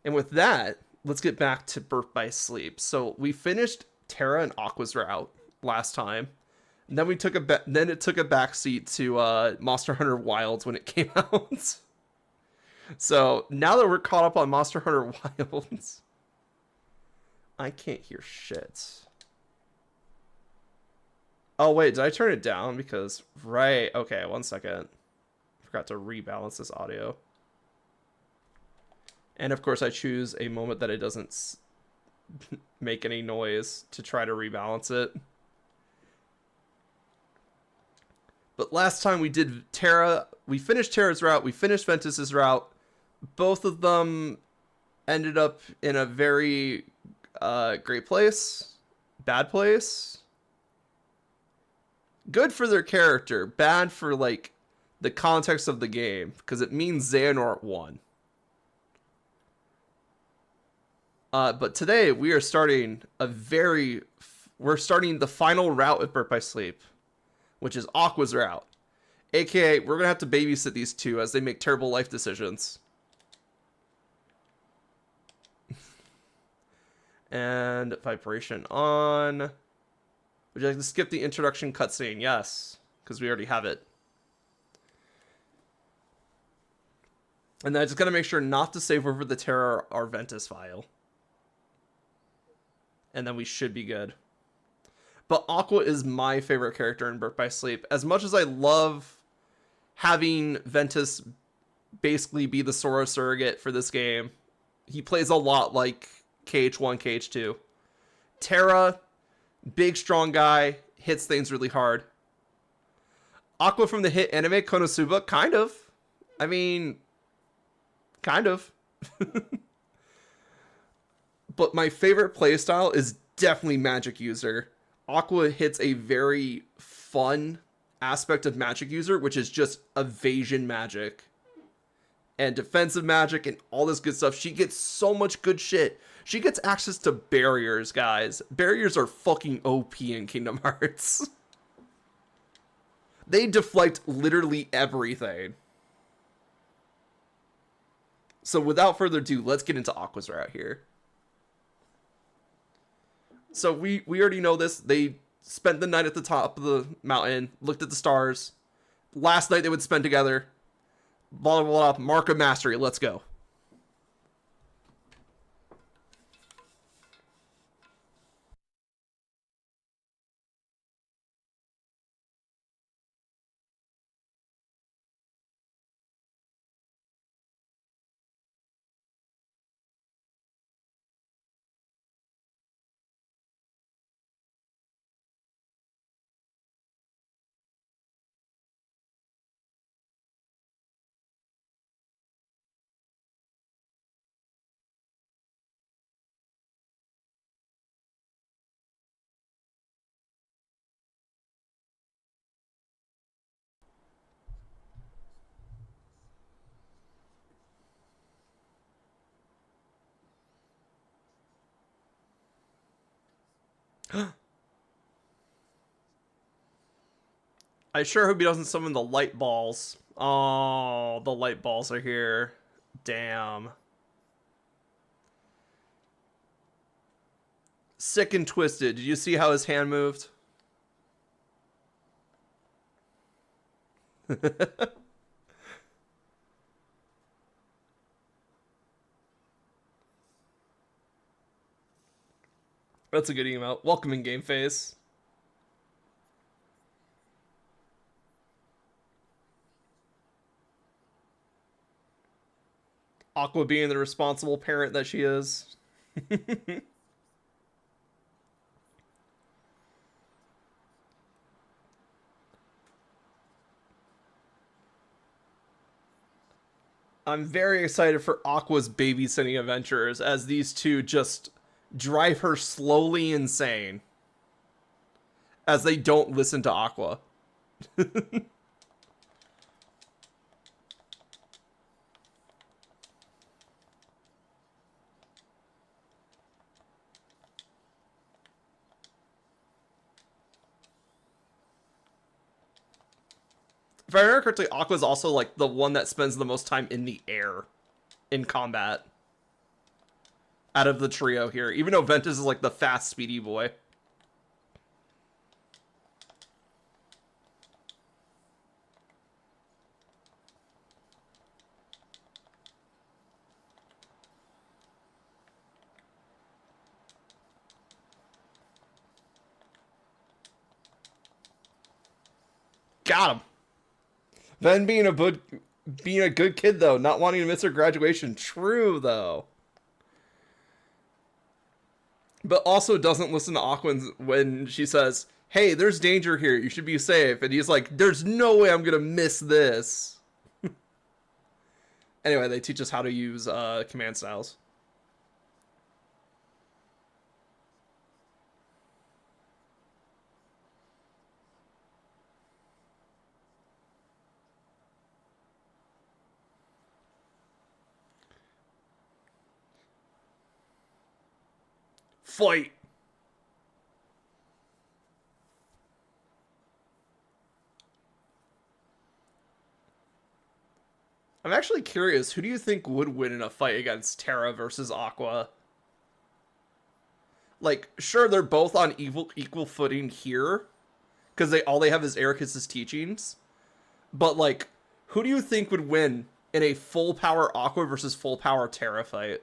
And with that, let's get back to Birth by Sleep. So we finished Terra and Aqua's route last time. And then we took then it took a backseat to Monster Hunter Wilds when it came out. So now that we're caught up on Monster Hunter Wilds, I can't hear shit. Oh wait, did I turn it down? Because right, okay, 1 second. Forgot to rebalance this audio. And of course I choose a moment that it doesn't make any noise to try to rebalance it. But last time we did Terra, we finished Terra's route, we finished Ventus's route. Both of them ended up in a very great place, bad place. Good for their character, bad for like the context of the game, because it means Xehanort won. But today we are starting we're starting the final route with Birth by Sleep, which is Aqua's route. AKA, we're gonna have to babysit these two as they make terrible life decisions. And vibration on. Would you like to skip the introduction cutscene? Yes, because we already have it. And then I just gotta make sure not to save over the Terra or Ventus file. And then we should be good. But Aqua is my favorite character in Birth by Sleep. As much as I love having Ventus basically be the Sora surrogate for this game, he plays a lot like KH1, KH2. Terra, big strong guy, hits things really hard. Aqua from the hit anime Konosuba, kind of. I mean, kind of. But my favorite playstyle is definitely magic user. Aqua hits a very fun aspect of magic user, which is just evasion magic and defensive magic and all this good stuff. She gets so much good shit. She gets access to barriers, guys. Barriers are fucking OP in Kingdom Hearts. They deflect literally everything. So without further ado, let's get into Aqua's route here. So we already know this. They spent the night at the top of the mountain, looked at the stars. Last night they would spend together. Blah, blah, blah, mark of mastery. Let's go. I sure hope he doesn't summon the light balls. Oh, the light balls are here. Damn. Sick and twisted. Did you see how his hand moved? That's a good email. Welcome in game phase. Aqua being the responsible parent that she is. I'm very excited for Aqua's babysitting adventures as these two just drive her slowly insane as they don't listen to Aqua. If I remember correctly, Aqua's also like the one that spends the most time in the air in combat. out of the trio here, even though Ventus is like the fast, speedy boy. Got him. Ven being a good kid though, not wanting to miss her graduation. True though. But also doesn't listen to Aqua when she says, "Hey, there's danger here. You should be safe." And he's like, "There's no way I'm gonna miss this." Anyway, they teach us how to use command styles. Fight. I'm actually curious, who do you think would win in a fight against Terra versus Aqua? Like, sure, they're both on equal footing here, because all they have is Ericus's teachings. But like, who do you think would win in a full power Aqua versus full power Terra fight?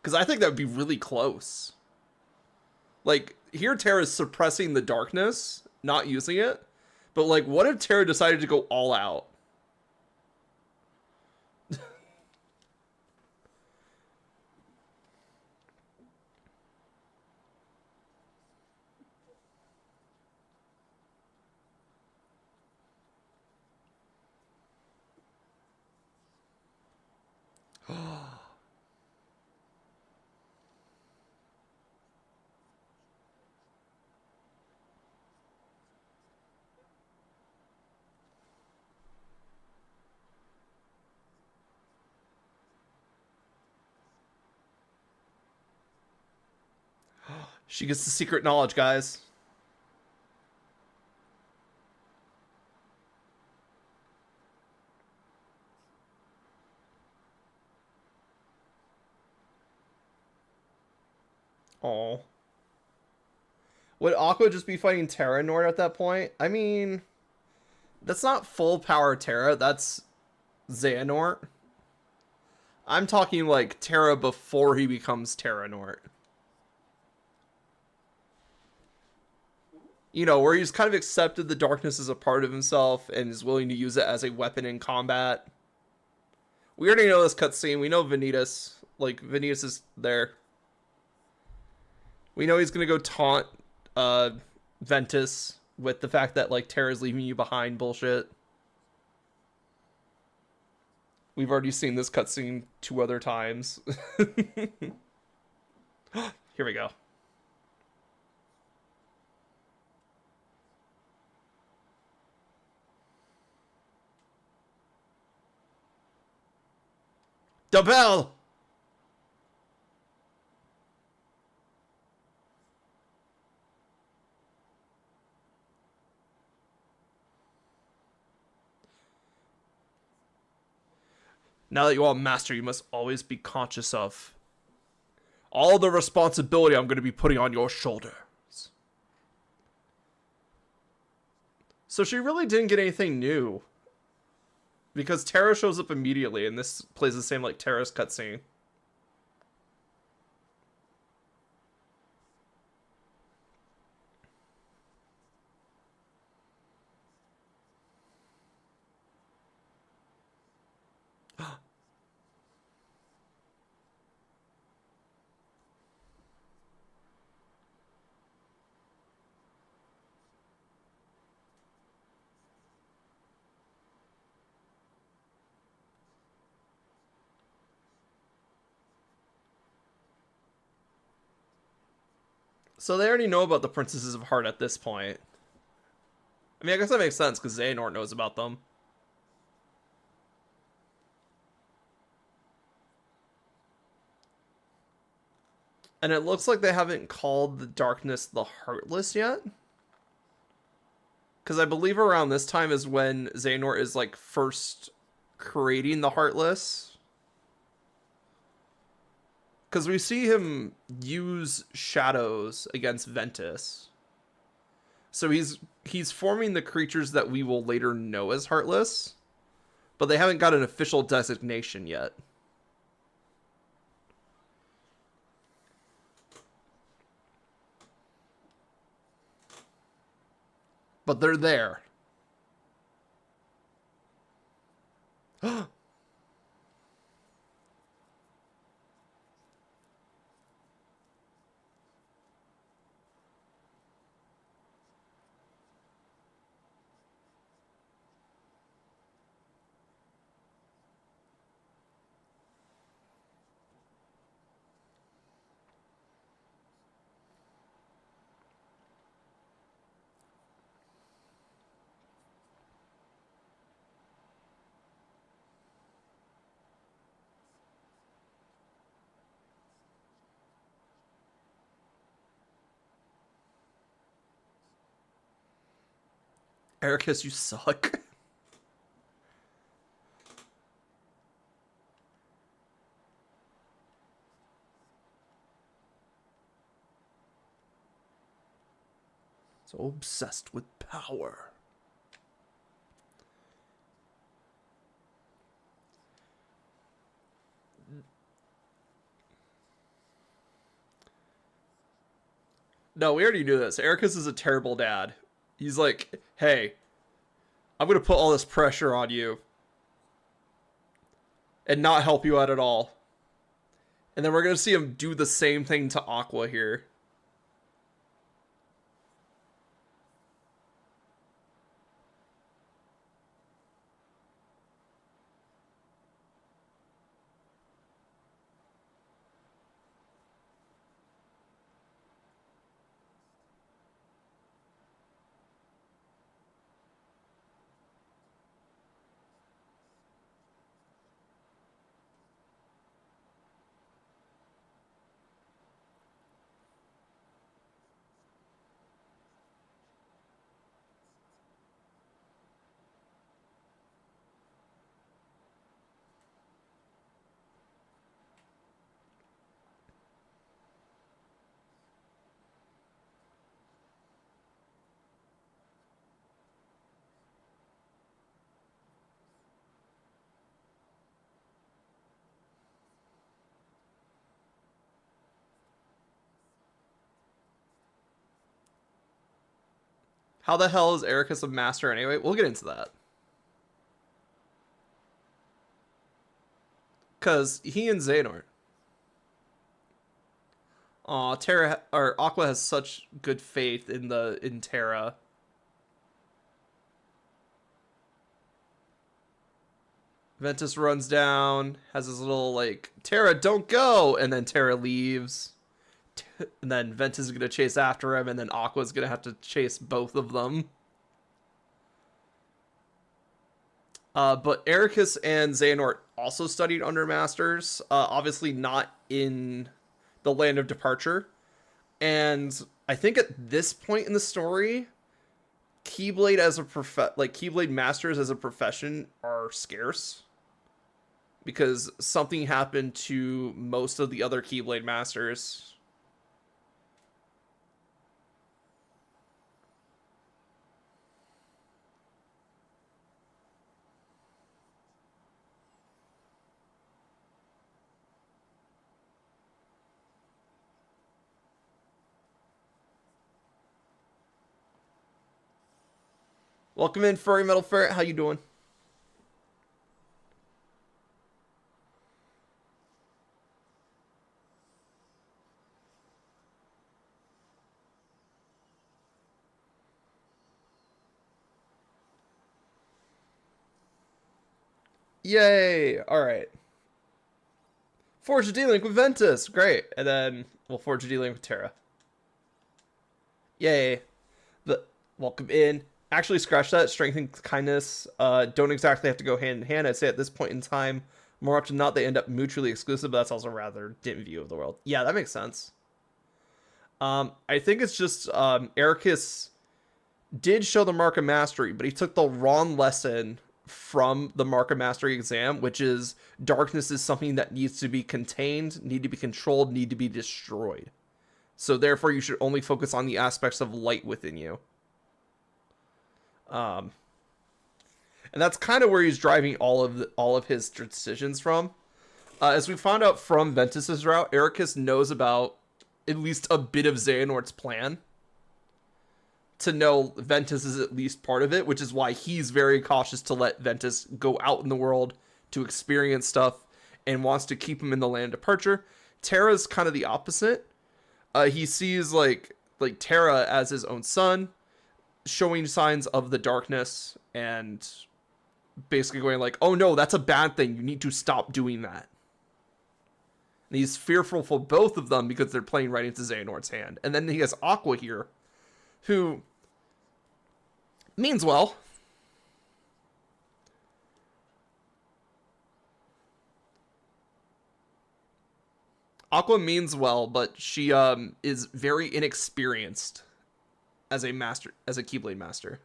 Because I think that would be really close. Like, here Terra's suppressing the darkness, not using it. But like, what if Terra decided to go all out? She gets the secret knowledge, guys. Oh. Would Aqua just be fighting Terra Nord at that point? I mean, that's not full power Terra. That's Xehanort. I'm talking like Terra before he becomes Terra Nord. You know, where he's kind of accepted the darkness as a part of himself and is willing to use it as a weapon in combat. We already know this cutscene. We know Vanitas. Like, Vanitas is there. We know he's going to go taunt Ventus with the fact that, like, Terra's leaving you behind bullshit. We've already seen this cutscene 2 other times. Here we go. The bell! Now that you are master, you must always be conscious of all the responsibility I'm going to be putting on your shoulders. So she really didn't get anything new. Because Terra shows up immediately, and this plays the same like Terra's cutscene. So they already know about the Princesses of Heart at this point. I mean, I guess that makes sense, because Xehanort knows about them. And it looks like they haven't called the darkness the Heartless yet. Because I believe around this time is when Xehanort is, like, first creating the Heartless. Because we see him use shadows against Ventus. So he's forming the creatures that we will later know as Heartless, but they haven't got an official designation yet. But they're there. Ericus, you suck. So obsessed with power. No, we already knew this. Ericus is a terrible dad. He's like, hey, I'm going to put all this pressure on you and not help you out at all. And then we're going to see him do the same thing to Aqua here. How the hell is Ericus a master anyway? We'll get into that. Because he and Xehanort. Aw, Terra or Aqua has such good faith in Terra. Ventus runs down, has his little like, Terra, don't go! And then Terra leaves. And then Ventus is going to chase after him, and then Aqua's going to have to chase both of them. But Ericus and Xehanort also studied under masters, obviously not in the Land of Departure. And I think at this point in the story, Keyblade as a Keyblade masters as a profession are scarce. Because something happened to most of the other Keyblade masters. Welcome in, Furry Metal Ferret. How you doing? Yay! Alright. Forge a D-Link with Ventus. Great. And then we'll forge a D-Link with Terra. Yay. Welcome in. Actually, scratch that. Strength and kindness don't exactly have to go hand in hand. I'd say at this point in time, more often than not, they end up mutually exclusive, but that's also a rather dim view of the world. Yeah, that makes sense. I think it's just Ericus did show the Mark of Mastery, but he took the wrong lesson from the Mark of Mastery exam, which is darkness is something that needs to be contained, need to be controlled, need to be destroyed. So therefore, you should only focus on the aspects of light within you. And that's kind of where he's driving all of his decisions from. As we found out from Ventus's route, Ericus knows about at least a bit of Xehanort's plan. To know Ventus is at least part of it, which is why he's very cautious to let Ventus go out in the world to experience stuff and wants to keep him in the land of departure. Terra's kind of the opposite. He sees like Terra as his own son, showing signs of the darkness and basically going like, oh no, that's a bad thing. You need to stop doing that. And he's fearful for both of them because they're playing right into Xehanort's hand. And then he has Aqua here, who means well. Aqua means well, but she is very inexperienced as a master, as a Keyblade master.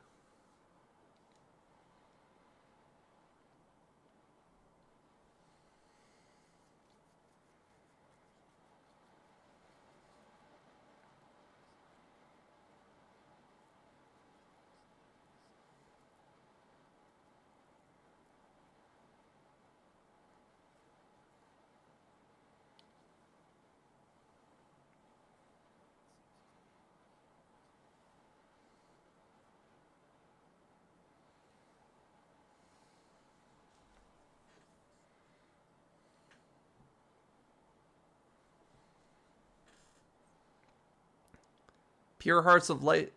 Pure Hearts of Light,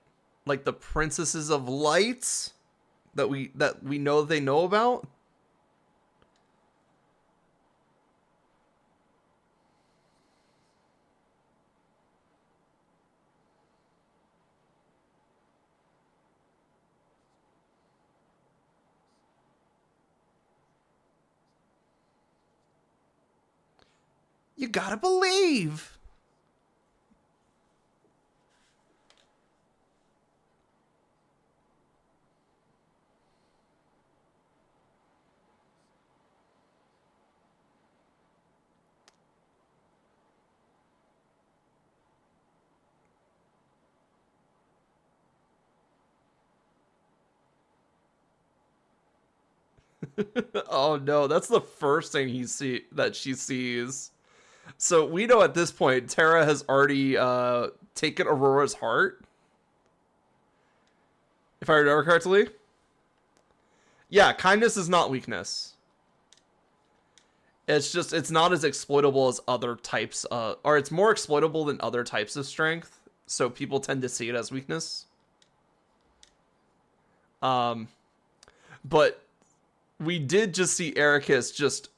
like the Princesses of Light that we know they know about. You gotta believe. Oh no, that's the first thing that she sees. So we know at this point Terra has already taken Aurora's heart. If I remember correctly. Yeah, kindness is not weakness. It's just, it's not as exploitable as other types, or it's more exploitable than other types of strength. So people tend to see it as weakness. But we did just see Ericus just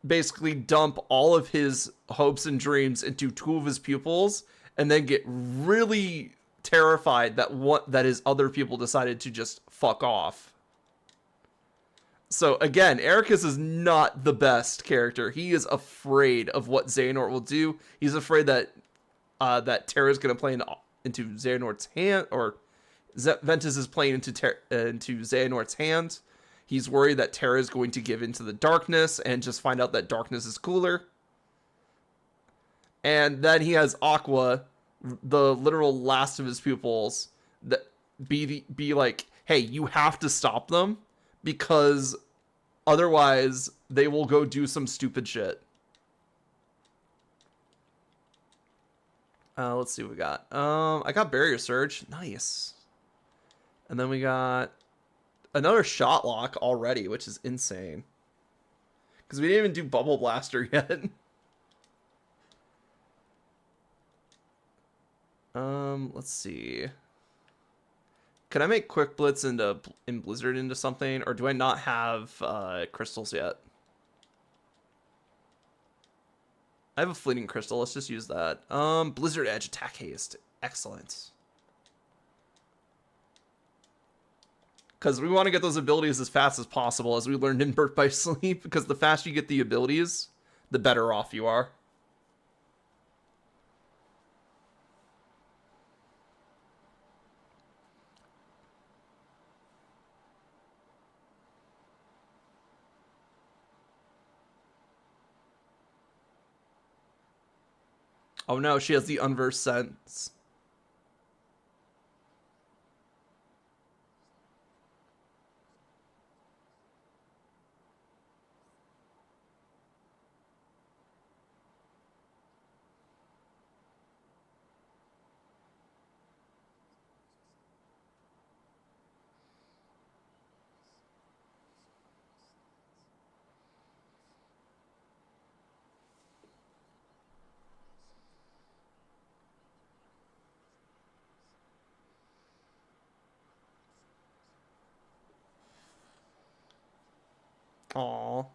basically dump all of his hopes and dreams into two of his pupils and then get really terrified that his other people decided to just fuck off. So again, Ericus is not the best character. He is afraid of what Xehanort will do. He's afraid that that Terra's going to play into Xehanort's hand, or Ventus is playing into Xehanort's hand. He's worried that Terra is going to give into the darkness and just find out that darkness is cooler. And then he has Aqua, the literal last of his pupils, that be like, hey, you have to stop them because otherwise they will go do some stupid shit. Let's see what we got. I got Barrier Surge. Nice. And then we got another Shot Lock already, which is insane. Because we didn't even do Bubble Blaster yet. Let's see. Can I make Quick Blitz in Blizzard into something? Or do I not have crystals yet? I have a Fleeting Crystal. Let's just use that. Blizzard Edge, Attack Haste. Excellent. Because we want to get those abilities as fast as possible, as we learned in Birth by Sleep. Because the faster you get the abilities, the better off you are. Oh no, she has the unversed sense. Aww.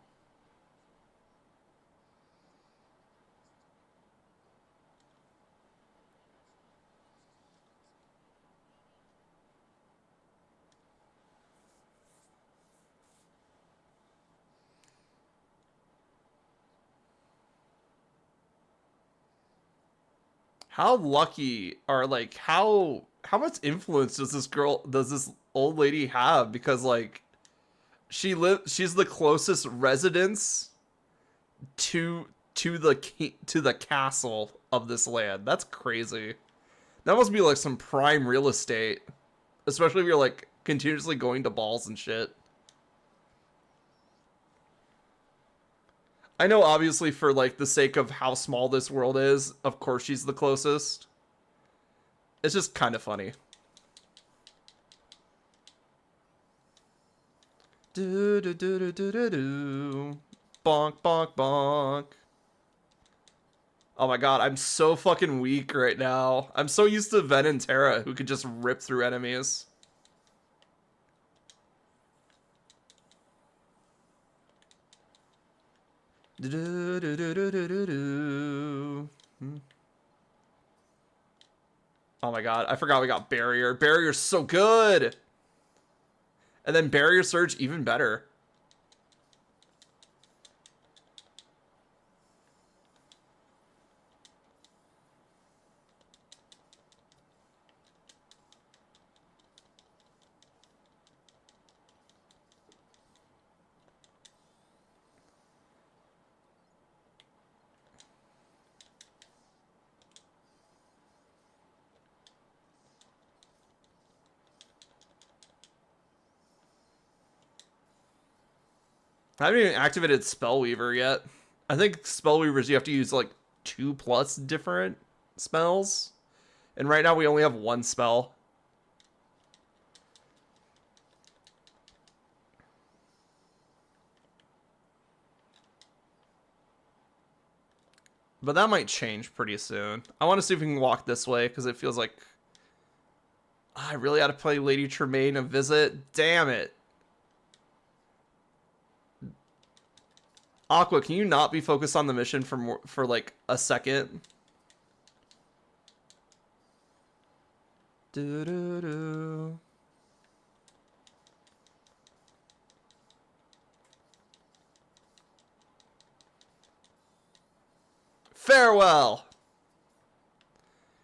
How lucky are like how much influence does this old lady have? Because like she's the closest residence to the castle of this land. That's crazy. That must be like some prime real estate, especially if you're like continuously going to balls and shit. I know obviously for like the sake of how small this world is, of course she's the closest. It's just kind of funny. Do do do do do do do. Bonk bonk bonk. Oh my god, I'm so fucking weak right now. I'm so used to Ven and Terra who could just rip through enemies. Do do do do do do do. Oh my god, I forgot we got Barrier. Barrier's so good! And then Barrier Surge even better. I haven't even activated Spellweaver yet. I think Spellweavers you have to use like 2+ different spells. And right now we only have one spell. But that might change pretty soon. I want to see if we can walk this way because it feels like I really ought to play Lady Tremaine a visit. Damn it. Aqua, can you not be focused on the mission for like a second? Do do do. Farewell.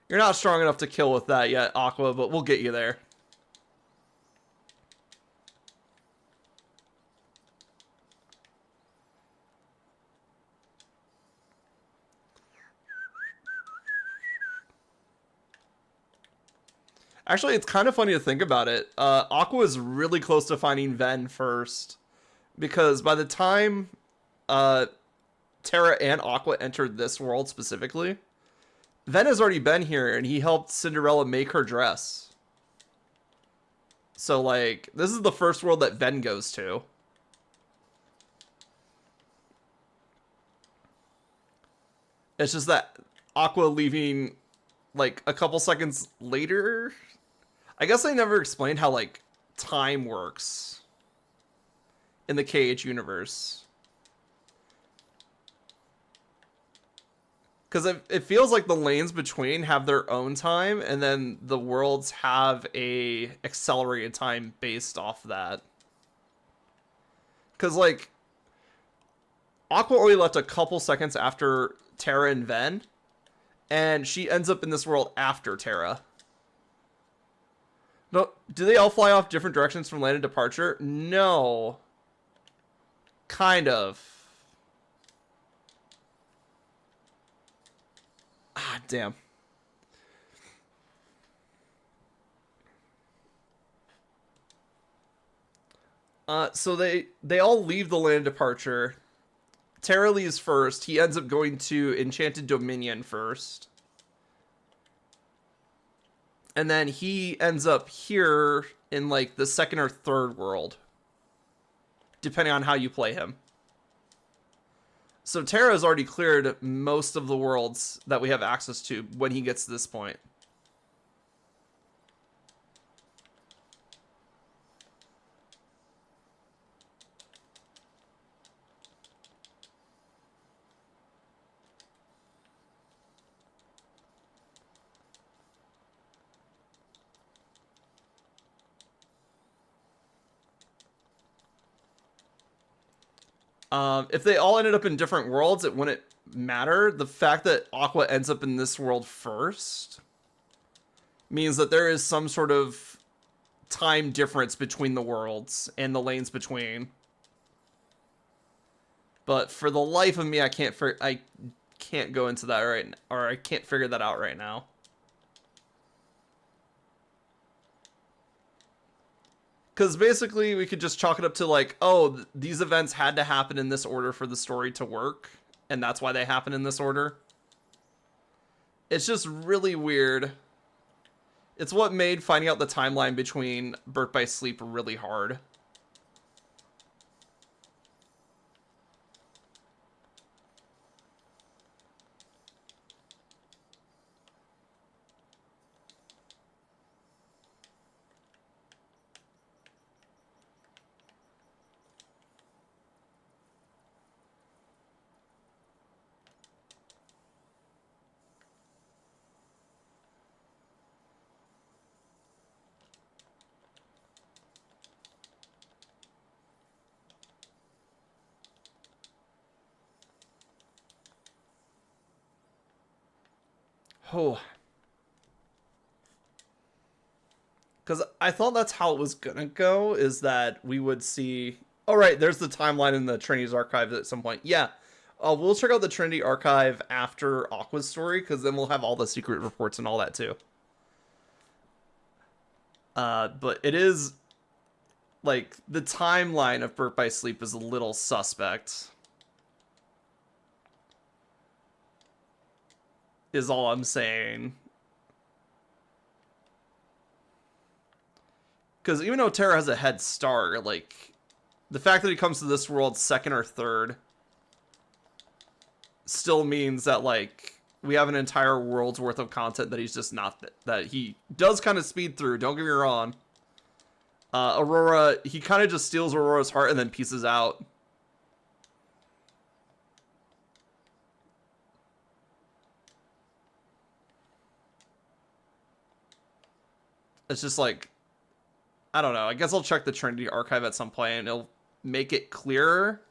You're not strong enough to kill with that yet, Aqua, but we'll get you there. Actually, it's kind of funny to think about it. Aqua is really close to finding Ven first. Because by the time Terra and Aqua entered this world specifically, Ven has already been here and he helped Cinderella make her dress. So, like, this is the first world that Ven goes to. It's just that Aqua leaving, like, a couple seconds later. I guess they never explained how, like, time works in the KH universe. Because it feels like the lanes between have their own time, and then the worlds have a accelerated time based off that. Because, like, Aqua only left a couple seconds after Terra and Ven, and she ends up in this world after Terra. No, do they all fly off different directions from land and departure? No. Kind of. Damn. So they all leave the land of departure. Terra leaves first. He ends up going to Enchanted Dominion first. And then he ends up here in like the second or third world, depending on how you play him. So Terra has already cleared most of the worlds that we have access to when he gets to this point. If they all ended up in different worlds, it wouldn't matter. The fact that Aqua ends up in this world first means that there is some sort of time difference between the worlds and the lanes between. But for the life of me, I can't go into that right now, or I can't figure that out right now. Because basically, we could just chalk it up to like, oh, these events had to happen in this order for the story to work, and that's why they happen in this order. It's just really weird. It's what made finding out the timeline between Birth by Sleep really hard. Oh. Because I thought that's how it was gonna go, is that we would see... Oh, right, there's the timeline in the Trinity's archive at some point. Yeah, we'll check out the Trinity archive after Aqua's story, because then we'll have all the secret reports and all that, too. But it is... Like, the timeline of Birth by Sleep is a little suspect. Is all I'm saying. Because even though Terra has a head start, like, the fact that he comes to this world second or third still means that, like, we have an entire world's worth of content that he's just not... That he does kind of speed through, don't get me wrong. Aurora, he kind of just steals Aurora's heart and then pieces out. It's just like, I don't know. I guess I'll check the Trinity archive at some point and it'll make it clearer.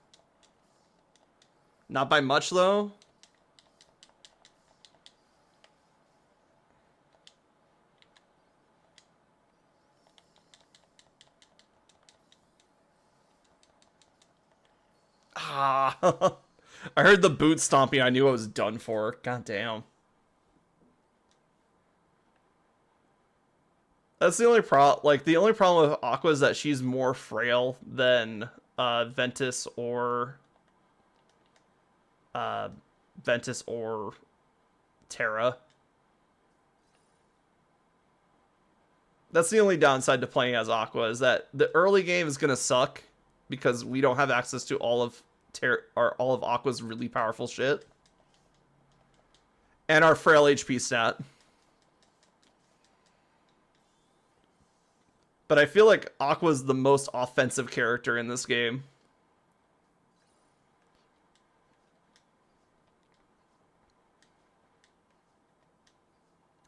Not by much, though. Ah. I heard the boot stomping. I knew I was done for. God damn. That's the only problem. Like, the only problem with Aqua is that she's more frail than Ventus or Terra. That's the only downside to playing as Aqua, is that the early game is gonna suck because we don't have access to all of Aqua's really powerful shit and our frail HP stat. But I feel like Aqua's the most offensive character in this game.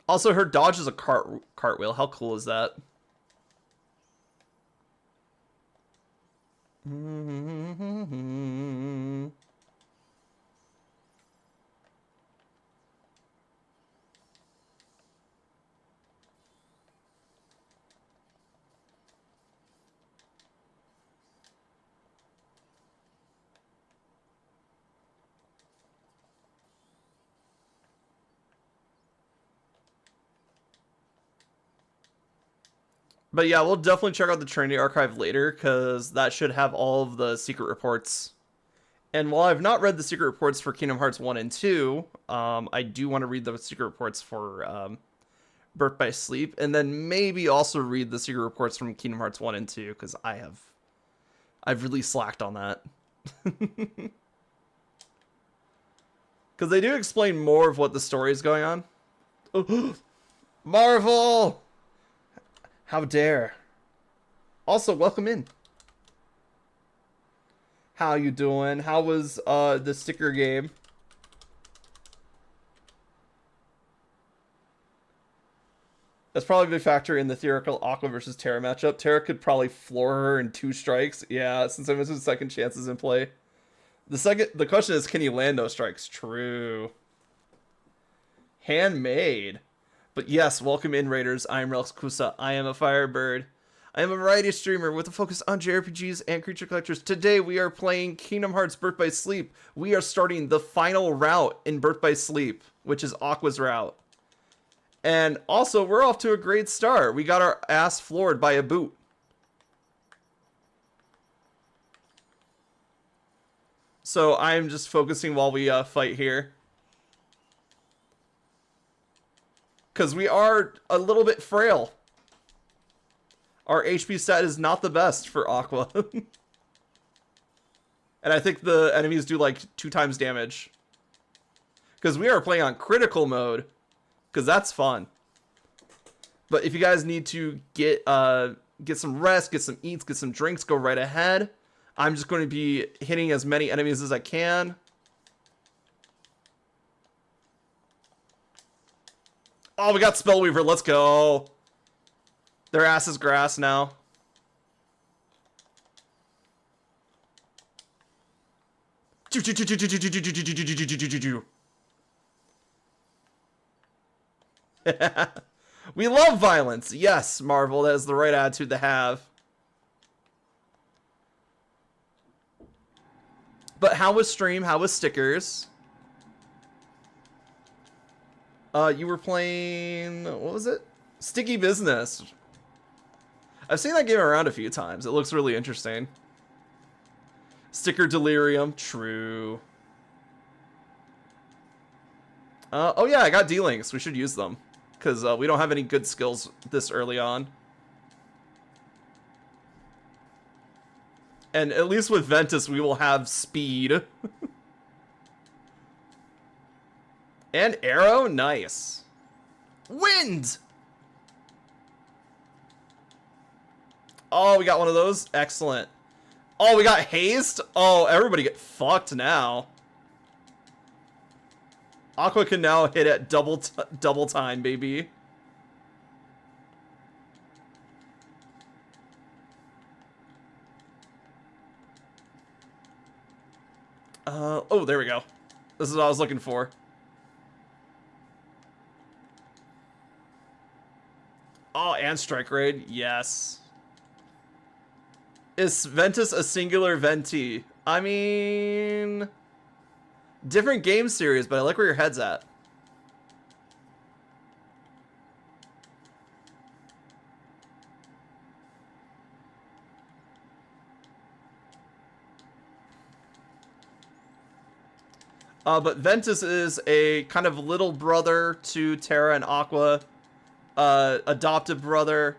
Also, her dodge is a cartwheel. How cool is that? But yeah, we'll definitely check out the Trinity Archive later, because that should have all of the secret reports. And while I've not read the secret reports for Kingdom Hearts 1 and 2, I do want to read the secret reports for Birth by Sleep, and then maybe also read the secret reports from Kingdom Hearts 1 and 2, because I've really slacked on that. Because they do explain more of what the story is going on. Oh, Marvel! How dare. Also, welcome in. How you doing? How was the sticker game? That's probably a big factor in the theoretical Aqua versus Terra matchup. Terra could probably floor her in 2 strikes. Yeah, since I missed his second chances in play. The question is, can you land those strikes? True. Handmade. But yes, welcome in, Raiders. I am Relx Kusa. I am a Firebird. I am a variety streamer with a focus on JRPGs and creature collectors. Today we are playing Kingdom Hearts Birth by Sleep. We are starting the final route in Birth by Sleep, which is Aqua's route. And also, we're off to a great start. We got our ass floored by a boot. So I'm just focusing while we fight here. Because we are a little bit frail. Our HP stat is not the best for Aqua. And I think the enemies do like 2 times damage. Because we are playing on critical mode. Because that's fun. But if you guys need to get some rest, get some eats, get some drinks, go right ahead. I'm just going to be hitting as many enemies as I can. Oh, we got Spellweaver. Let's go. Their ass is grass now. We love violence. Yes, Marvel. That is the right attitude to have. But how was stream? How was stickers? You were playing... What was it? Sticky Business. I've seen that game around a few times. It looks really interesting. Sticker Delirium. True. Oh yeah, I got D-Links. We should use them. Because we don't have any good skills this early on. And at least with Ventus, we will have speed. And arrow? Nice. Wind! Oh, we got one of those? Excellent. Oh, we got hazed? Oh, everybody get fucked now. Aqua can now hit at double time, baby. Oh, there we go. This is what I was looking for. Oh, and Strike Raid. Yes. Is Ventus a singular Venti? I mean... different game series, but I like where your head's at. But Ventus is a kind of little brother to Terra and Aqua. Adopted brother.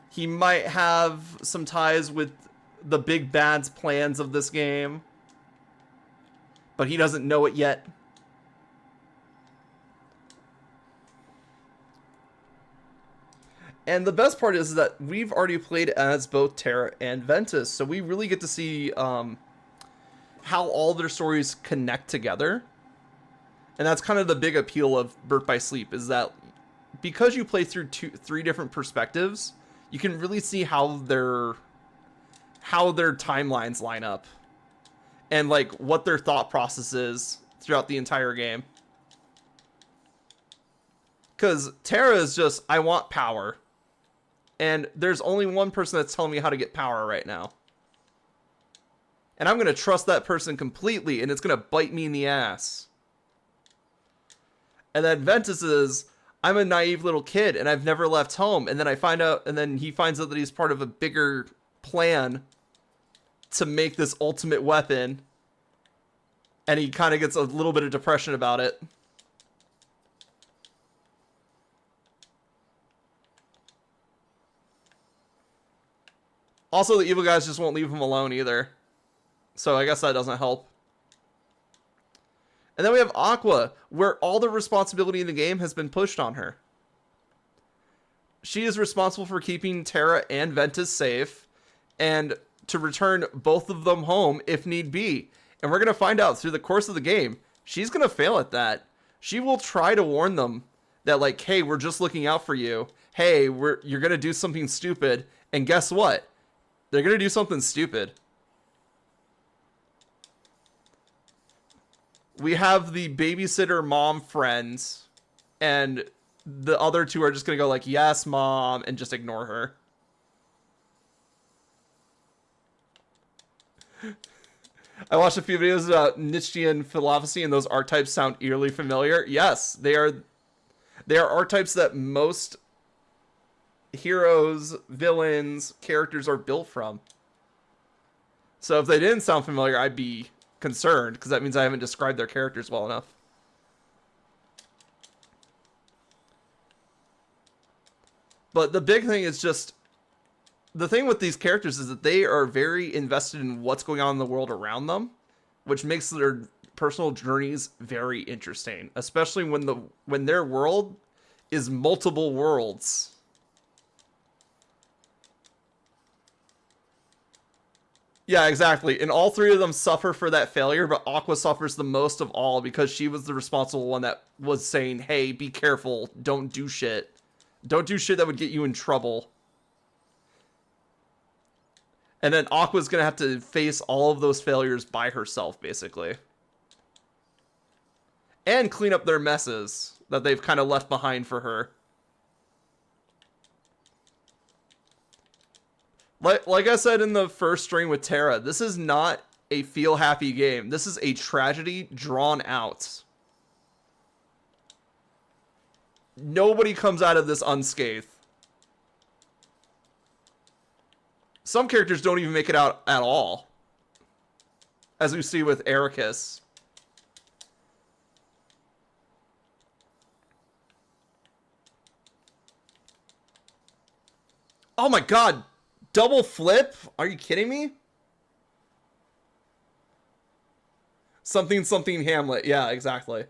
He might have some ties with the big bad's plans of this game. But he doesn't know it yet. And the best part is that we've already played as both Terra and Ventus. So we really get to see how all their stories connect together. And that's kind of the big appeal of Birth by Sleep, is that because you play through 3 different perspectives, you can really see how their timelines line up. And like what their thought process is throughout the entire game. Because Terra is just, I want power. And there's only one person that's telling me how to get power right now. And I'm going to trust that person completely, and it's going to bite me in the ass. And then Ventus is, I'm a naive little kid and I've never left home. And then I find out, and then he finds out that he's part of a bigger plan to make this ultimate weapon. And he kind of gets a little bit of depression about it. Also, the evil guys just won't leave him alone either. So I guess that doesn't help. And then we have Aqua, where all the responsibility in the game has been pushed on her. She is responsible for keeping Terra and Ventus safe, and to return both of them home if need be. And we're going to find out through the course of the game, she's going to fail at that. She will try to warn them that, like, hey, we're just looking out for you. Hey, you're going to do something stupid. And guess what? They're going to do something stupid. We have the babysitter mom friends, and the other two are just going to go like, yes, mom, and just ignore her. I watched a few videos about Nietzschean philosophy, and those archetypes sound eerily familiar. Yes, they are archetypes that most heroes, villains, characters are built from. So if they didn't sound familiar, I'd be concerned, because that means I haven't described their characters well enough. But the big thing is just, the thing with these characters is that they are very invested in what's going on in the world around them, which makes their personal journeys very interesting, especially when their world is multiple worlds. Yeah, exactly. And all three of them suffer for that failure, but Aqua suffers the most of all because she was the responsible one that was saying, hey, be careful, don't do shit. Don't do shit that would get you in trouble. And then Aqua's going to have to face all of those failures by herself, basically. And clean up their messes that they've kind of left behind for her. Like I said in the first stream with Terra, this is not a feel-happy game. This is a tragedy drawn out. Nobody comes out of this unscathed. Some characters don't even make it out at all. As we see with Ericus. Oh my god! Double flip? Are you kidding me? Something something Hamlet. Yeah, exactly.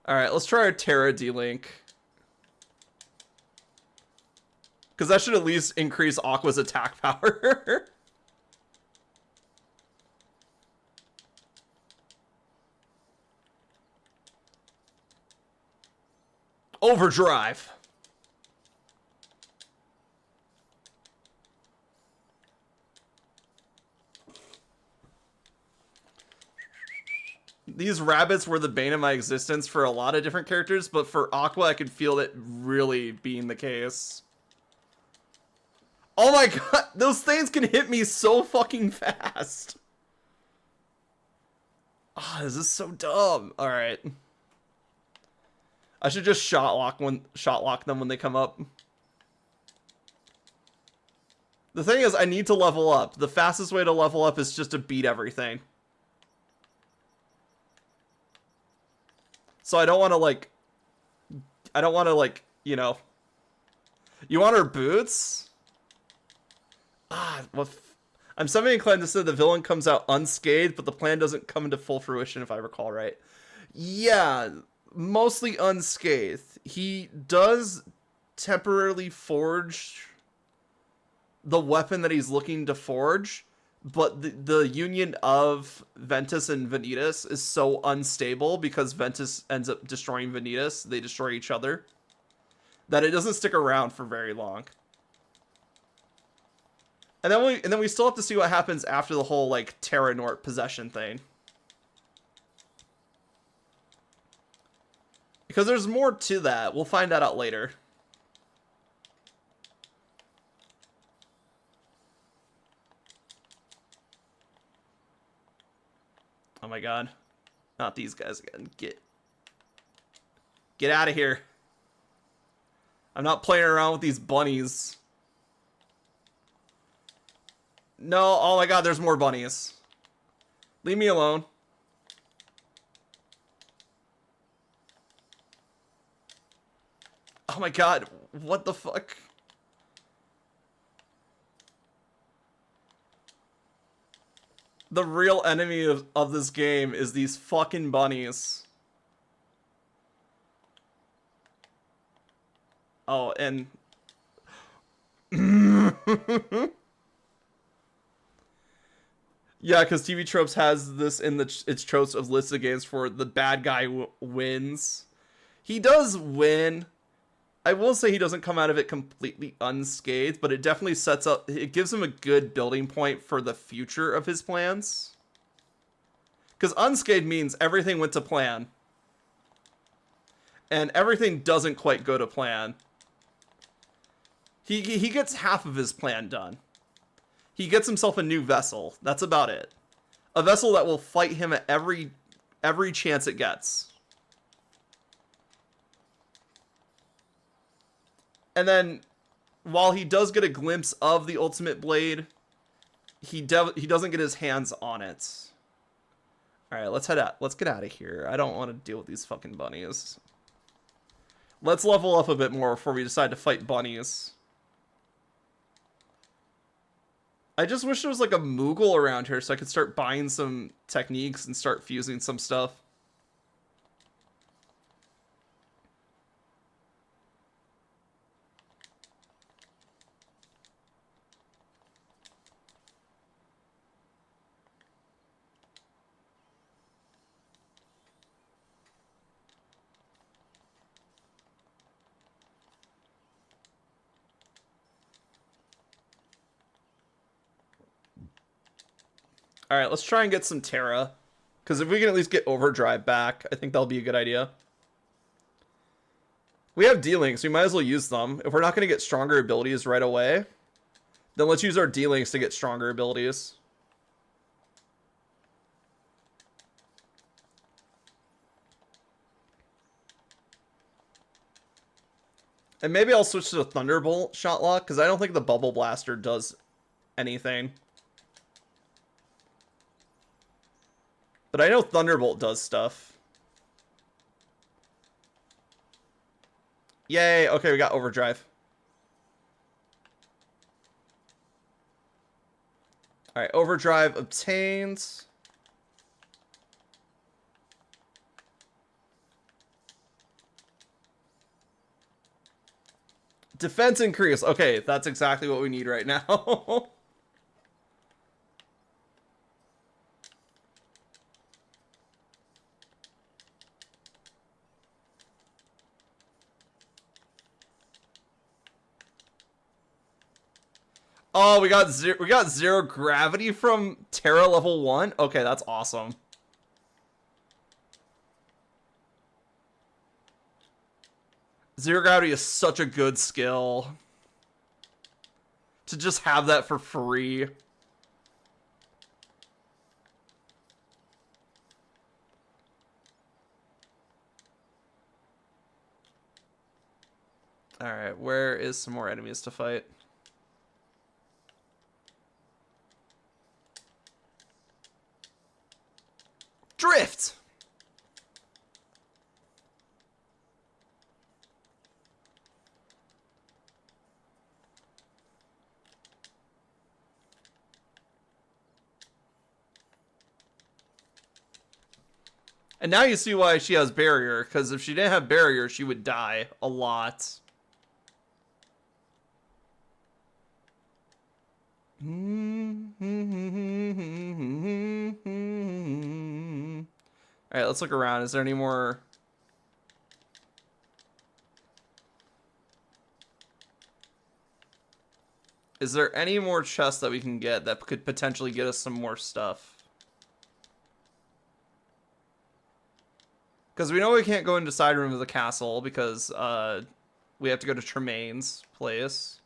Alright, let's try our Terra D-Link. Because that should at least increase Aqua's attack power. Overdrive. These rabbits were the bane of my existence for a lot of different characters, but for Aqua, I could feel it really being the case. Oh my god, those things can hit me so fucking fast. Ah, oh, this is so dumb. All right. I should just shot lock them when they come up. The thing is, I need to level up. The fastest way to level up is just to beat everything. So I don't want to like, you know. You want her boots? Ah, well, I'm semi-inclined to say the villain comes out unscathed, but the plan doesn't come into full fruition, if I recall right. Yeah, mostly unscathed. He does temporarily forge the weapon that he's looking to forge, but the union of Ventus and Vanitas is so unstable because Ventus ends up destroying Vanitas. They destroy each other. That it doesn't stick around for very long. And then we still have to see what happens after the whole like Terra Nort possession thing. Because there's more to that. We'll find that out later. Oh my god. Not these guys again. Get. Get out of here. I'm not playing around with these bunnies. No, oh my god, there's more bunnies. Leave me alone. Oh my god, what the fuck? The real enemy of this game is these fucking bunnies. Oh, and... Yeah, because TV Tropes has this in its tropes of lists of games for the bad guy wins. He does win. I will say he doesn't come out of it completely unscathed, but it definitely sets up... It gives him a good building point for the future of his plans. Because unscathed means everything went to plan. And everything doesn't quite go to plan. He gets half of his plan done. He gets himself a new vessel. That's about it. A vessel that will fight him at every chance it gets. And then, while he does get a glimpse of the ultimate blade, he doesn't get his hands on it. All right, let's head out. Let's get out of here. I don't want to deal with these fucking bunnies. Let's level up a bit more before we decide to fight bunnies. I just wish there was like a Moogle around here so I could start buying some techniques and start fusing some stuff. Alright, let's try and get some Terra. Because if we can at least get Overdrive back, I think that'll be a good idea. We have D-Links, we might as well use them. If we're not going to get stronger abilities right away, then let's use our D-Links to get stronger abilities. And maybe I'll switch to the Thunderbolt shot lock, because I don't think the Bubble Blaster does anything. But I know Thunderbolt does stuff. Yay, okay, we got Overdrive. Alright, Overdrive obtains. Defense increase. Okay, that's exactly what we need right now. Oh, we got zero gravity from Terra level 1? Okay, that's awesome. Zero gravity is such a good skill. To just have that for free. Alright, where is some more enemies to fight? Drift! And now you see why she has barrier, because if she didn't have barrier, she would die a lot. Alright, let's look around. Is there any more... Is there any more chests that we can get that could potentially get us some more stuff? Because we know we can't go into side room of the castle because we have to go to Tremaine's place.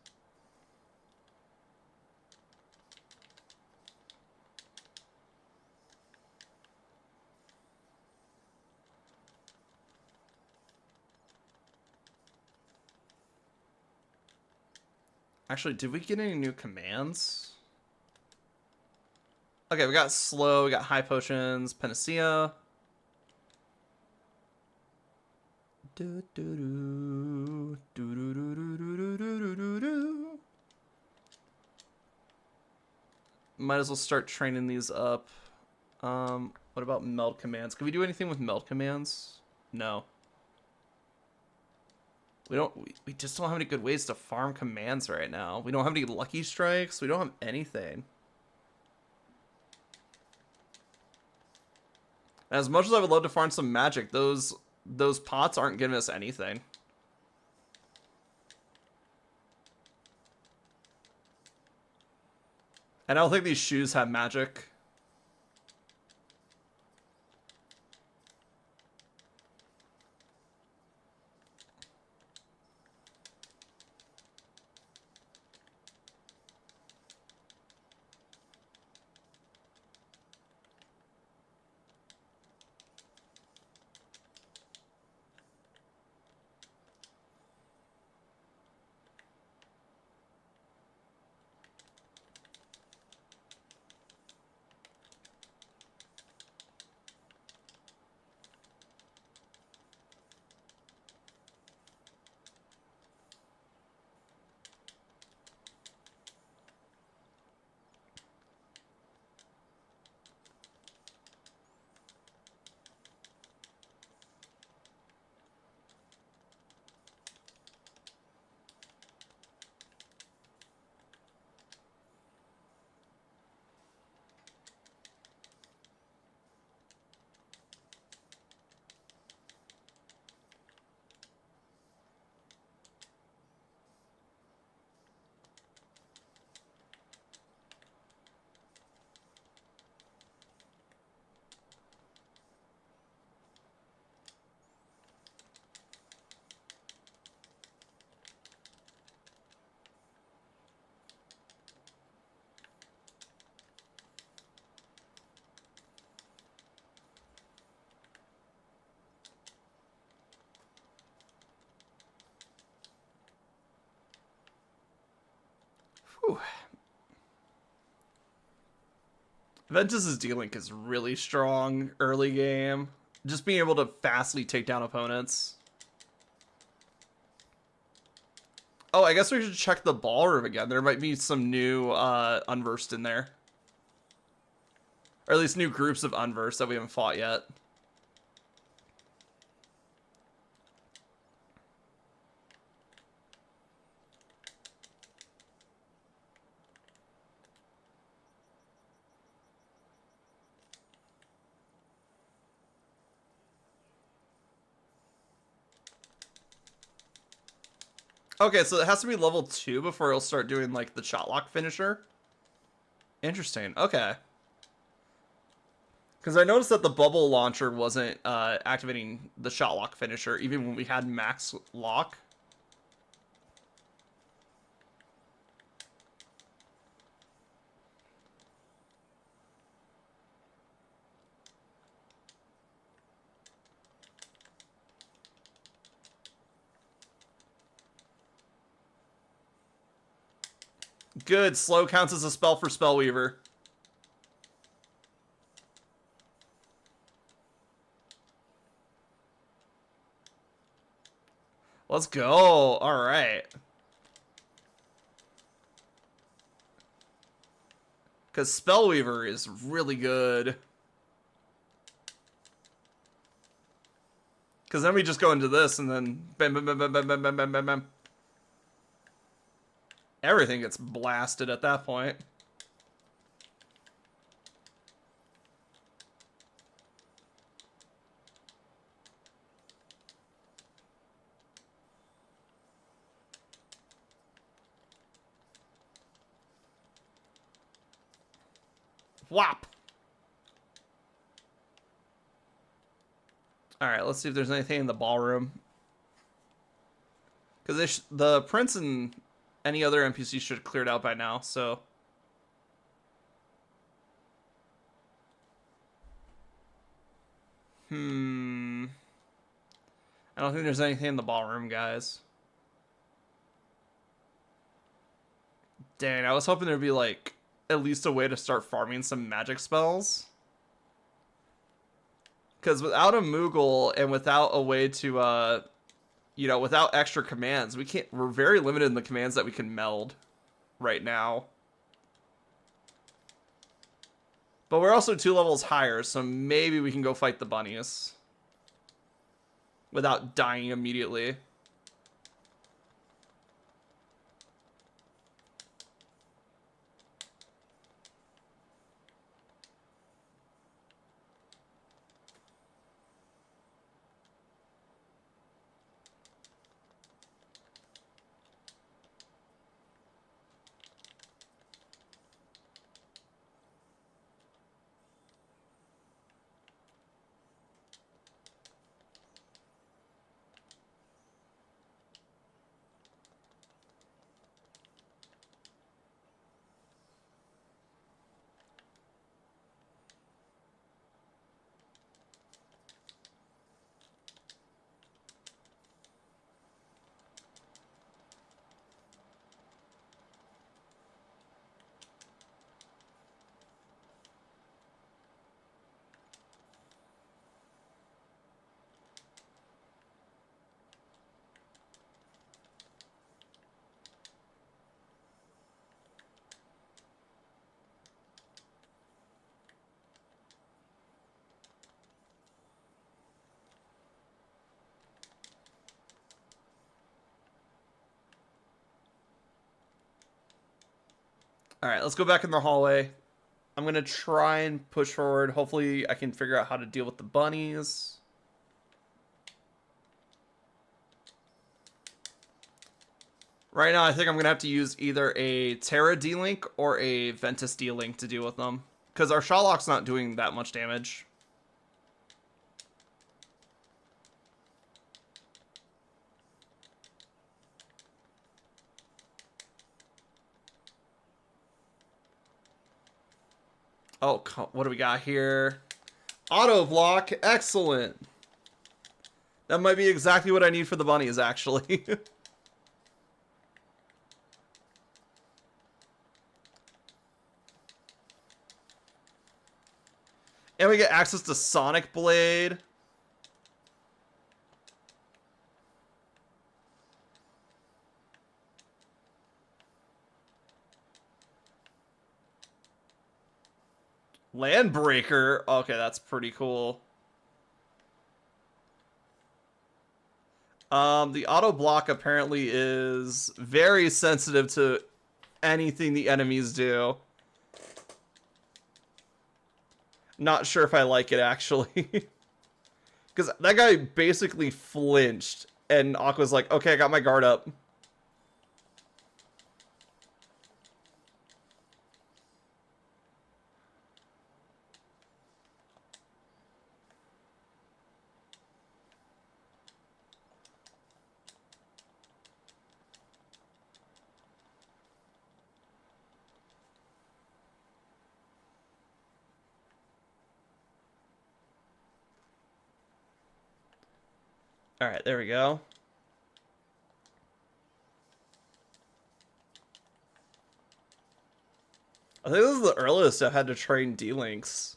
Actually, did we get any new commands? Okay, we got slow, we got high potions, panacea. Might as well start training these up. What about meld commands? Can we do anything with meld commands? No. We just don't have any good ways to farm commands right now. We don't have any lucky strikes. We don't have anything. As much as I would love to farm some magic, those pots aren't giving us anything. And I don't think these shoes have magic. Whew. Ventus's D-Link is really strong early game. Just being able to fastly take down opponents. Oh, I guess we should check the ballroom again. There might be some new unversed in there. Or at least new groups of unversed that we haven't fought yet. Okay, so it has to be level 2 before it'll start doing, like, the shot lock finisher. Interesting. Okay. Because I noticed that the bubble launcher wasn't activating the shot lock finisher, even when we had max lock. Good. Slow counts as a spell for Spellweaver. Let's go. All right. Because Spellweaver is really good. Because then we just go into this and then bam, bam, bam, bam, bam, bam, bam, bam, bam, bam. Everything gets blasted at that point. Whop! Alright, let's see if there's anything in the ballroom. Because the prince and any other NPC should have cleared out by now, so... I don't think there's anything in the ballroom, guys. Dang, I was hoping there'd be, like, at least a way to start farming some magic spells. Because without a Moogle and without a way to, you know, without extra commands, we're very limited in the commands that we can meld right now. But we're also 2 levels higher, so maybe we can go fight the bunnies without dying immediately. Alright, let's go back in the hallway. I'm going to try and push forward. Hopefully I can figure out how to deal with the bunnies. Right now, I think I'm going to have to use either a Terra D-Link or a Ventus D-Link to deal with them. Because our Shylock's not doing that much damage. Oh, what do we got here? Auto block. Excellent. That might be exactly what I need for the bunnies, actually. And we get access to Sonic Blade. Landbreaker. Okay, that's pretty cool. The auto block apparently is very sensitive to anything the enemies do. Not sure if I like it, actually. Because that guy basically flinched, and Aqua's like, okay, I got my guard up. Alright, there we go. I think this is the earliest I've had to train D-Links.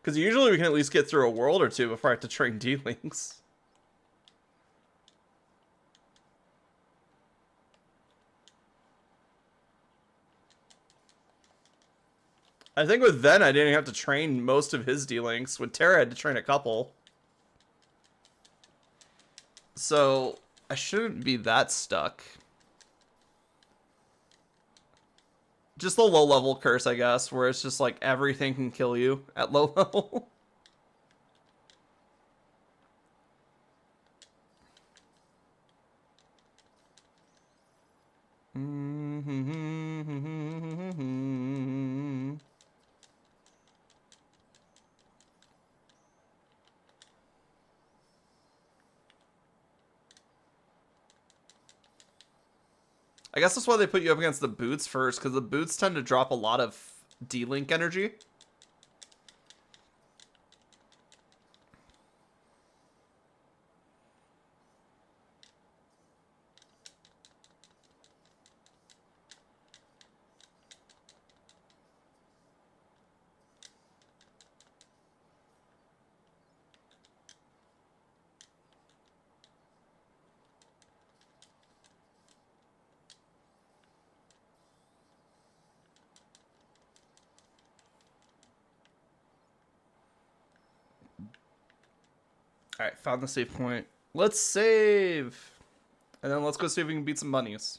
Because usually we can at least get through a world or two before I have to train D-Links. I think with Ven, I didn't have to train most of his D-Links. With Terra, I had to train a couple. So, I shouldn't be that stuck. Just the low-level curse, I guess, where it's just like everything can kill you at low level. I guess that's why they put you up against the boots first, because the boots tend to drop a lot of D-Link energy. Alright, found the save point. Let's save! And then let's go see if we can beat some bunnies.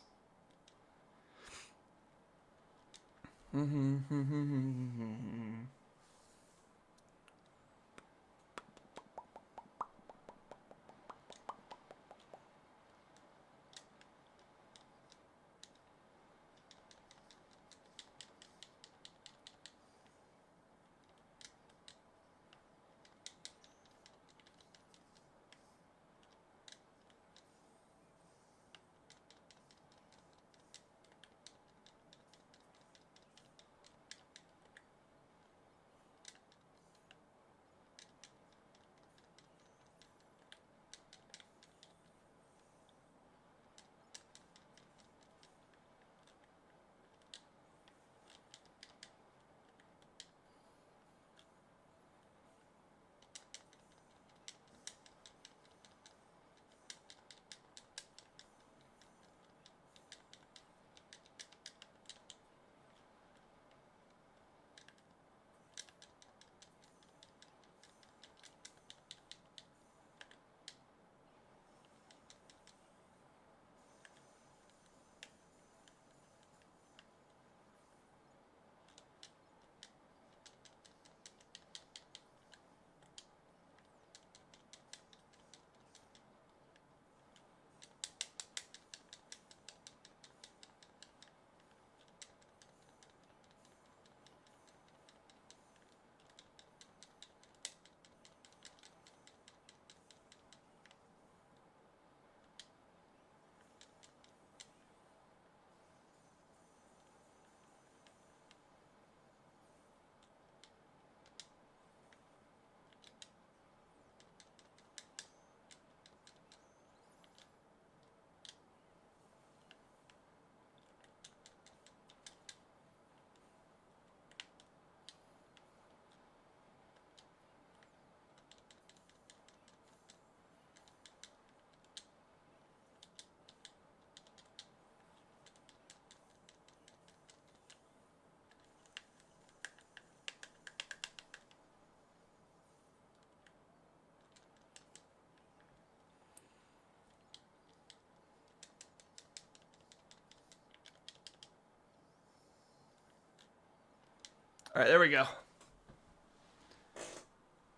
Alright, there we go.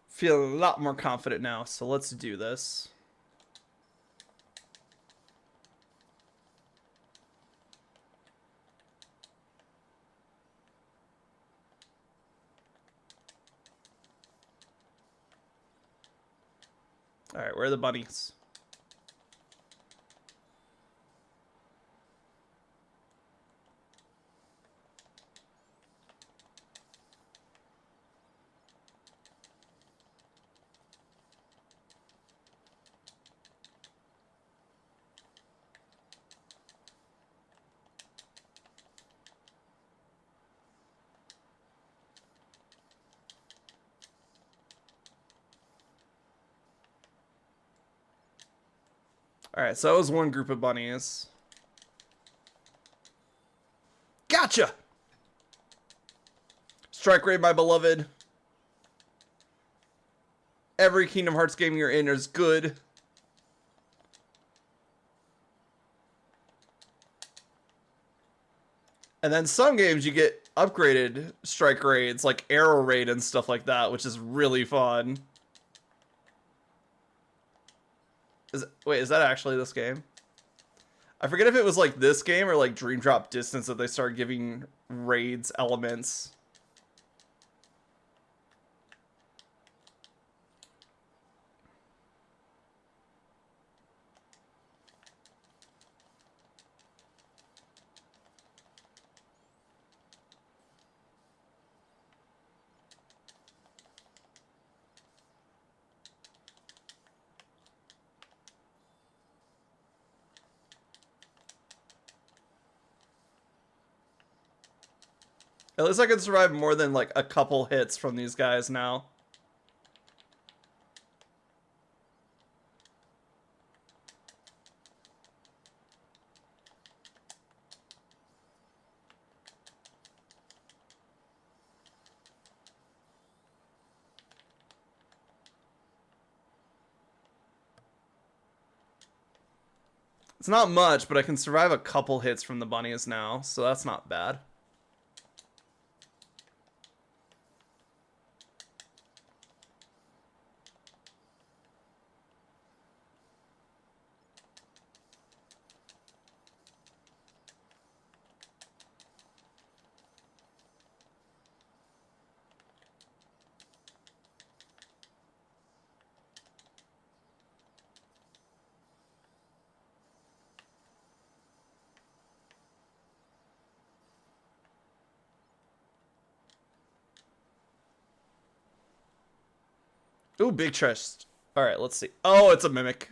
Feel a lot more confident now, so let's do this. Alright, where are the bunnies? Alright, so that was one group of bunnies. Gotcha! Strike rate, my beloved. Every Kingdom Hearts game you're in is good. And then some games you get upgraded strike rates, like arrow rate and stuff like that, which is really fun. Wait, is that actually this game? I forget if it was like this game or like Dream Drop Distance that they started giving raids elements. At least I can survive more than like a couple hits from these guys now. It's not much, but I can survive a couple hits from the bunnies now, so that's not bad. Ooh, big chest. All right, let's see. Oh, it's a mimic.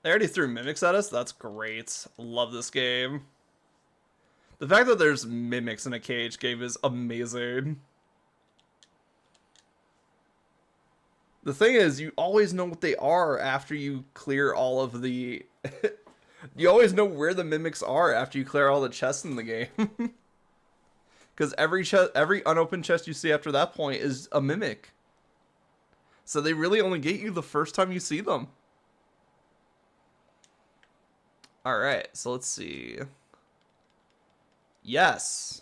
They already threw mimics at us? That's great. Love this game. The fact that there's mimics in a KH game is amazing. The thing is, you always know what they are after you clear all of the... You always know where the mimics are after you clear all the chests in the game. Because every unopened chest you see after that point is a mimic. So they really only get you the first time you see them. Alright, so let's see. Yes.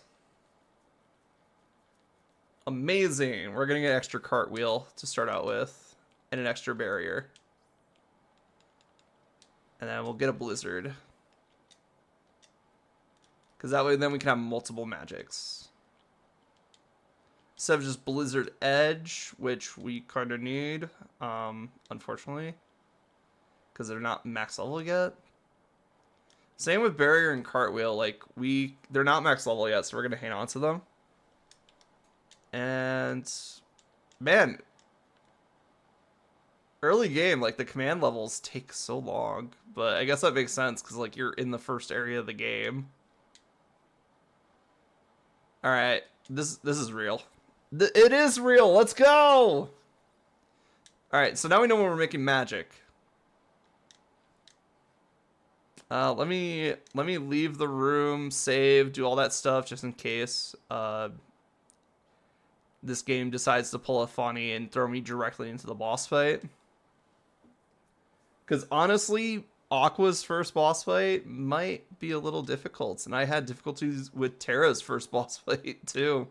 Amazing. We're going to get an extra cartwheel to start out with. And an extra barrier. And then we'll get a blizzard. Because that way then we can have multiple magics. Instead of just blizzard edge, which we kind of need, unfortunately. Because they're not max level yet. Same with barrier and cartwheel. Like, they're not max level yet, so we're going to hang on to them. And, man, early game, like, the command levels take so long. But I guess that makes sense, because, like, you're in the first area of the game. Alright, this is real. It is real, let's go! Alright, so now we know when we're making magic. Let me leave the room, save, do all that stuff, just in case, this game decides to pull a funny and throw me directly into the boss fight. Because honestly, Aqua's first boss fight might be a little difficult, and I had difficulties with Terra's first boss fight too.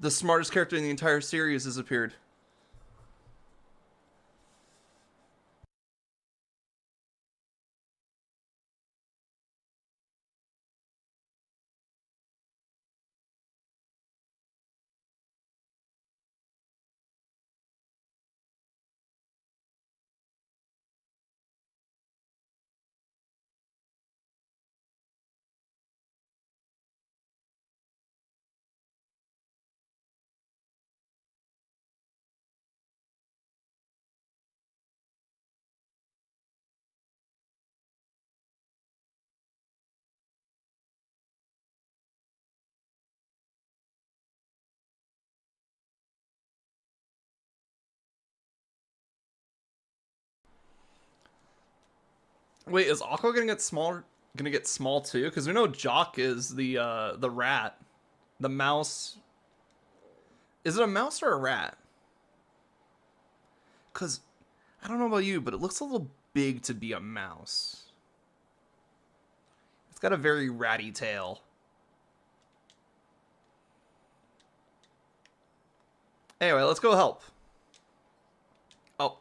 The smartest character in the entire series has appeared. Wait, is Aqua gonna get smaller? Gonna get small too? Because we know Jock is the rat, the mouse. Is it a mouse or a rat? Because I don't know about you, but it looks a little big to be a mouse. It's got a very ratty tail. Anyway, let's go help. Oh.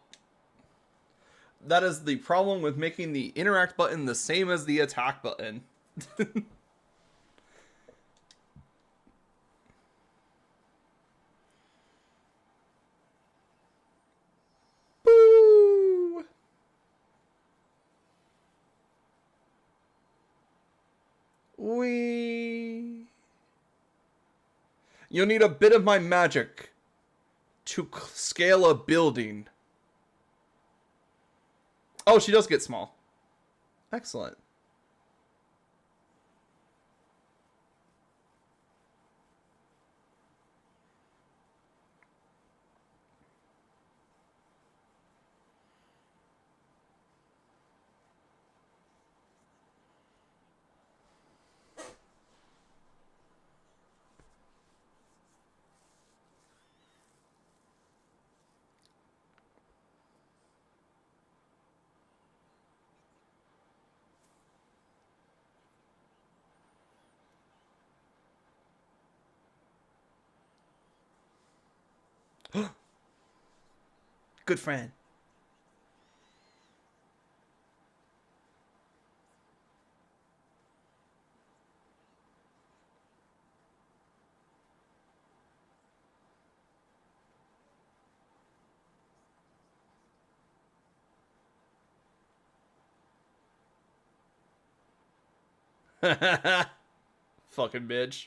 That is the problem with making the interact button the same as the attack button. Boo! Wee. You'll need a bit of my magic to scale a building. Oh, she does get small. Excellent. Good friend. Fucking bitch.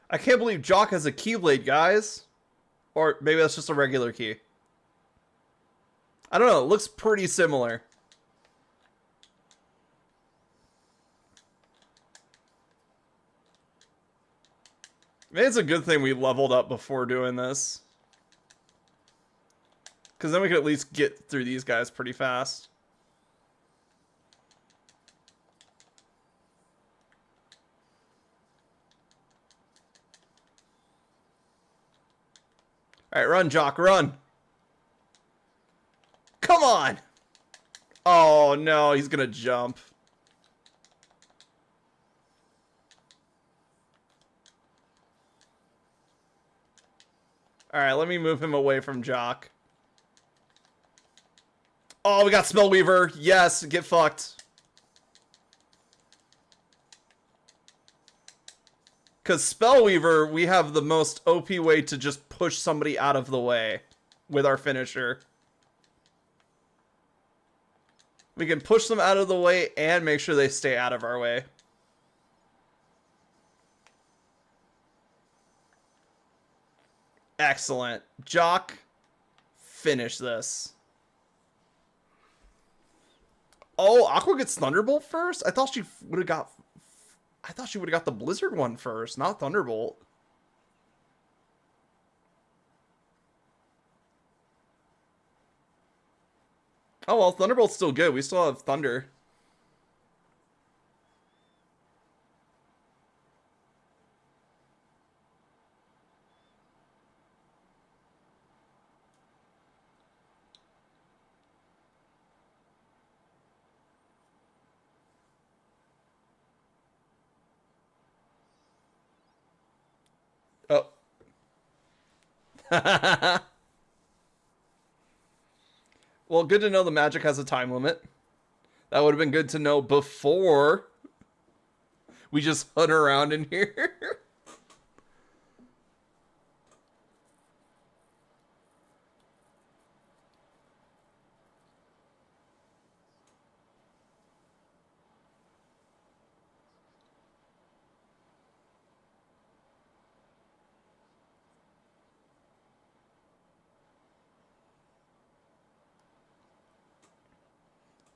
I can't believe Jock has a Keyblade, guys. Or maybe that's just a regular key. I don't know. It looks pretty similar. Maybe it's a good thing we leveled up before doing this. Because then we could at least get through these guys pretty fast. Alright, run, Jock, run. Come on! Oh, no, he's gonna jump. Alright, let me move him away from Jock. Oh, we got Spellweaver. Yes, get fucked. Because Spellweaver, we have the most OP way to just push somebody out of the way with our finisher. We can push them out of the way and make sure they stay out of our way. Excellent. Jock, finish this. Oh, Aqua gets Thunderbolt first? I thought she would have got the Blizzard one first, not Thunderbolt. Oh well, Thunderbolt's still good. We still have Thunder. Oh. Well, good to know the magic has a time limit. That would have been good to know before we just hunt around in here.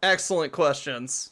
Excellent questions.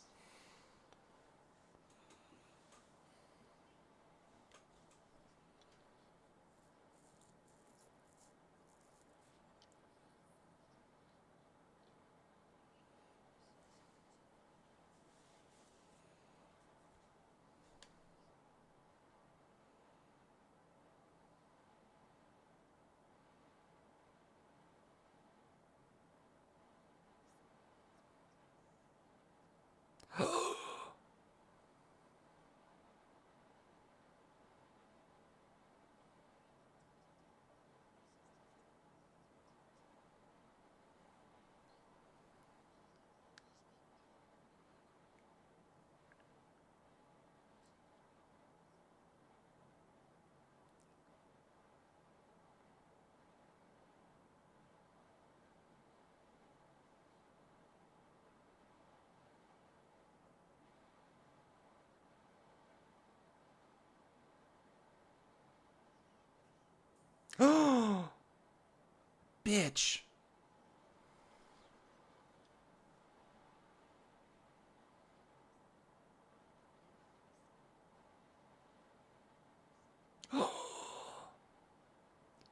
Oh, bitch.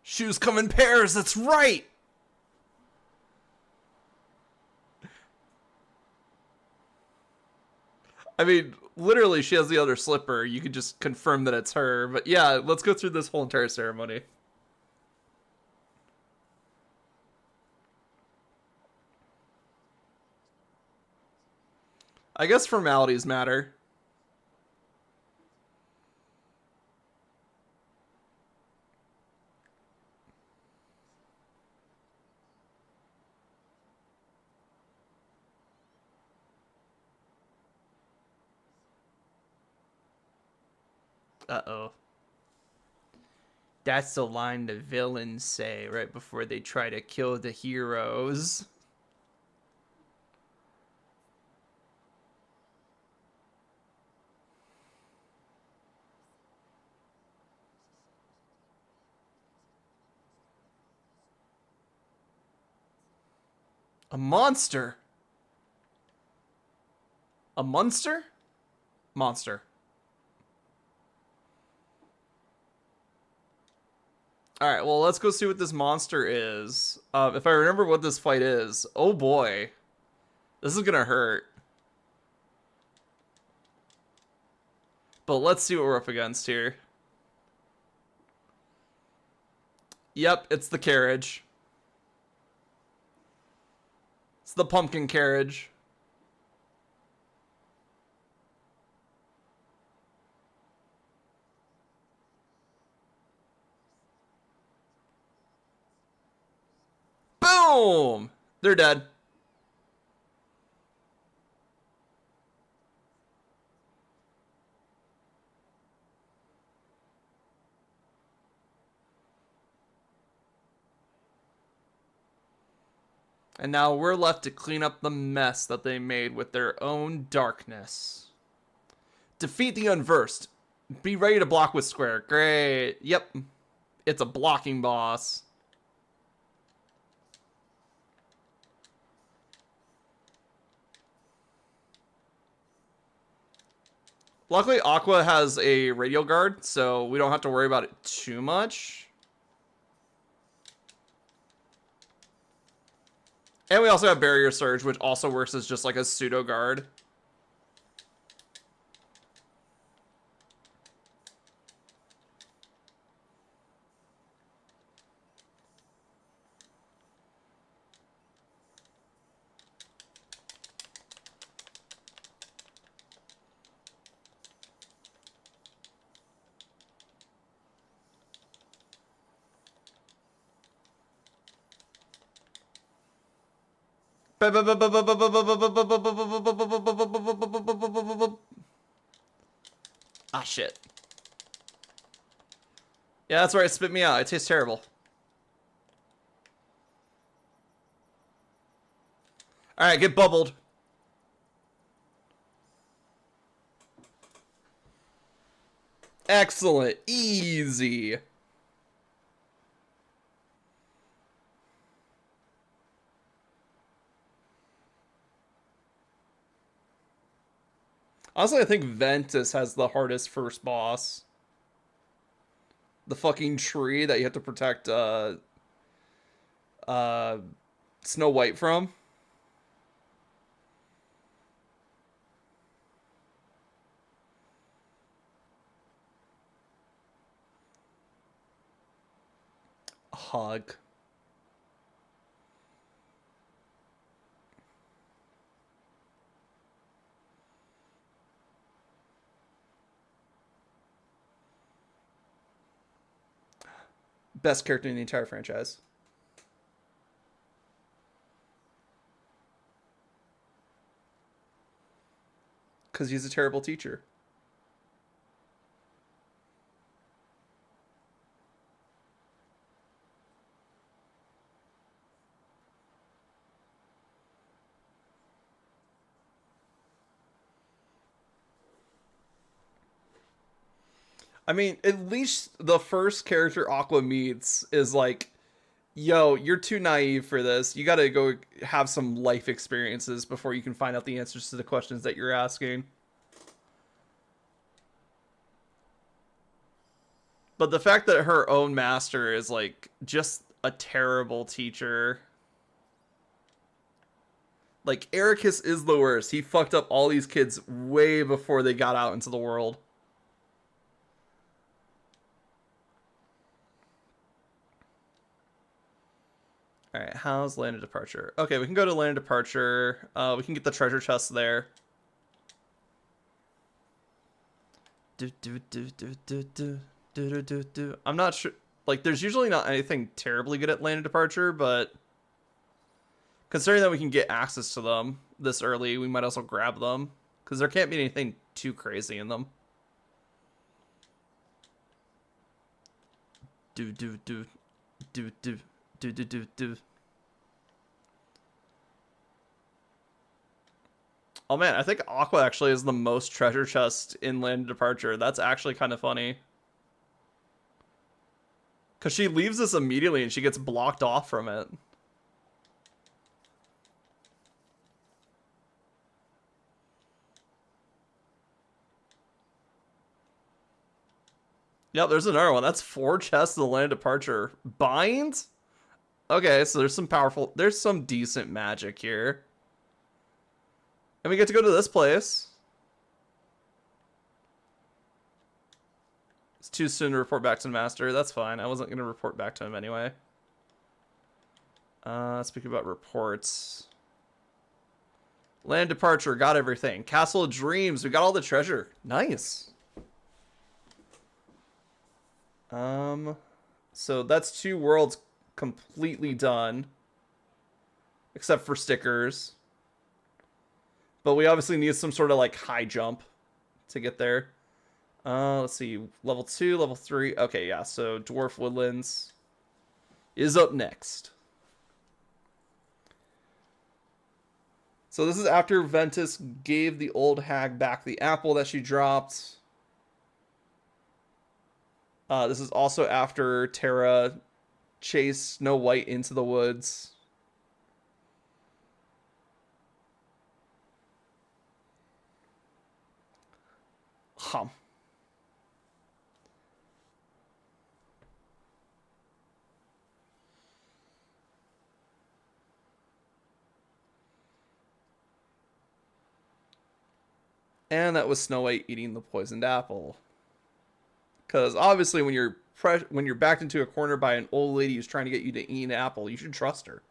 Shoes come in pairs. That's right. I mean, literally, she has the other slipper. You could just confirm that it's her. But yeah, let's go through this whole entire ceremony. I guess formalities matter. Uh-oh. That's the line the villains say right before they try to kill the heroes. A monster. A monster? Monster. Alright, well, let's go see what this monster is. If I remember what this fight is. Oh boy. This is gonna hurt. But let's see what we're up against here. Yep, it's the carriage. It's the pumpkin carriage. Boom! They're dead. And now we're left to clean up the mess that they made with their own darkness. Defeat the unversed. Be ready to block with square. Great. Yep. It's a blocking boss. Luckily, Aqua has a radial guard, so we don't have to worry about it too much. And we also have Barrier Surge, which also works as just like a pseudo guard. Ah, shit. Yeah, that's right. It spit me out. It tastes terrible. All right, get bubbled. Excellent. Easy. Honestly, I think Ventus has the hardest first boss. The fucking tree that you have to protect uh, Snow White from. Hug. Best character in the entire franchise. Because he's a terrible teacher. I mean, at least the first character Aqua meets is like, yo, you're too naive for this. You gotta go have some life experiences before you can find out the answers to the questions that you're asking. But the fact that her own master is like just a terrible teacher. Like, Ericus is the worst. He fucked up all these kids way before they got out into the world. Alright, how's land of departure? Okay, we can go to land of departure. We can get the treasure chest there. I'm not sure. Like, there's usually not anything terribly good at land of departure, but considering that we can get access to them this early, we might also grab them. Because there can't be anything too crazy in them. Oh man, I think Aqua actually is the most treasure chest in Land of Departure. That's actually kind of funny. Because she leaves this immediately and she gets blocked off from it. Yep, there's another one. That's 4 chests in the Land of Departure. Bind? Okay, so there's some decent magic here. And we get to go to this place. It's too soon to report back to the master. That's fine. I wasn't going to report back to him anyway. Speaking about reports. Land departure, got everything. Castle of Dreams, we got all the treasure. Nice. So that's 2 worlds completely done. Except for stickers. But we obviously need some sort of like high jump to get there. Let's see. Level 2, level 3. Okay, yeah. So Dwarf Woodlands is up next. So this is after Ventus gave the old hag back the apple that she dropped. This is also after Terra chased Snow White into the woods. Hum. And that was Snow White eating the poisoned apple. Because obviously, when you're backed into a corner by an old lady who's trying to get you to eat an apple, you should trust her.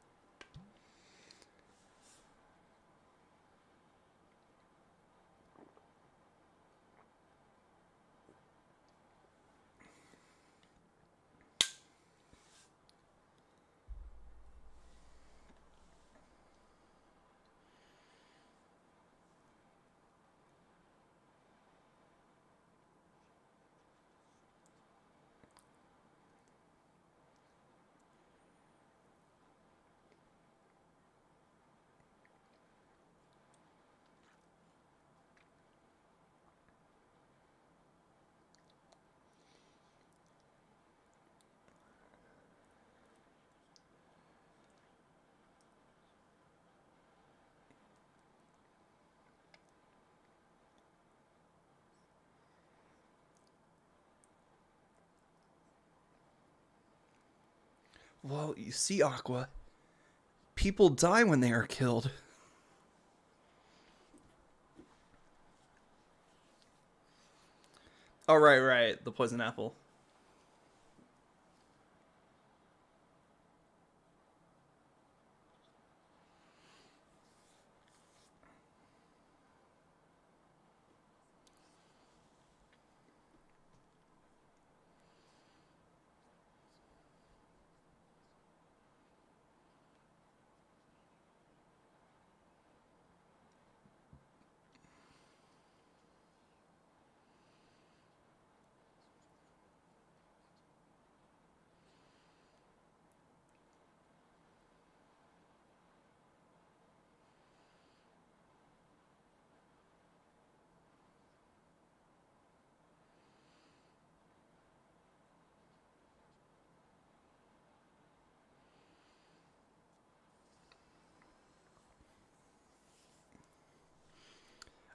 Well, you see, Aqua, people die when they are killed. Oh, right. The poison apple.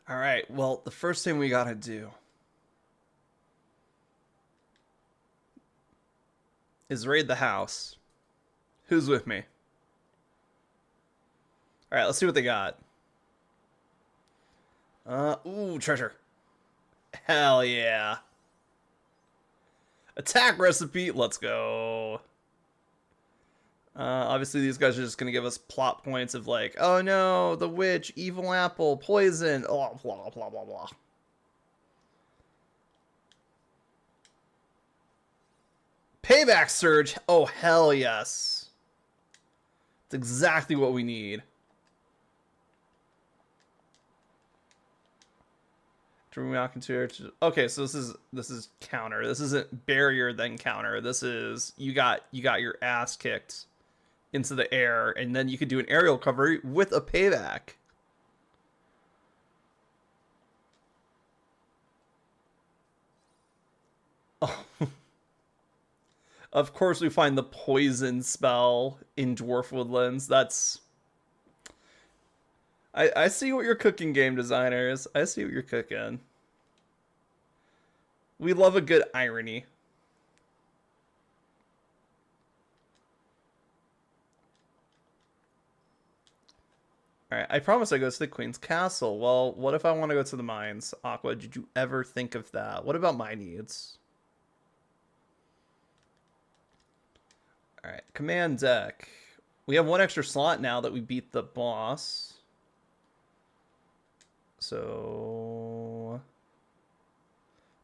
All right, well, the first thing we gotta do is raid the house. Who's with me? All right, let's see what they got. Ooh, treasure. Hell yeah. Attack recipe, let's go. Obviously, these guys are just gonna give us plot points of like, oh no, the witch, evil apple, poison, oh, blah, blah, blah, blah. Payback surge, oh hell yes. It's exactly what we need. Okay, so this is counter. This isn't barrier then counter. This is you got your ass kicked into the air, and then you could do an aerial recovery with a payback. Oh. Of course, we find the poison spell in Dwarf Woodlands. That's I see what you're cooking, game designers. I see what you're cooking. We love a good irony. Alright, I promise I go to the Queen's Castle. Well, what if I want to go to the mines? Aqua, did you ever think of that? What about my needs? Alright, command deck. We have one extra slot now that we beat the boss. So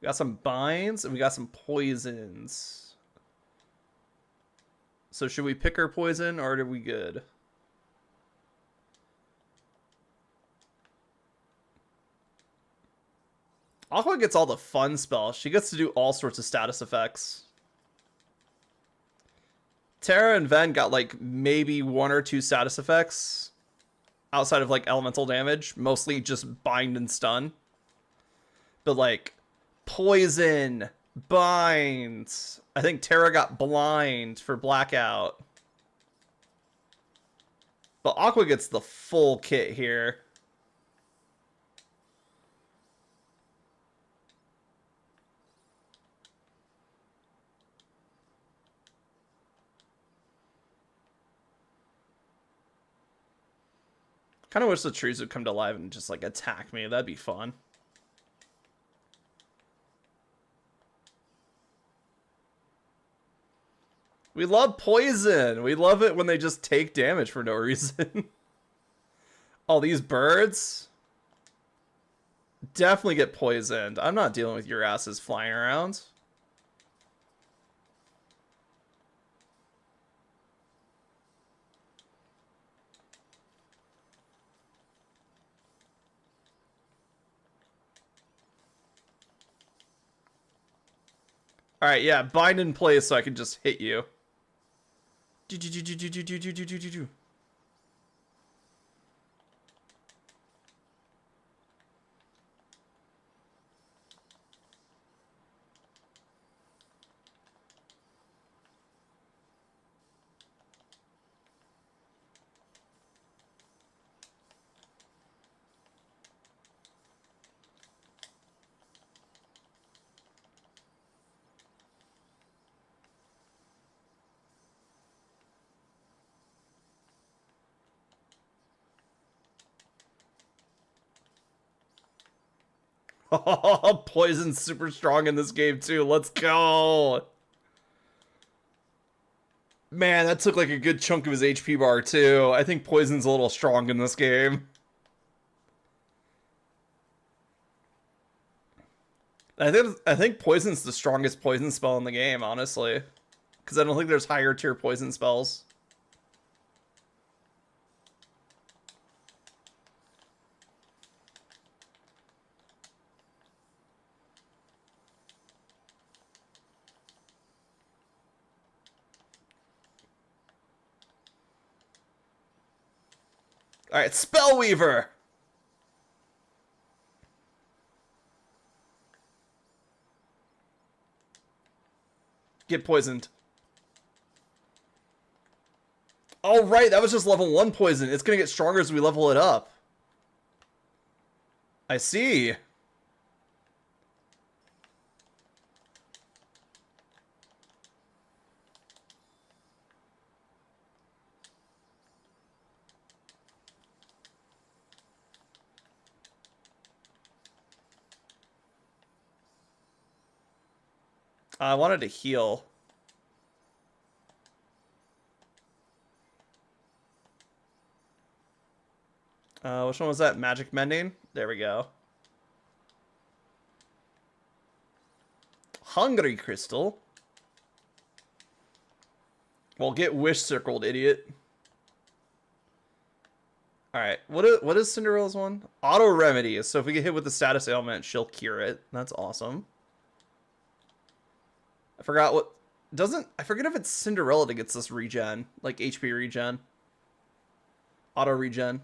we got some binds and we got some poisons. So should we pick our poison or are we good? Aqua gets all the fun spells. She gets to do all sorts of status effects. Terra and Ven got like maybe 1 or 2 status effects outside of like elemental damage, mostly just bind and stun. But like poison, bind. I think Terra got blind for blackout. But Aqua gets the full kit here. Kind of wish the trees would come to life and just like attack me. That'd be fun. We love poison. We love it when they just take damage for no reason. All these birds definitely get poisoned. I'm not dealing with your asses flying around. Alright, yeah, bind in place so I can just hit you. Poison's super strong in this game too. Let's go. Man, that took like a good chunk of his HP bar too. I think Poison's a little strong in this game. I think Poison's the strongest poison spell in the game, honestly. Because I don't think there's higher tier poison spells. Alright, Spellweaver! Get poisoned. Oh, right, that was just level 1 poison. It's gonna get stronger as we level it up. I see. I wanted to heal. Which one was that? Magic Mending? There we go. Hungry Crystal. Well, get Wish Circled, idiot. Alright, what is Cinderella's one? Auto Remedy. So if we get hit with the status ailment, she'll cure it. That's awesome. I forgot what... I forget if it's Cinderella that gets this regen. Like HP regen. Auto regen.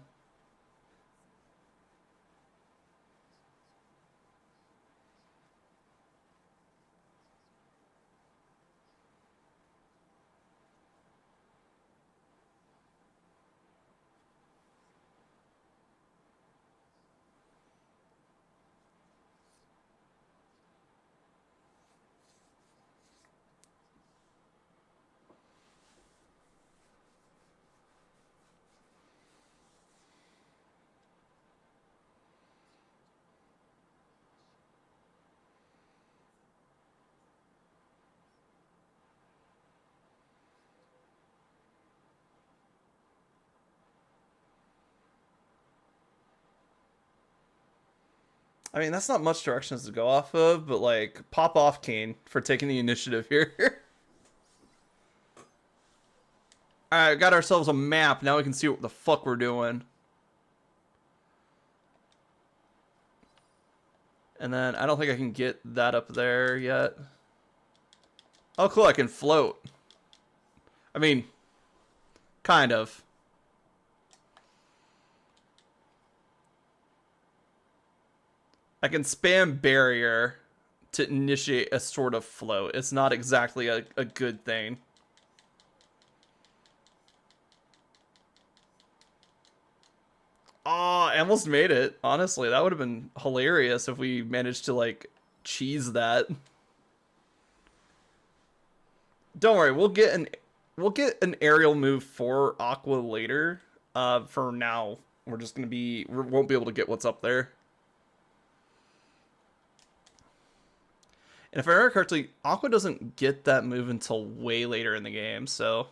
I mean, that's not much directions to go off of, but like, pop off Kane for taking the initiative here. Alright, got ourselves a map. Now we can see what the fuck we're doing. And then, I don't think I can get that up there yet. Oh, cool, I can float. I mean, kind of. I can spam barrier to initiate a sort of float. It's not exactly a good thing. Oh, I almost made it. Honestly, that would have been hilarious if we managed to, like, cheese that. Don't worry, we'll get an aerial move for Aqua later. For now, we won't be able to get what's up there. And if I remember correctly, Aqua doesn't get that move until way later in the game, so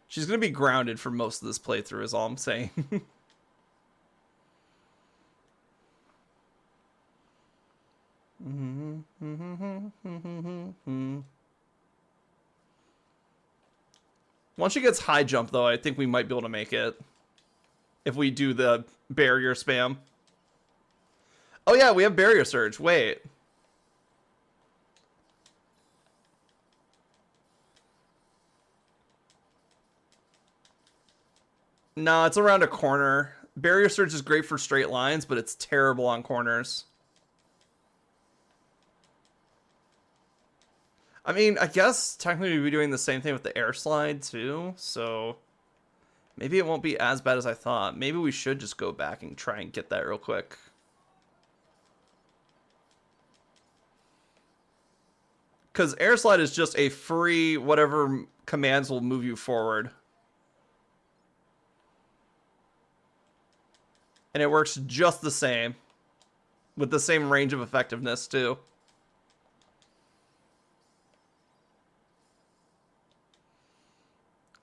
she's gonna be grounded for most of this playthrough, is all I'm saying. Once she gets high jump, though, I think we might be able to make it. If we do the barrier spam. Oh yeah, we have barrier surge. Wait. No, it's around a corner. Barrier surge is great for straight lines, but it's terrible on corners. I mean, I guess technically we'd be doing the same thing with the air slide too, so maybe it won't be as bad as I thought. Maybe we should just go back and try and get that real quick. Because air slide is just a free whatever commands will move you forward. And it works just the same. With the same range of effectiveness, too.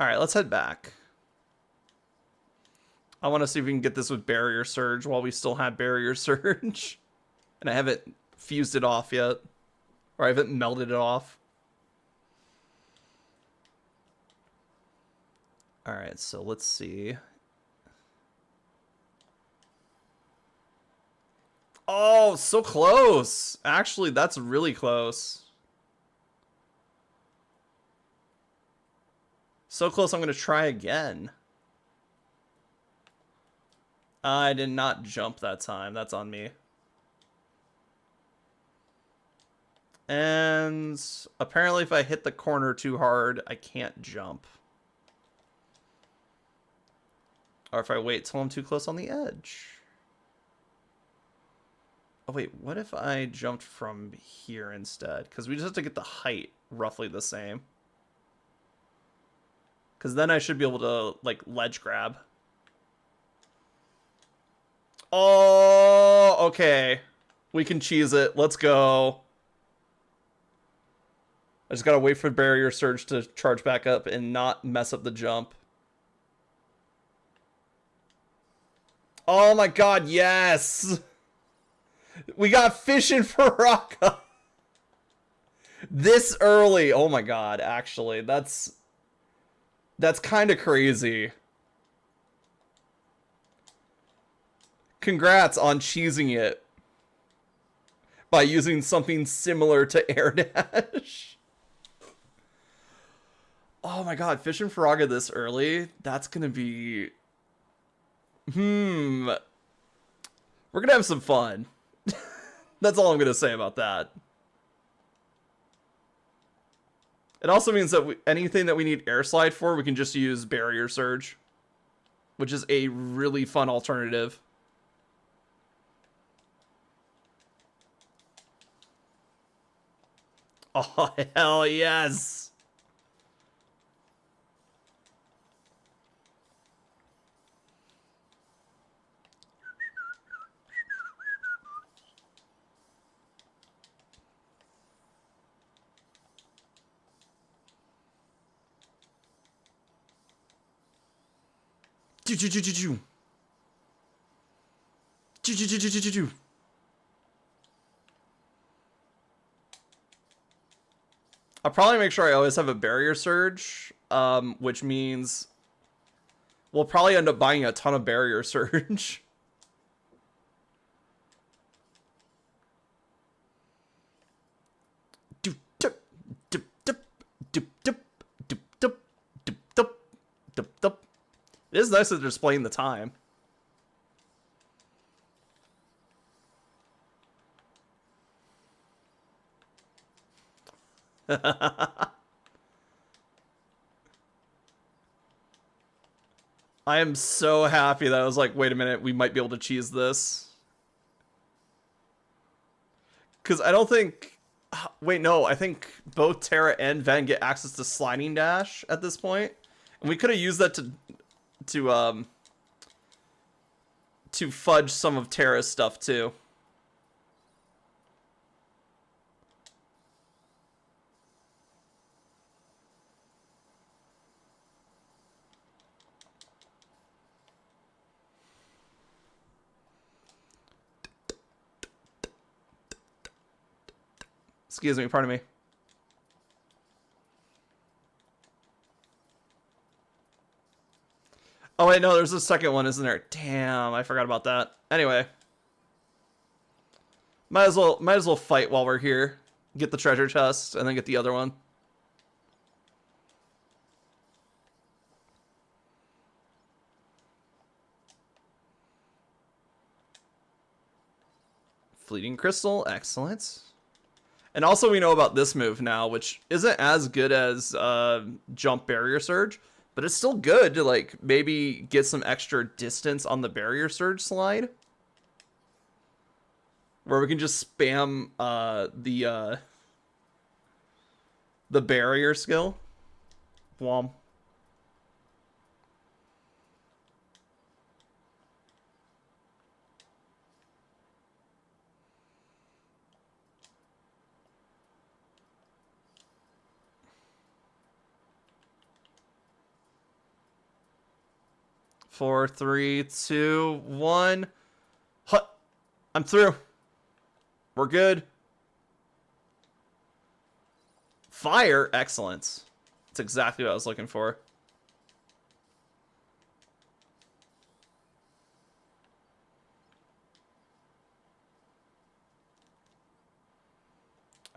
Alright, let's head back. I want to see if we can get this with Barrier Surge while we still have Barrier Surge. And I haven't fused it off yet. Or I haven't melted it off. Alright, so let's see. Oh, so close. Actually, that's really close. So close, I'm going to try again. I did not jump that time. That's on me. And apparently if I hit the corner too hard, I can't jump. Or if I wait till I'm too close on the edge. Oh wait, what if I jumped from here instead? Because we just have to get the height roughly the same. Because then I should be able to, like, ledge grab. Oh, okay. We can cheese it. Let's go. I just gotta wait for barrier surge to charge back up and not mess up the jump. Oh my god, yes! We got Fishin' Faraka! This early! Oh my god, actually, that's kind of crazy. Congrats on cheesing it by using something similar to Air Dash. Oh my god, Fishin' Faraka this early? That's gonna be... We're gonna have some fun. That's all I'm gonna say about that. It also means that anything that we need Air Slide for, we can just use Barrier Surge, which is a really fun alternative. Oh, hell yes! I'll probably make sure I always have a barrier surge, which means we'll probably end up buying a ton of barrier surge. It is nice that they're displaying the time. I am so happy that I was like, wait a minute, we might be able to cheese this. Because I don't think... Wait, no, I think both Terra and Ven get access to Sliding Dash at this point. And we could have used that to fudge some of Terra's stuff too. Excuse me, pardon me. Oh wait, no, there's a second one, isn't there? Damn, I forgot about that. Anyway. Might as well fight while we're here. Get the treasure chest, and then get the other one. Fleeting Crystal, excellent. And also we know about this move now, which isn't as good as Jump Barrier Surge, but it's still good to, like, maybe get some extra distance on the Barrier Surge slide. Where we can just spam the barrier skill. Whom. Four, three, two, one. Hut. I'm through. We're good. Fire, excellent. That's exactly what I was looking for.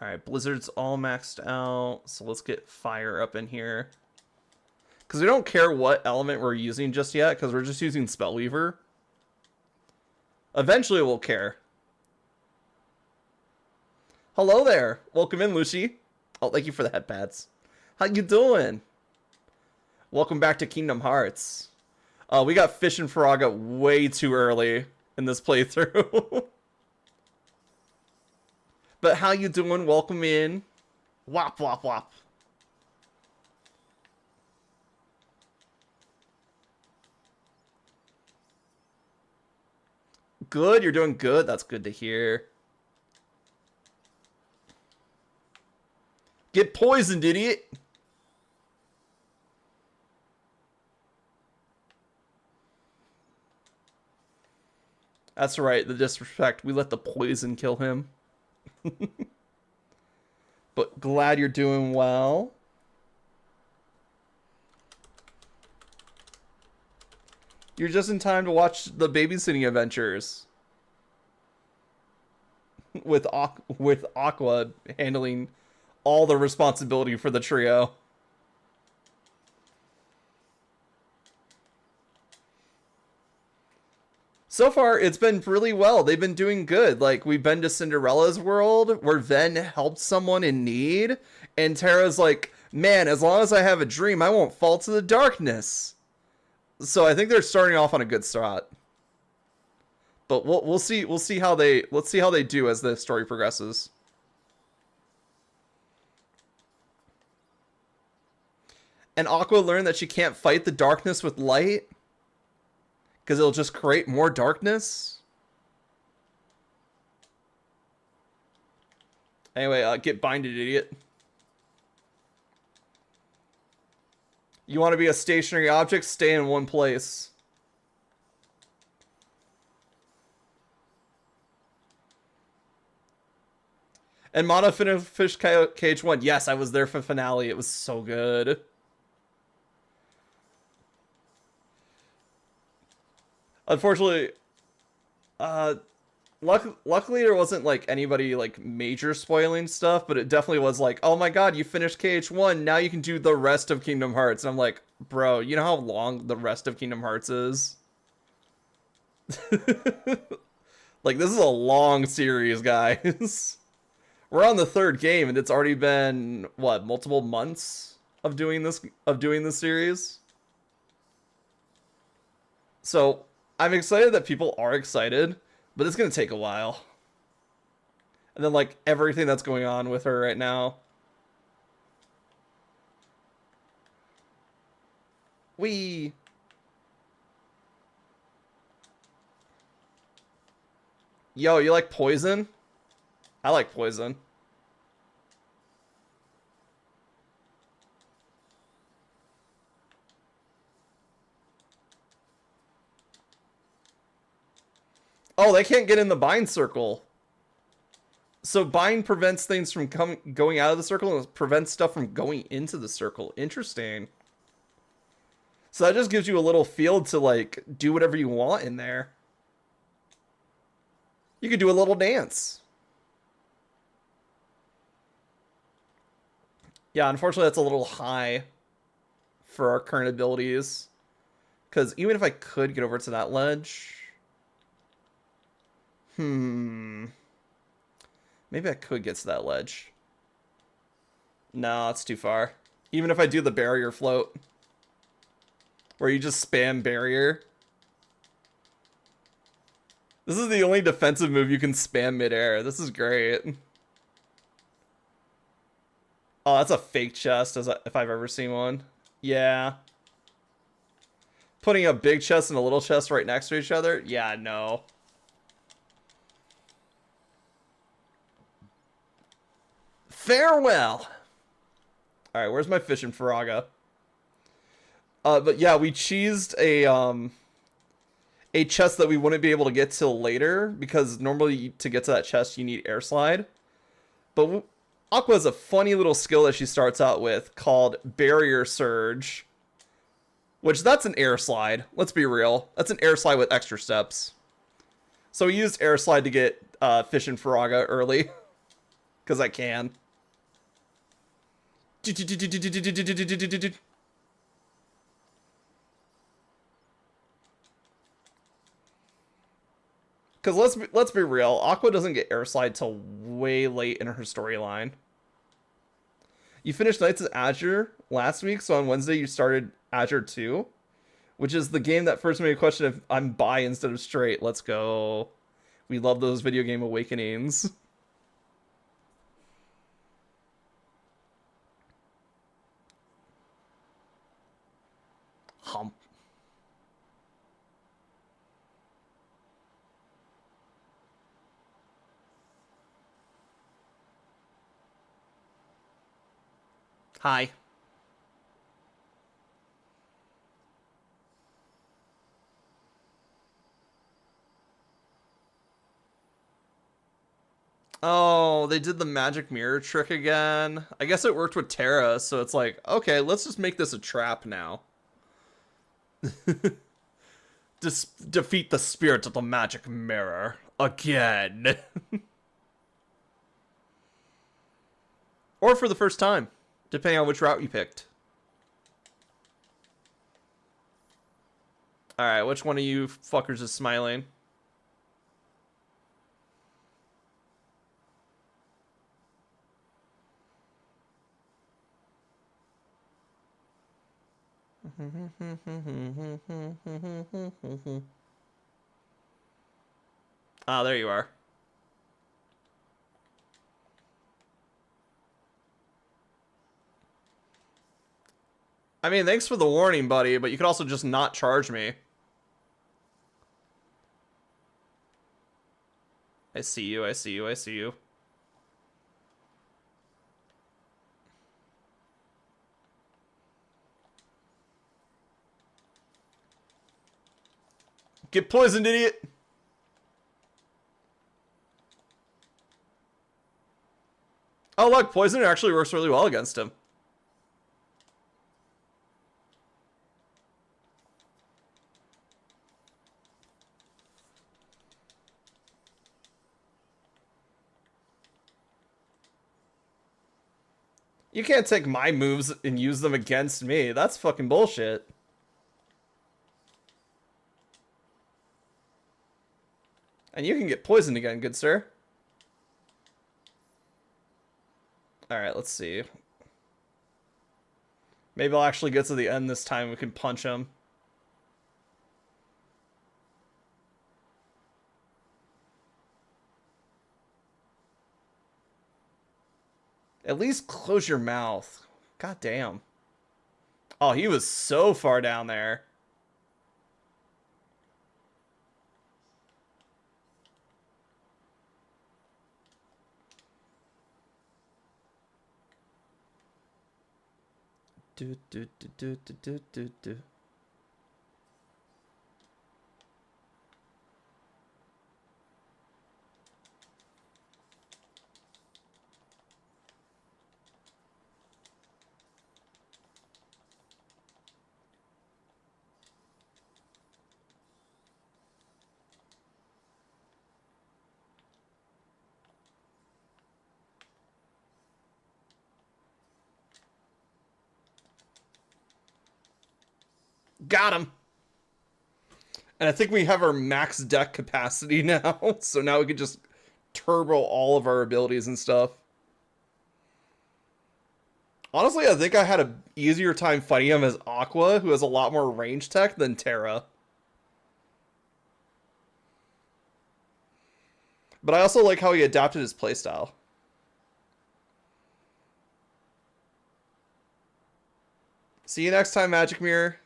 All right, Blizzard's all maxed out, so let's get fire up in here. Because we don't care what element we're using just yet, because we're just using Spellweaver. Eventually we'll care. Hello there. Welcome in, Lucy. Oh, thank you for the headpads. How you doing? Welcome back to Kingdom Hearts. We got Fishin' Faraka way too early in this playthrough. But how you doing? Welcome in. Wop, wop, wop. Good, you're doing good. That's good to hear. Get poisoned, idiot. That's right, the disrespect. We let the poison kill him. But glad you're doing well. You're just in time to watch the babysitting adventures. With Aqua handling all the responsibility for the trio. So far, it's been really well. They've been doing good. Like, we've been to Cinderella's world, where Ven helped someone in need, and Terra's like, man, as long as I have a dream, I won't fall to the darkness. So I think they're starting off on a good start. But we'll see how they do as the story progresses. And Aqua learned that she can't fight the darkness with light, because it'll just create more darkness. Anyway, get binded, idiot. You want to be a stationary object? Stay in one place. And Mono finished KH 1. Yes, I was there for finale. It was so good. Unfortunately, luckily there wasn't like anybody like major spoiling stuff, but it definitely was like, oh my god, you finished KH1, now you can do the rest of Kingdom Hearts. And I'm like, bro, you know how long the rest of Kingdom Hearts is? Like, this is a long series, guys. We're on the third game, and it's already been what, multiple months of doing this series. So I'm excited that people are excited, but it's gonna take a while. And then like everything that's going on with her right now. Wee. Yo, you like poison? I like poison. Oh, they can't get in the bind circle. So bind prevents things from going out of the circle and prevents stuff from going into the circle. Interesting. So that just gives you a little field to like do whatever you want in there. You could do a little dance. Yeah, unfortunately that's a little high for our current abilities. Because even if I could get over to that ledge... Maybe I could get to that ledge. No, it's too far. Even if I do the barrier float. Where you just spam barrier. This is the only defensive move you can spam midair. This is great. Oh, that's a fake chest, if I've ever seen one. Yeah. Putting a big chest and a little chest right next to each other? Yeah, no. Farewell! Alright, where's my fish and Faraga? But yeah, we cheesed a chest that we wouldn't be able to get till later, because normally to get to that chest you need air slide. But Aqua has a funny little skill that she starts out with called Barrier Surge. Which, that's an air slide. Let's be real. That's an air slide with extra steps. So we used air slide to get fish and Faraga early. Because I can. Because let's be real, Aqua doesn't get air slide till way late in her storyline. You finished Knights of Azure last week, so on Wednesday you started Azure 2, which is the game that first made me question if I'm bi instead of straight. Let's go. We love those video game awakenings. Hi. Oh, they did the magic mirror trick again. I guess it worked with Terra, so it's like, okay, let's just make this a trap now. Defeat the spirit of the magic mirror again. Or for the first time, depending on which route you picked. Alright, which one of you fuckers is smiling? Ah, there you are. I mean, thanks for the warning, buddy, but you could also just not charge me. I see you, I see you, I see you. Get poisoned, idiot! Oh, look, poison actually works really well against him. You can't take my moves and use them against me. That's fucking bullshit. And you can get poisoned again, good sir. Alright, let's see. Maybe I'll actually get to the end this time. We can punch him. At least close your mouth. God damn. Oh, he was so far down there. Do, do, do, do, do, do, do, do. Got him. And I think we have our max deck capacity now. So now we can just turbo all of our abilities and stuff. Honestly, I think I had an easier time fighting him as Aqua, who has a lot more range tech, than Terra. But I also like how he adapted his playstyle. See you next time, Magic Mirror.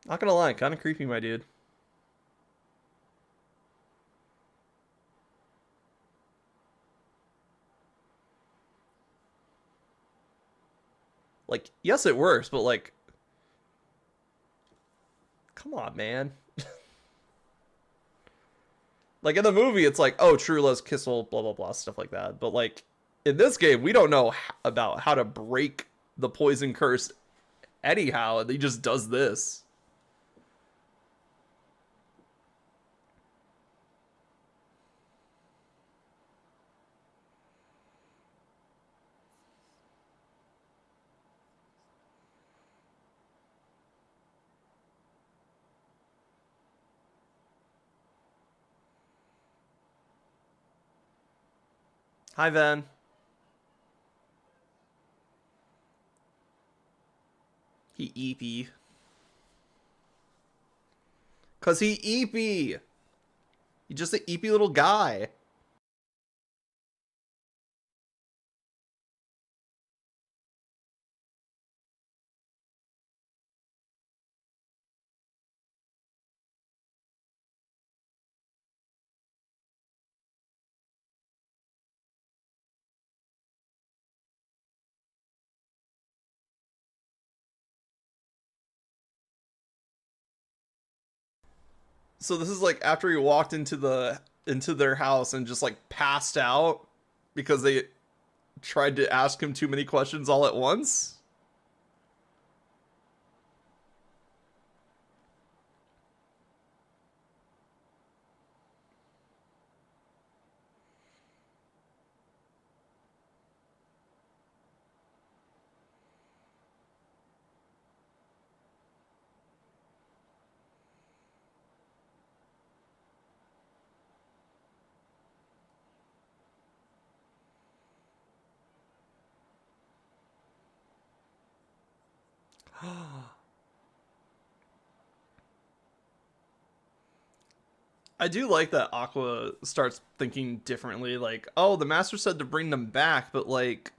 Not gonna lie, kind of creepy, my dude. Like, yes, it works, but like, come on, man. Like in the movie, it's like, oh, true love's kissel, blah blah blah, stuff like that. But like in this game, we don't know about how to break the poison curse anyhow, and he just does this. Hi, Ven. He eepy. Cause he eepy. He's just an eepy little guy. So this is like after he walked into their house and just like passed out because they tried to ask him too many questions all at once. I do like that Aqua starts thinking differently. Like, oh, the master said to bring them back, but like,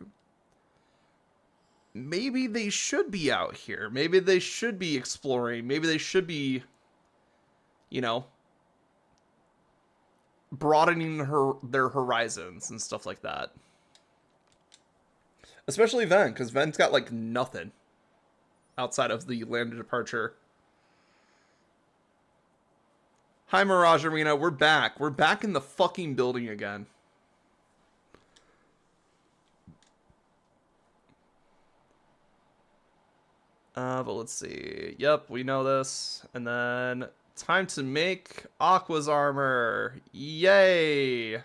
maybe they should be out here. Maybe they should be exploring. Maybe they should be, you know, broadening their horizons and stuff like that. Especially Ven, because Ven's got like nothing outside of the land of departure. Hi, Mirage Arena. We're back. We're back in the fucking building again. But let's see. Yep, we know this. And then time to make Aqua's armor. Yay!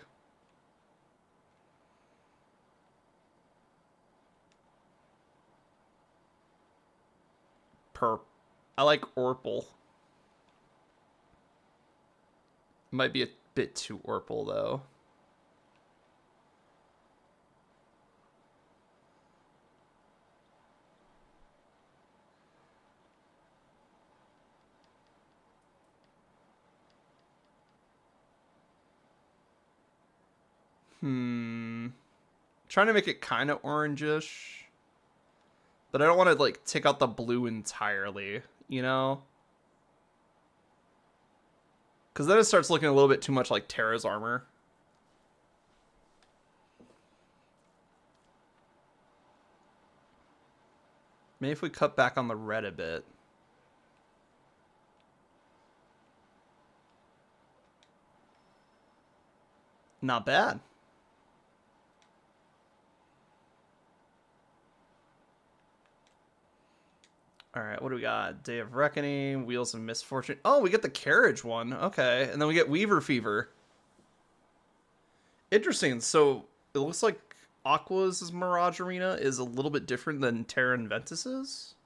I like Orpal. Might be a bit too Orpal though. Trying to make it kind of orangish. But I don't want to like take out the blue entirely, you know? Because then it starts looking a little bit too much like Terra's armor. Maybe if we cut back on the red a bit. Not bad. All right, what do we got? Day of Reckoning, Wheels of Misfortune. Oh, we get the carriage one. Okay, and then we get Weaver Fever. Interesting. So it looks like Aqua's Mirage Arena is a little bit different than Terra and Ventus's.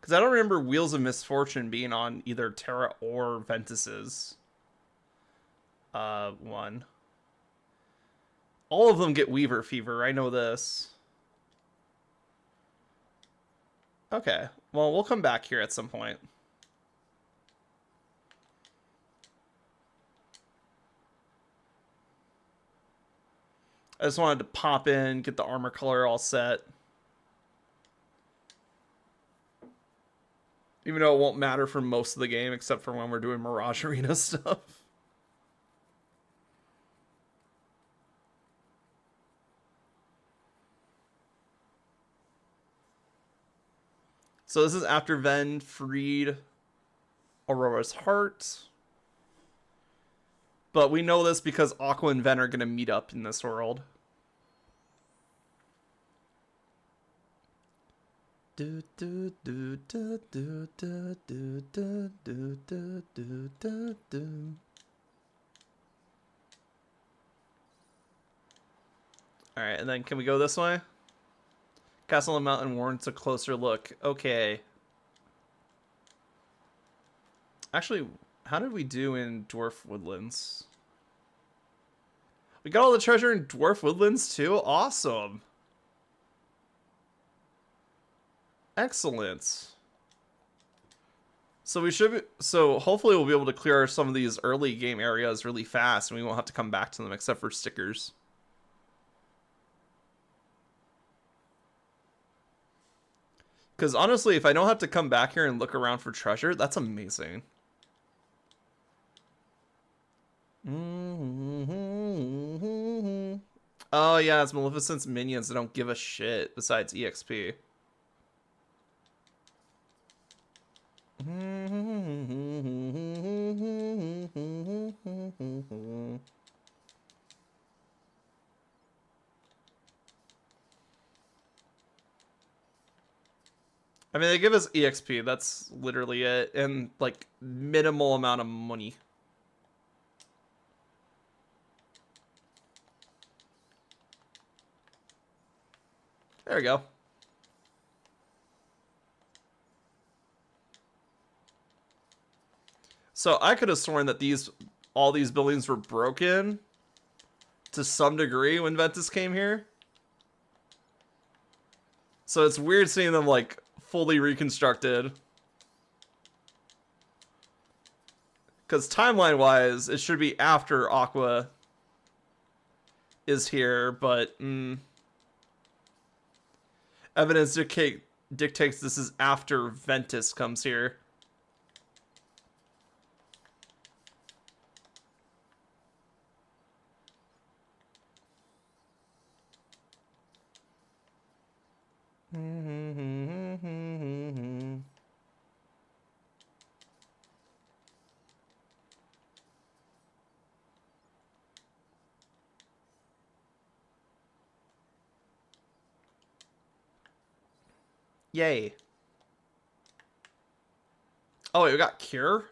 Because I don't remember Wheels of Misfortune being on either Terra or Ventus's one. All of them get Weaver Fever. I know this. Okay. Well, we'll come back here at some point. I just wanted to pop in, get the armor color all set. Even though it won't matter for most of the game, except for when we're doing Mirage Arena stuff. So this is after Ven freed Aurora's heart. But we know this because Aqua and Ven are going to meet up in this world. Alright, and then can we go this way? Castle on the Mountain warrants a closer look. Okay. Actually, how did we do in Dwarf Woodlands? We got all the treasure in Dwarf Woodlands too? Awesome. Excellent. So so hopefully we'll be able to clear some of these early game areas really fast and we won't have to come back to them except for stickers. Because honestly, if I don't have to come back here and look around for treasure, that's amazing. Oh yeah, it's Maleficent's minions that don't give a shit besides EXP. I mean, they give us EXP, that's literally it, and like minimal amount of money. There we go. So I could have sworn that all these buildings were broken to some degree when Ventus came here. So it's weird seeing them like fully reconstructed. Because timeline wise, it should be after Aqua is here, but evidence dictates this is after Ventus comes here. Yay. Oh, wait, we got Cure?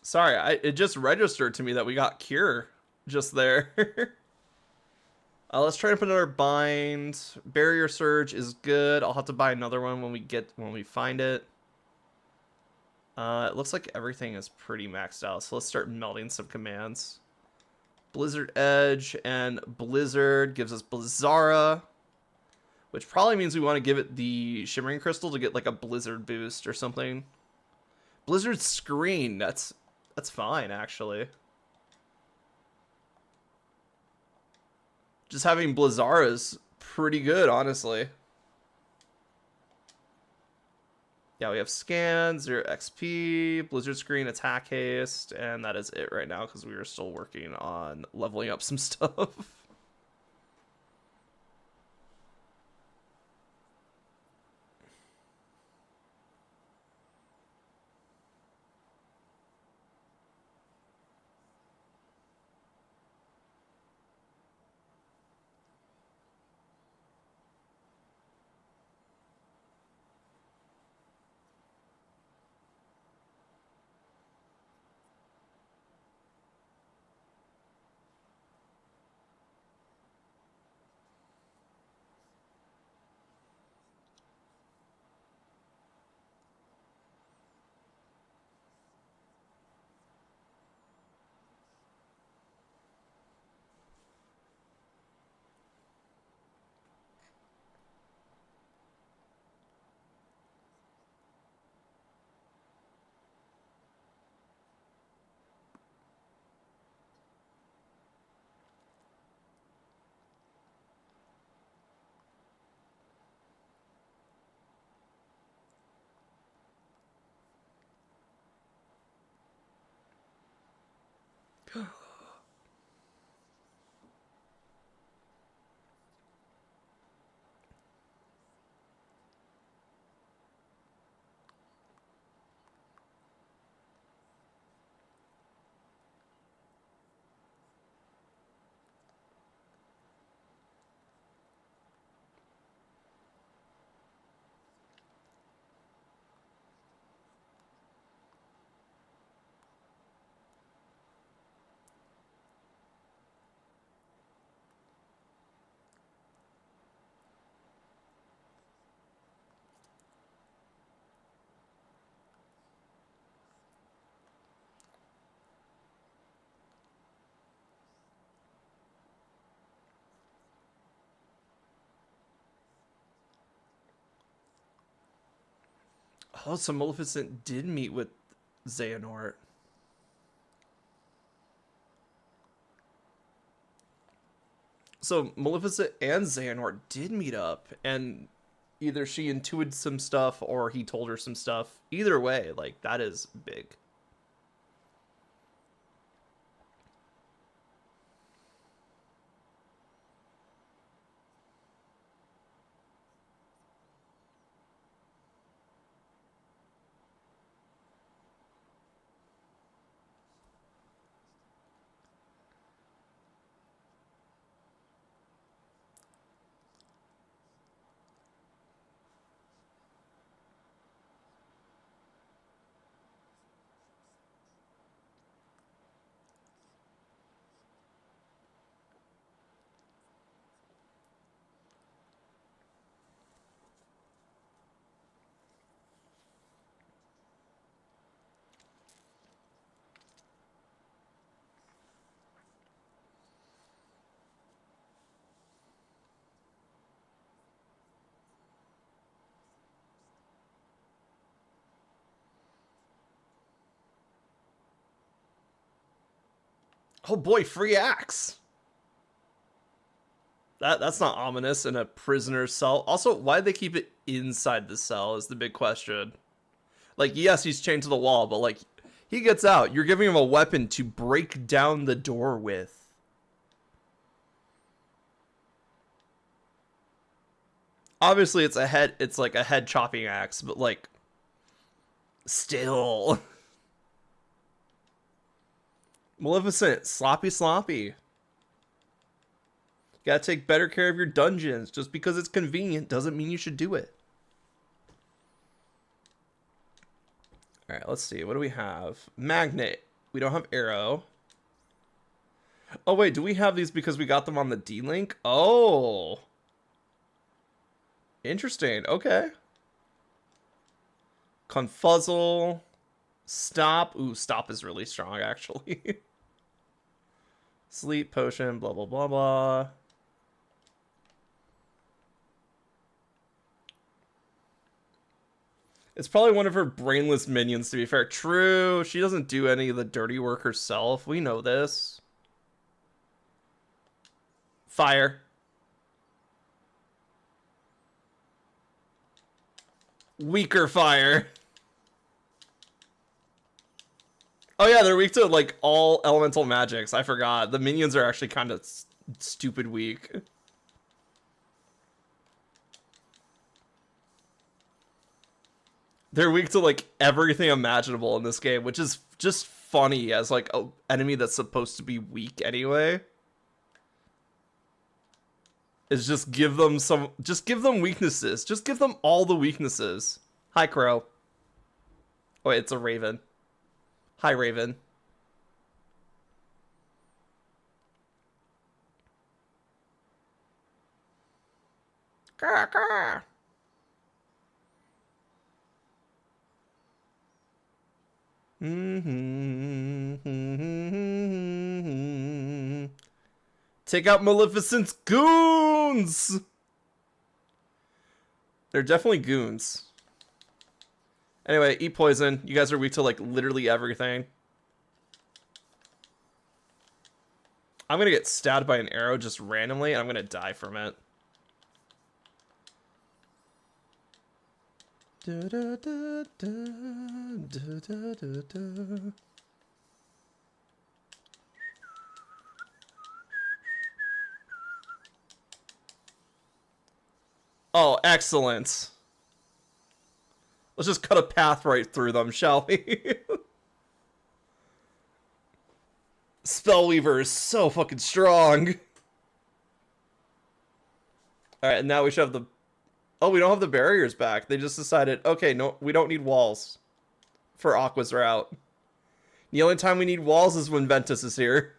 Sorry, it just registered to me that we got Cure just there. Let's try to put another bind. Barrier Surge is good. I'll have to buy another one when we find it. It looks like everything is pretty maxed out, so let's start melding some commands. Blizzard Edge and Blizzard gives us Blizzara, which probably means we want to give it the Shimmering Crystal to get like a Blizzard boost or something. Blizzard Screen, that's fine actually. Just having Blizzara is pretty good, honestly. Yeah, we have scan, 0 XP, Blizzard Screen, attack haste, and that is it right now because we are still working on leveling up some stuff. Oh, so Maleficent did meet with Xehanort. So Maleficent and Xehanort did meet up, and either she intuited some stuff or he told her some stuff. Either way, like, that is big. Oh boy, free axe. That's not ominous in a prisoner's cell. Also, why'd they keep it inside the cell is the big question. Like, yes, he's chained to the wall, but like, he gets out. You're giving him a weapon to break down the door with. Obviously, it's like a head chopping axe, but like, still. Maleficent, sloppy. Gotta take better care of your dungeons. Just because it's convenient doesn't mean you should do it. Alright, let's see. What do we have? Magnet. We don't have arrow. Oh, wait. Do we have these because we got them on the D-Link? Oh. Interesting. Okay. Confuzzle. Stop. Ooh, stop is really strong, actually. Sleep potion, blah, blah, blah, blah. It's probably one of her brainless minions, to be fair. True, she doesn't do any of the dirty work herself. We know this. Fire. Weaker fire. Oh yeah, they're weak to, like, all elemental magics. I forgot. The minions are actually kind of stupid weak. They're weak to, like, everything imaginable in this game, which is just funny as, like, an enemy that's supposed to be weak anyway. Is just give them weaknesses. Just give them all the weaknesses. Hi, Crow. Oh, wait, it's a raven. Hi, Raven. Caw, caw. Take out Maleficent's goons! They're definitely goons. Anyway, eat poison. You guys are weak to, like, literally everything. I'm gonna get stabbed by an arrow just randomly, and I'm gonna die from it. Da, da, da, da, da, da, da. Oh, excellent. Let's just cut a path right through them, shall we? Spellweaver is so fucking strong. Alright, and now we should have the... Oh, we don't have the barriers back. They just decided, okay, no, we don't need walls for Aqua's route. The only time we need walls is when Ventus is here.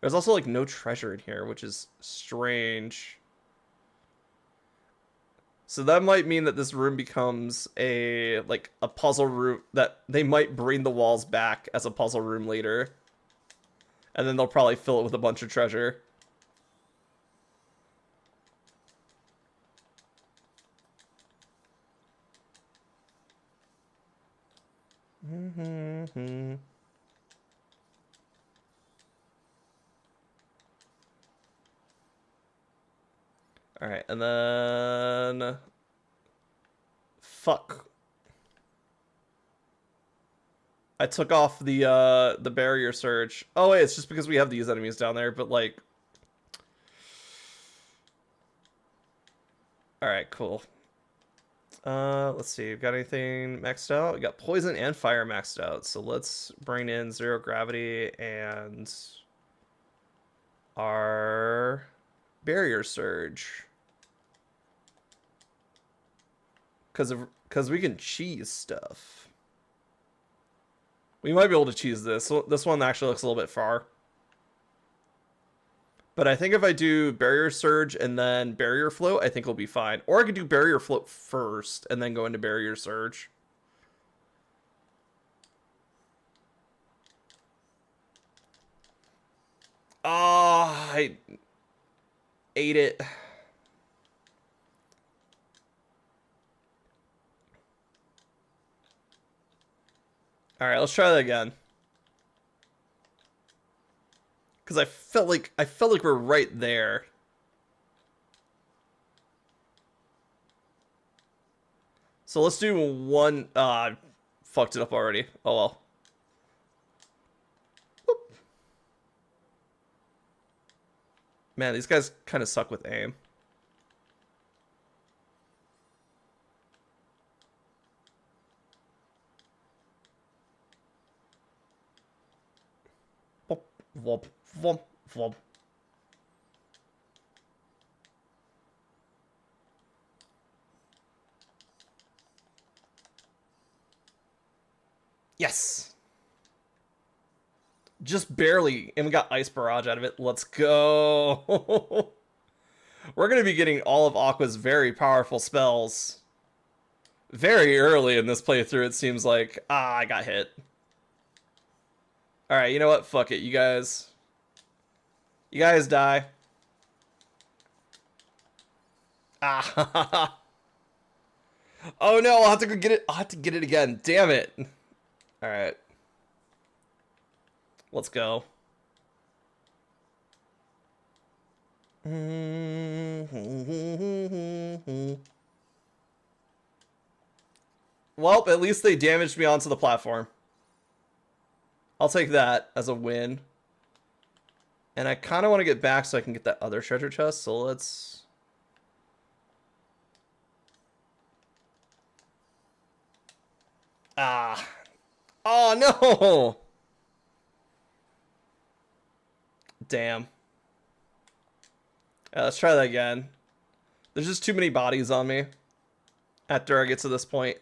There's also, like, no treasure in here, which is strange. So that might mean that this room becomes a puzzle room, that they might bring the walls back as a puzzle room later. And then they'll probably fill it with a bunch of treasure. All right, and then fuck. I took off the barrier surge. Oh wait, it's just because we have these enemies down there, but like, all right, cool. Let's see, we've got anything maxed out? We got poison and fire maxed out, so let's bring in zero gravity and our barrier surge. Because we can cheese stuff. We might be able to cheese this. So this one actually looks a little bit far. But I think if I do barrier surge and then barrier float, I think we'll be fine. Or I could do barrier float first and then go into barrier surge. Oh, I ate it. All right, let's try that again. Because I felt like we're right there. So let's do one. Fucked it up already. Oh well. Whoop. Man, these guys kind of suck with aim. Womp, womp, womp. Yes. Just barely. And we got Ice Barrage out of it. Let's go. We're going to be getting all of Aqua's very powerful spells very early in this playthrough, it seems like. Ah, I got hit. Alright, you know what? Fuck it, you guys. You guys die. Ah. Oh no, I'll have to go get it. I'll have to get it again. Damn it. Alright. Let's go. Well, at least they damaged me onto the platform. I'll take that as a win. And I kind of want to get back so I can get that other treasure chest. So let's... Ah. Oh, no! Damn. Let's try that again. There's just too many bodies on me after I get to this point.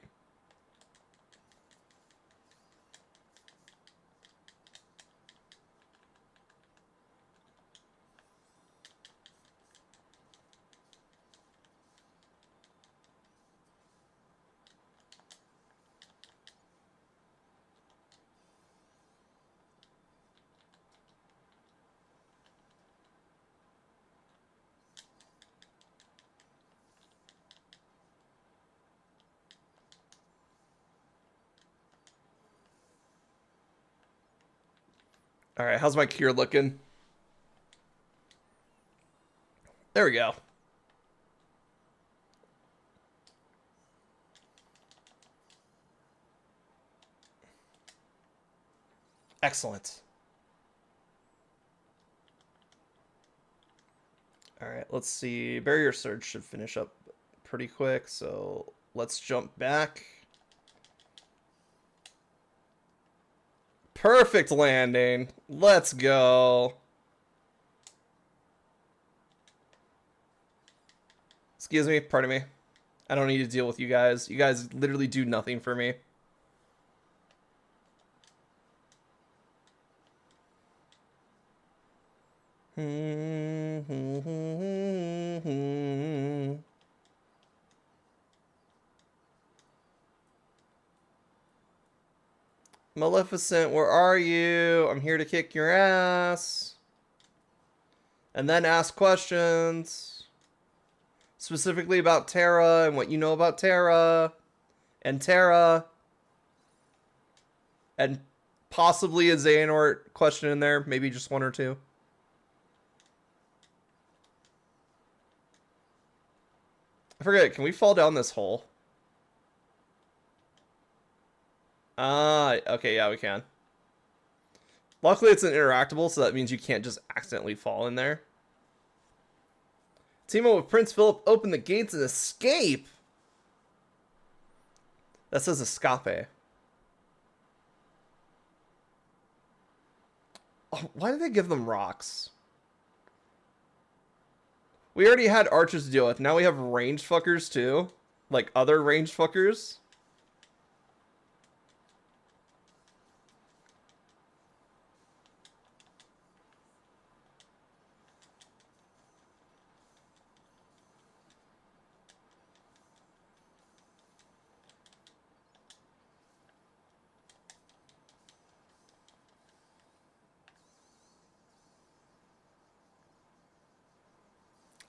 All right, how's my cure looking? There we go. Excellent. All right, let's see. Barrier Surge should finish up pretty quick, so let's jump back. Perfect landing. Let's go. Excuse me, pardon me. I don't need to deal with you guys. You guys literally do nothing for me. Maleficent, where are you? I'm here to kick your ass. And then ask questions. Specifically about Terra and what you know about Terra. And Terra. And possibly a Xehanort question in there, maybe just one or two. I forget, can we fall down this hole? Ah, okay, yeah, we can. Luckily, it's an interactable, so that means you can't just accidentally fall in there. Team up with Prince Philip, open the gates and escape! That says escape. Oh, why did they give them rocks? We already had archers to deal with. Now we have ranged fuckers too. Like other ranged fuckers.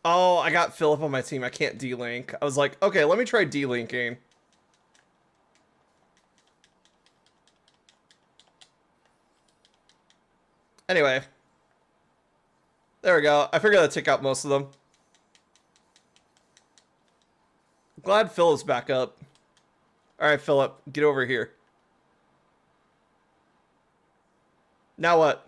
Oh, I got Philip on my team. I can't D-link. I was like, okay, let me try D-linking. Anyway. There we go. I figured I'd take out most of them. Glad Philip's back up. Alright, Philip, get over here. Now what?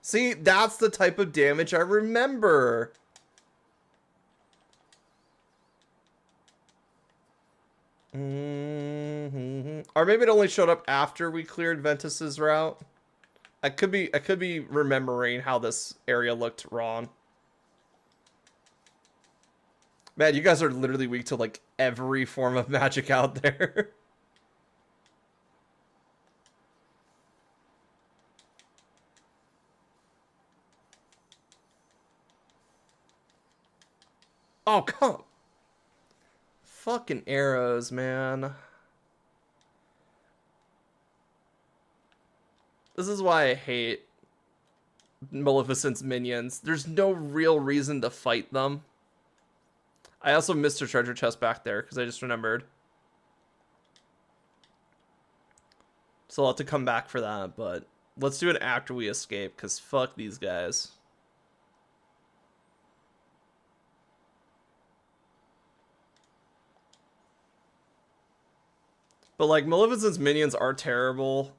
See, that's the type of damage I remember. Or maybe it only showed up after we cleared Ventus's route. I could be remembering how this area looked wrong. Man, you guys are literally weak to like every form of magic out there. Oh, come. Fucking arrows, man. This is why I hate Maleficent's minions. There's no real reason to fight them. I also missed a treasure chest back there because I just remembered. So I'll have to come back for that, but let's do it after we escape because fuck these guys. But like Maleficent's minions are terrible.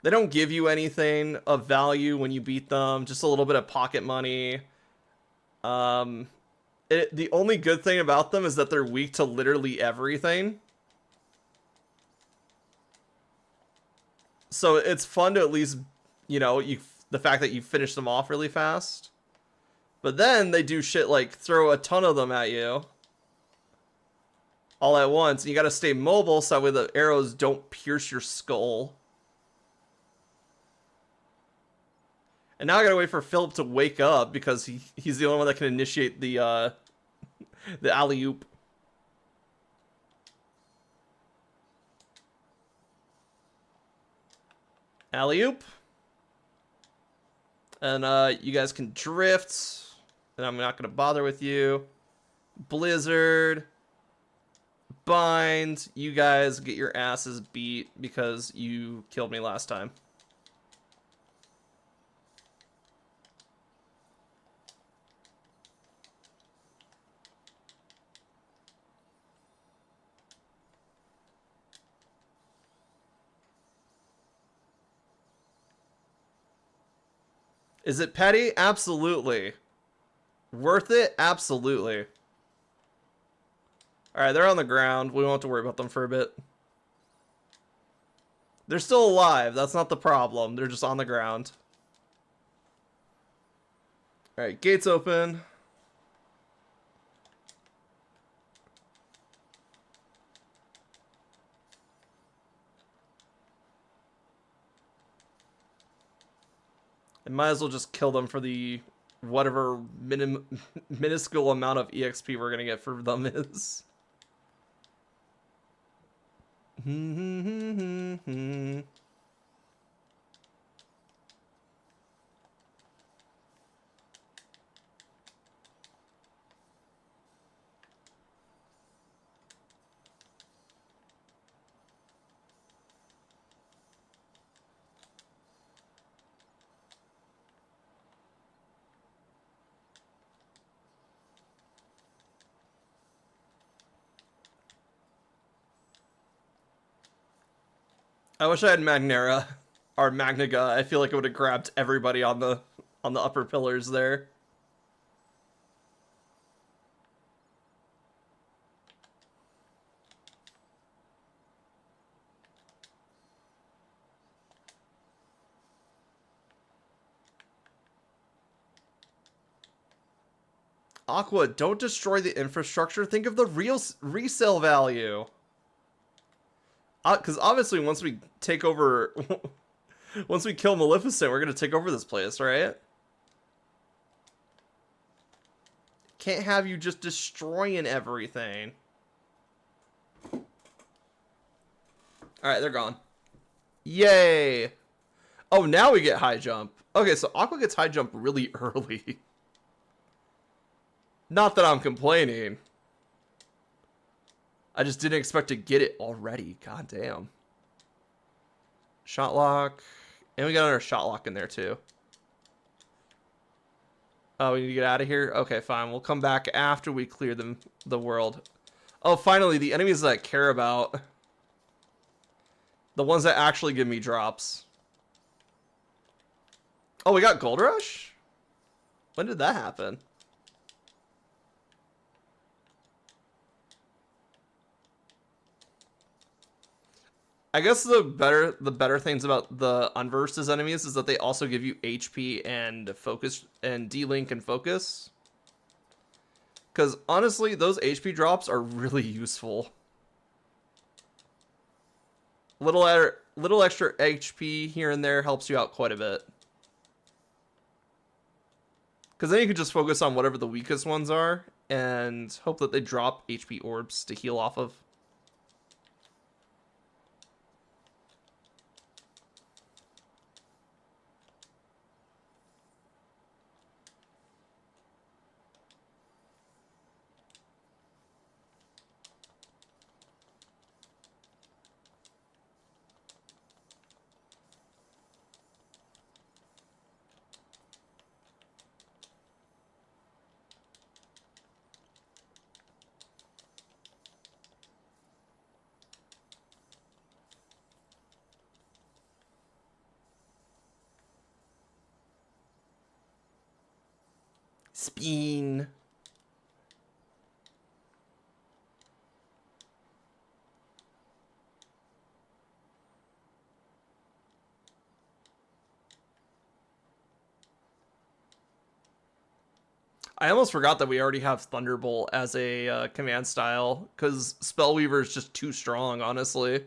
They don't give you anything of value when you beat them, just a little bit of pocket money. The only good thing about them is that they're weak to literally everything. So it's fun to at least, you know, the fact that you finish them off really fast. But then they do shit like throw a ton of them at you all at once. And you gotta stay mobile so that way the arrows don't pierce your skull. And now I gotta wait for Philip to wake up because he's the only one that can initiate the alley-oop. Alley-oop. And you guys can drift. And I'm not gonna bother with you. Blizzard. Bind. You guys get your asses beat because you killed me last time. Is it petty? Absolutely. Worth it? Absolutely. Alright, they're on the ground. We won't have to worry about them for a bit. They're still alive. That's not the problem. They're just on the ground. Alright, gates open. I might as well just kill them for the whatever minuscule amount of EXP we're gonna get for them is. I wish I had Magnera or Magnaga. I feel like it would have grabbed everybody on the upper pillars there. Aqua, don't destroy the infrastructure. Think of the real resale value. Because obviously once we take over... once we kill Maleficent, we're going to take over this place, right? Can't have you just destroying everything. Alright, they're gone. Yay! Oh, now we get high jump. Okay, so Aqua gets high jump really early. Not that I'm complaining. I just didn't expect to get it already. God damn. Shot lock. And we got another shot lock in there too. Oh, we need to get out of here? Okay, fine. We'll come back after we clear the world. Oh, finally, the enemies that I care about. The ones that actually give me drops. Oh, we got Gold Rush? When did that happen? I guess the better things about the unversed enemies is that they also give you HP and focus and D-Link and focus. Because honestly, those HP drops are really useful. Little extra HP here and there helps you out quite a bit. Because then you can just focus on whatever the weakest ones are and hope that they drop HP orbs to heal off of. Spin. I almost forgot that we already have Thunderbolt as a command style, because Spellweaver is just too strong, honestly.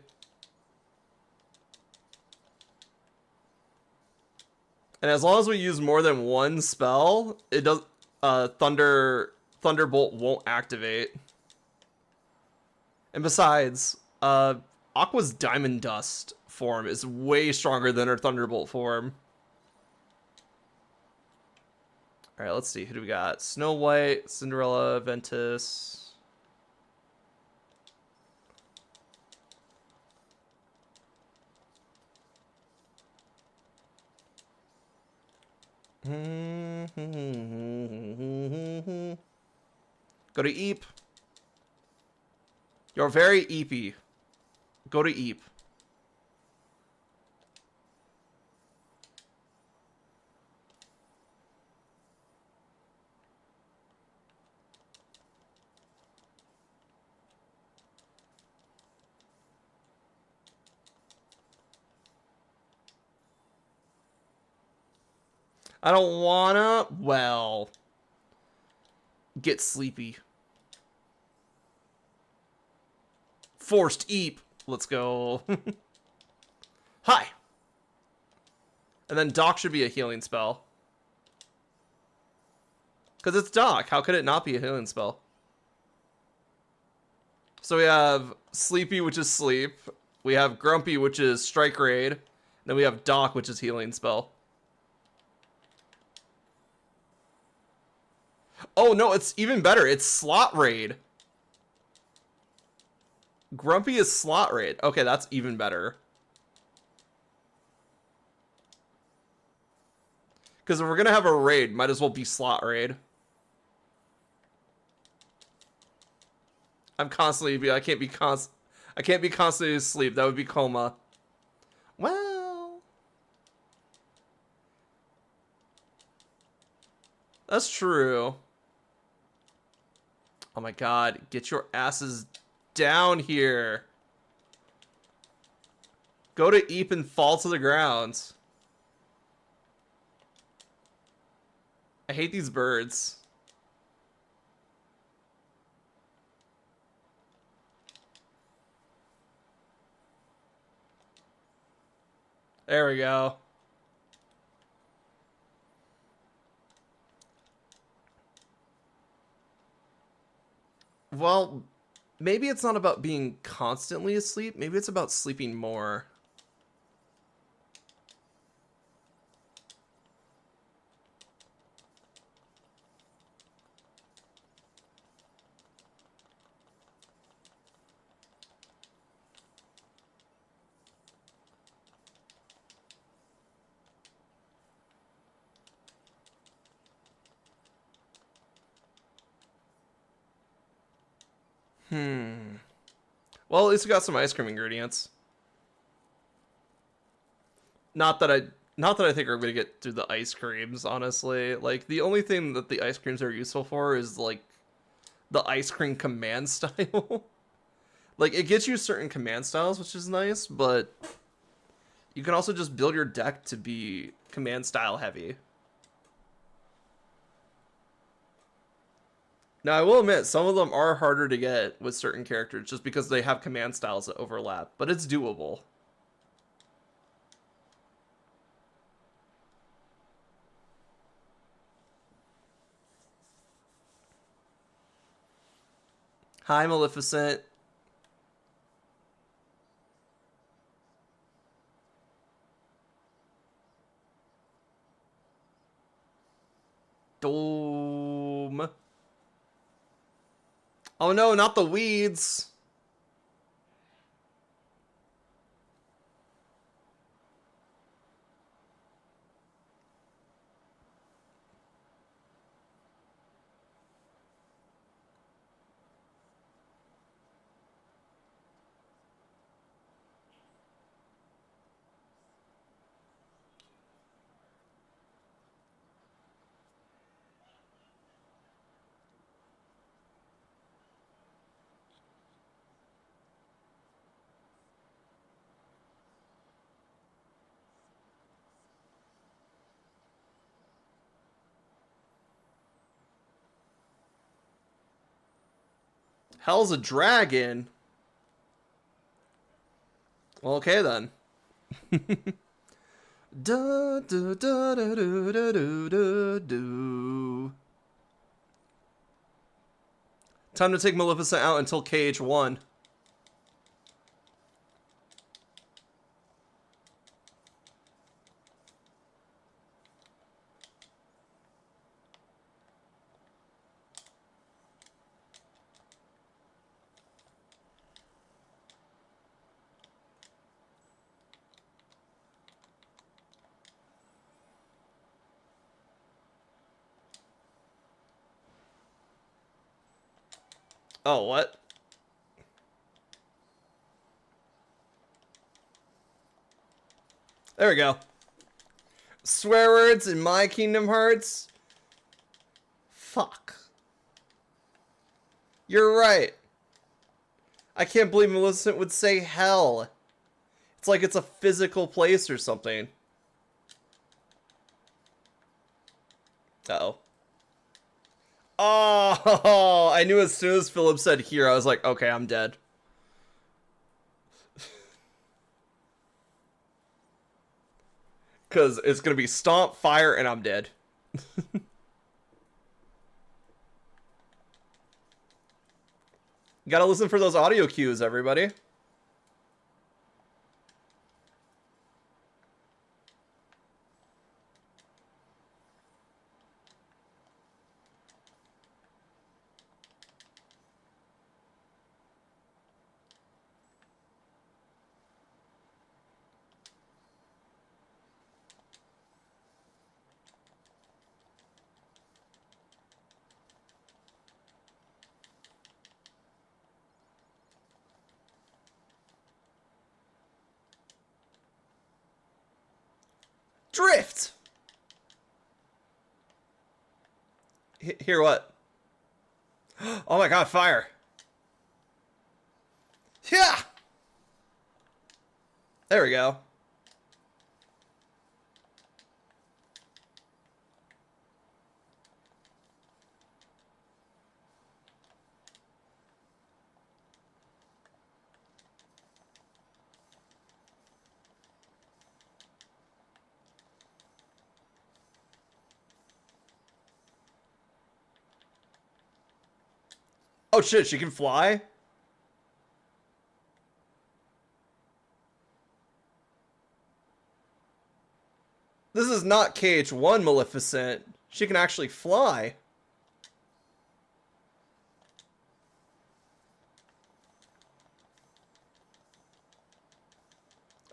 And as long as we use more than one spell, it does Thunderbolt won't activate. And besides, Aqua's Diamond Dust form is way stronger than her Thunderbolt form. All right, let's see. Who do we got? Snow White, Cinderella, Ventus. Go to Eep. You're very Eepy. Go to Eep. I don't wanna, well, get sleepy. Forced Eep. Let's go. Hi. And then Doc should be a healing spell. Because it's Doc. How could it not be a healing spell? So we have Sleepy, which is sleep. We have Grumpy, which is strike raid. Then we have Doc, which is healing spell. Oh, no, it's even better. It's slot raid. Grumpy is slot raid. Okay, that's even better. Because if we're going to have a raid, might as well be slot raid. I'm constantly... I can't be constantly asleep. That would be coma. Well, that's true. Oh my god, get your asses down here. Go to Eep and fall to the ground. I hate these birds. There we go. Well, maybe it's not about being constantly asleep. Maybe it's about sleeping more. Well, at least we got some ice cream ingredients. Not that I not that I think we're gonna get through the ice creams, honestly. Like the only thing that the ice creams are useful for is like the ice cream command style. Like it gets you certain command styles, which is nice, but you can also just build your deck to be command style heavy. Now, I will admit, some of them are harder to get with certain characters just because they have command styles that overlap, but it's doable. Hi, Maleficent. Doom. Oh no, not the weeds. Hell's a dragon. Well, okay then. Da, da, da, da, da, da, da, da. Time to take Maleficent out until KH 1. Oh, what? There we go. Swear words in my Kingdom Hearts? Fuck. You're right. I can't believe Maleficent would say hell. It's like it's a physical place or something. Uh-oh. Oh, I knew as soon as Philip said here, I was like, okay, I'm dead. Because it's going to be stomp, fire, and I'm dead. Gotta listen for those audio cues, everybody. Drift! Here, what? Oh my god, fire! Yeah! There we go. Oh shit, she can fly? This is not KH1 Maleficent. She can actually fly.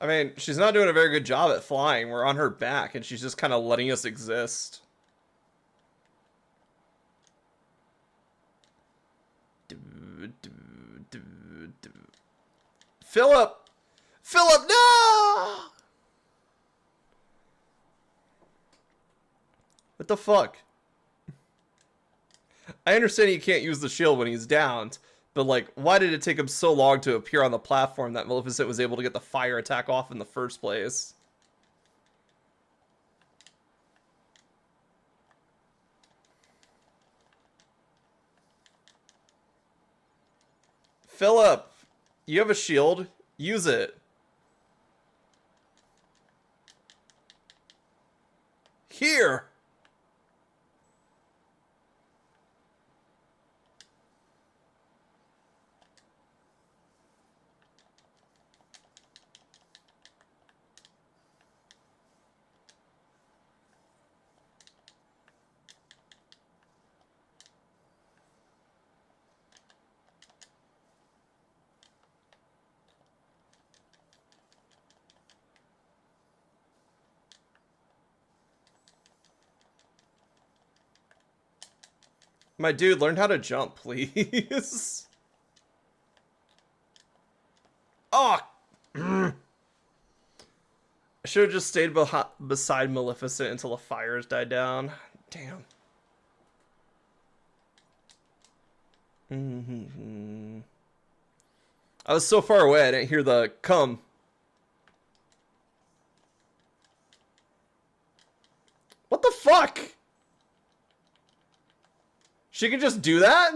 I mean, she's not doing a very good job at flying. We're on her back, and she's just kind of letting us exist. Philip! Philip, no! What the fuck? I understand he can't use the shield when he's downed, but like, why did it take him so long to appear on the platform that Maleficent was able to get the fire attack off in the first place? Philip, you have a shield. Use it. Here. My dude, learn how to jump, please. Oh! I should have just stayed beside Maleficent until the fires died down. Damn. I was so far away, I didn't hear the come. What the fuck? She can just do that?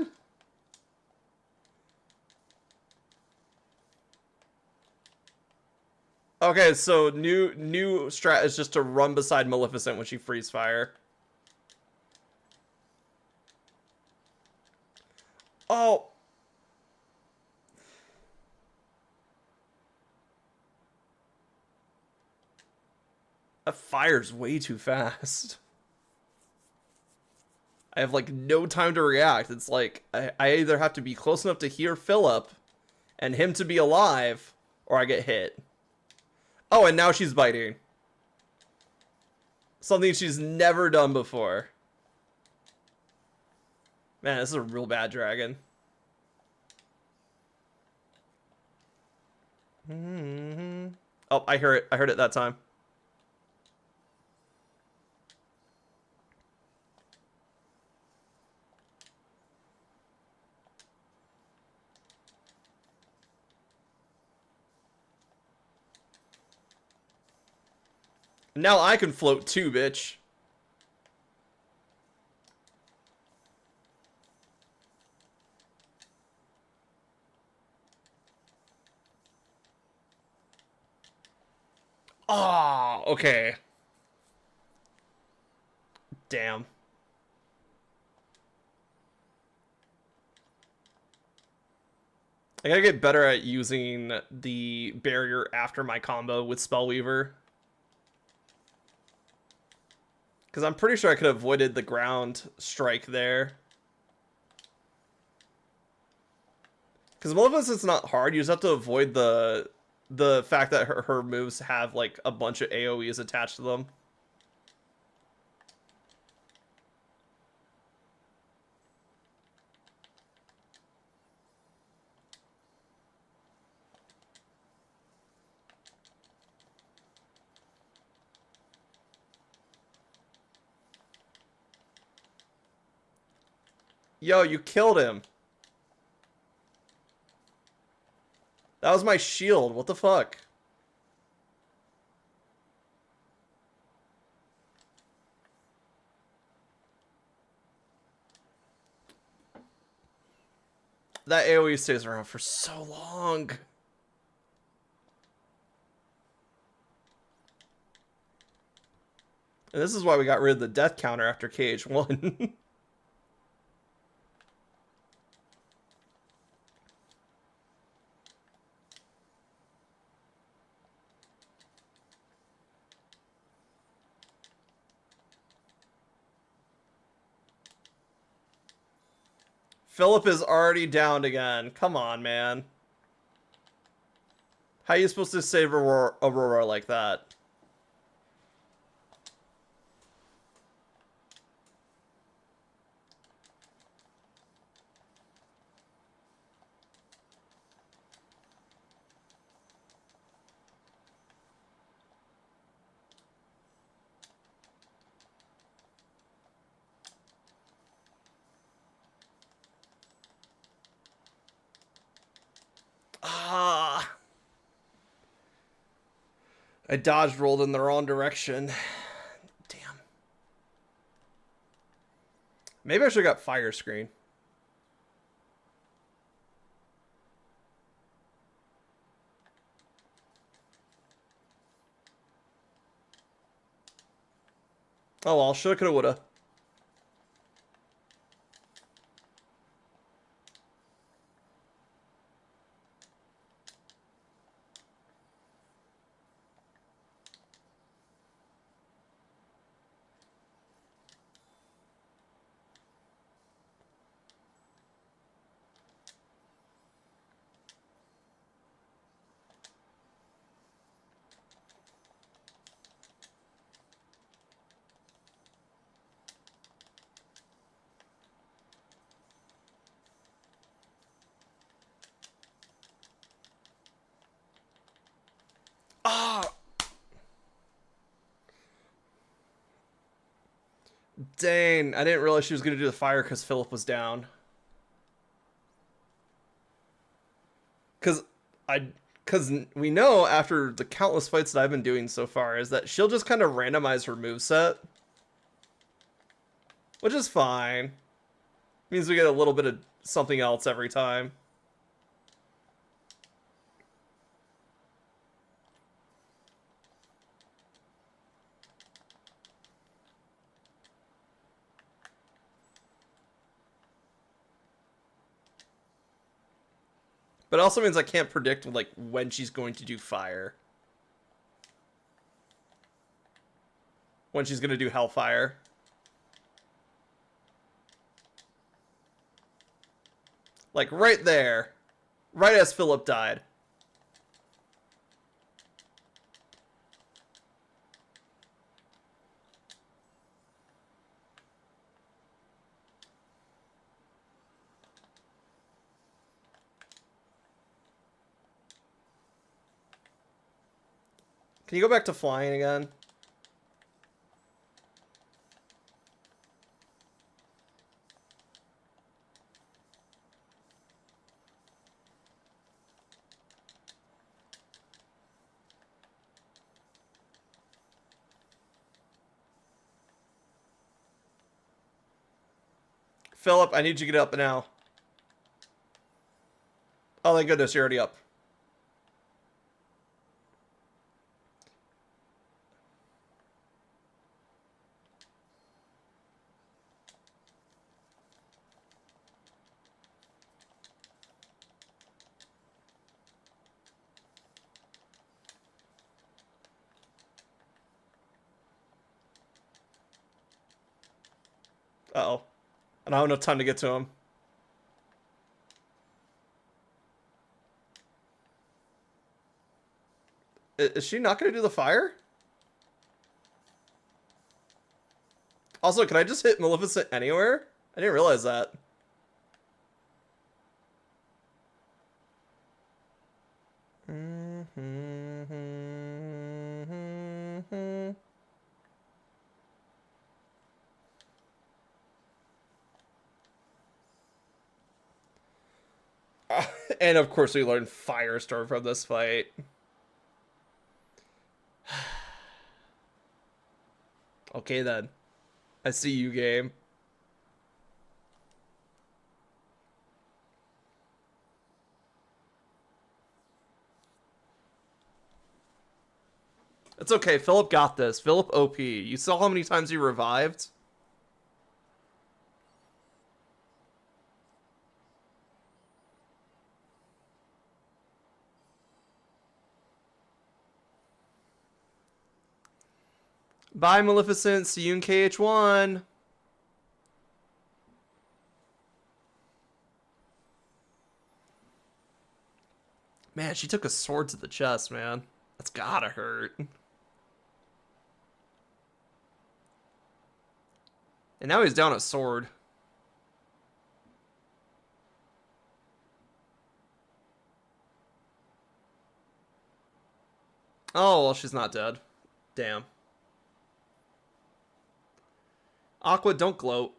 Okay, so new strat is just to run beside Maleficent when she freeze fire. Oh. That fire's way too fast. I have like no time to react. It's like I either have to be close enough to hear Philip and him to be alive, or I get hit. Oh, and now she's biting. Something she's never done before. Man, this is a real bad dragon. Oh, I heard it. I heard it that time. Now I can float too, bitch. Oh, okay. Damn. I gotta get better at using the barrier after my combo with Spellweaver. Because I'm pretty sure I could have avoided the ground strike there. Because Maleficent's not hard. You just have to avoid the fact that her moves have like a bunch of AoEs attached to them. Yo, you killed him. That was my shield. What the fuck? That AoE stays around for so long. And this is why we got rid of the death counter after KH1. Philip is already downed again. Come on, man. How are you supposed to save Aurora like that? Ah. I dodged rolled in the wrong direction. Damn. Maybe I should have got fire screen. Oh well, shoulda, coulda, woulda. Ah! Dang, I didn't realize she was going to do the fire because Philip was down. Because we know after the countless fights that I've been doing so far is that she'll just kind of randomize her moveset. Which is fine. Means we get a little bit of something else every time. But it also means I can't predict like when she's going to do fire. When she's going to do hellfire. Like right there. Right as Philip died. Can you go back to flying again? Philip, I need you to get up now. Oh, thank goodness, you're already up. Uh-oh. I don't have enough time to get to him. Is she not going to do the fire? Also, can I just hit Maleficent anywhere? I didn't realize that. And of course we learned Firestorm from this fight. Okay then. I see you, game. It's okay. Philip got this. Philip OP. You saw how many times he revived? Bye, Maleficent. See you in KH1. Man, she took a sword to the chest, man. That's gotta hurt. And now he's down a sword. Oh, well, she's not dead. Damn. Aqua, don't gloat.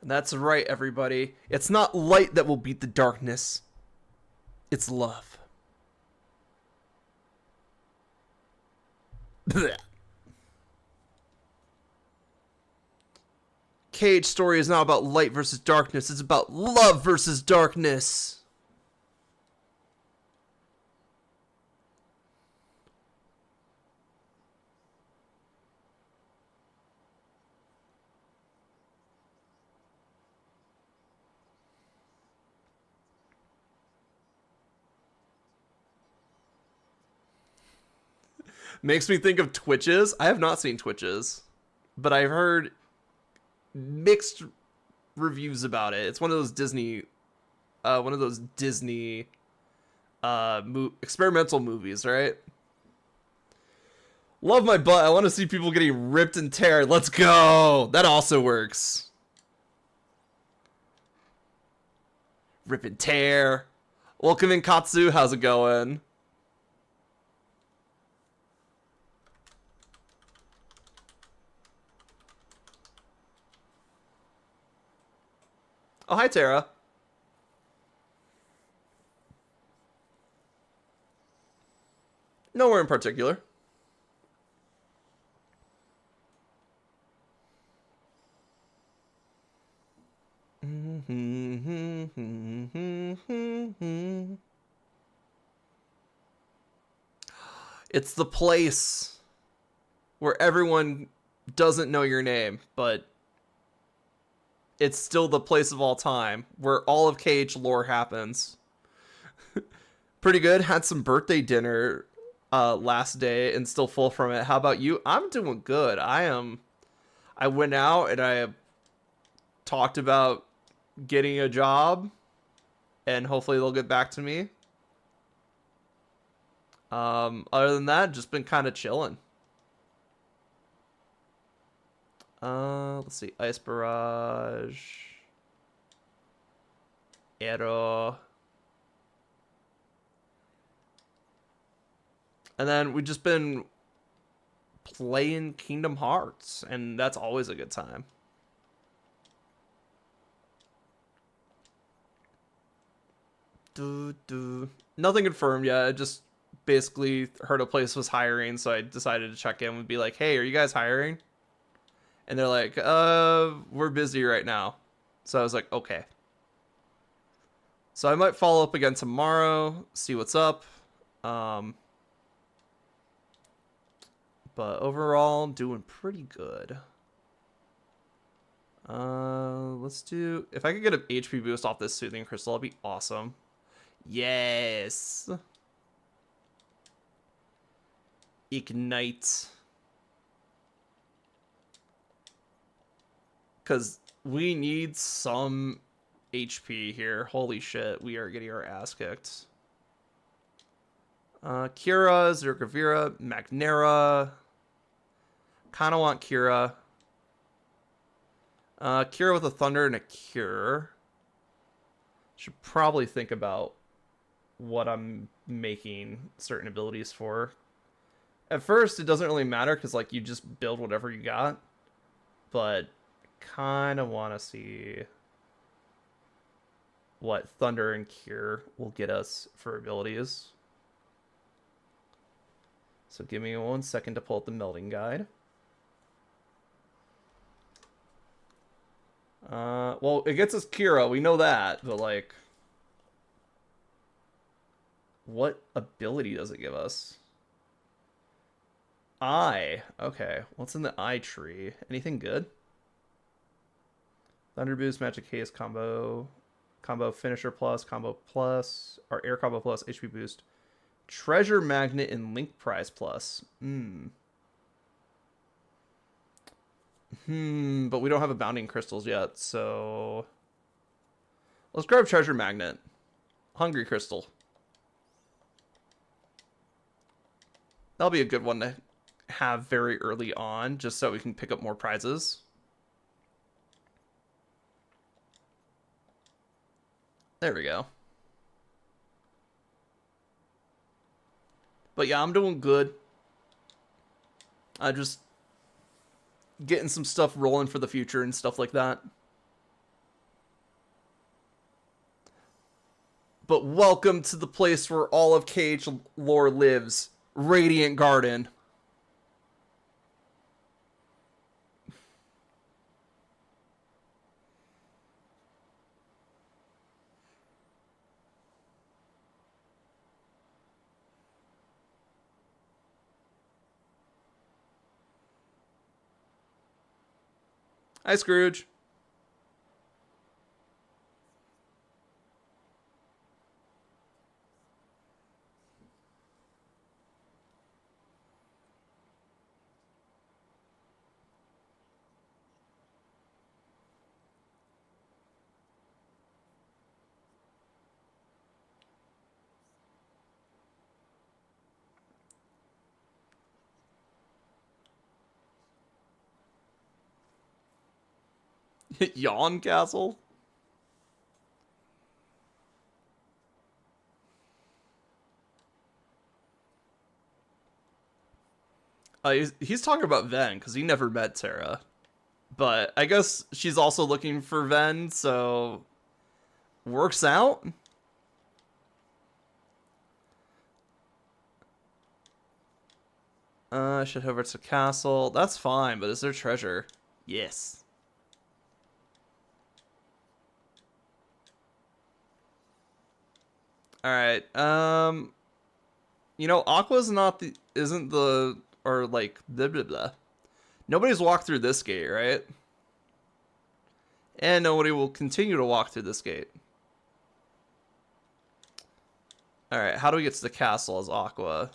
That's right, everybody. It's not light that will beat the darkness. It's love. KH story is not about light versus darkness. It's about love versus darkness. Makes me think of Twitches. I have not seen Twitches, but I've heard mixed reviews about it. It's one of those Disney experimental movies, right? Love my butt. I want to see people getting ripped and teared. Let's go. That also works. Rip and tear. Welcome in, Katsu. How's it going? Oh, hi, Tara. Nowhere in particular. It's the place where everyone doesn't know your name, but it's still the place of all time where all of KH lore happens. Pretty good. Had some birthday dinner last day and still full from it. How about you? I'm doing good. I went out and I talked about getting a job and hopefully they'll get back to me. Other than that, just been kind of chilling. Let's see. Ice Barrage. Arrow. And then we've just been playing Kingdom Hearts, and that's always a good time. Nothing confirmed yet. I just basically heard a place was hiring, so I decided to check in and be like, hey, are you guys hiring? And they're like, we're busy right now. So I was like, okay. So I might follow up again tomorrow, see what's up. But overall, doing pretty good. Let's do... If I could get an HP boost off this Soothing Crystal, that'd be awesome. Yes! Ignite. Because we need some HP here. Holy shit, we are getting our ass kicked. Kira, Zergavira, Magnera. Kind of want Kira. Kira with a Thunder and a Cure. Should probably think about what I'm making certain abilities for. At first, it doesn't really matter because like you just build whatever you got, but kind of want to see what Thunder and Cure will get us for abilities. So give me 1 second to pull up the melding guide. Well, it gets us Kira, we know that, but like, what ability does it give us? Eye. Okay, what's in the eye tree? Anything good? Thunder Boost, Magic Haste combo, combo Finisher plus, or Air combo plus, HP boost, Treasure Magnet, and Link Prize plus. But we don't have Abounding Crystals yet, so let's grab Treasure Magnet. Hungry Crystal. That'll be a good one to have very early on, just so we can pick up more prizes. There we go. But yeah, I'm doing good. I just getting some stuff rolling for the future and stuff like that. But welcome to the place where all of KH lore lives, Radiant Garden. Hi, Scrooge. Yawn Castle? He's talking about Ven, because he never met Terra. But I guess she's also looking for Ven, so works out. I should head over to castle. That's fine, but is there treasure? Yes. Alright, you know, Aqua's isn't the, or like, blah blah blah. Nobody's walked through this gate, right? And nobody will continue to walk through this gate. Alright, how do we get to the castle as Aqua?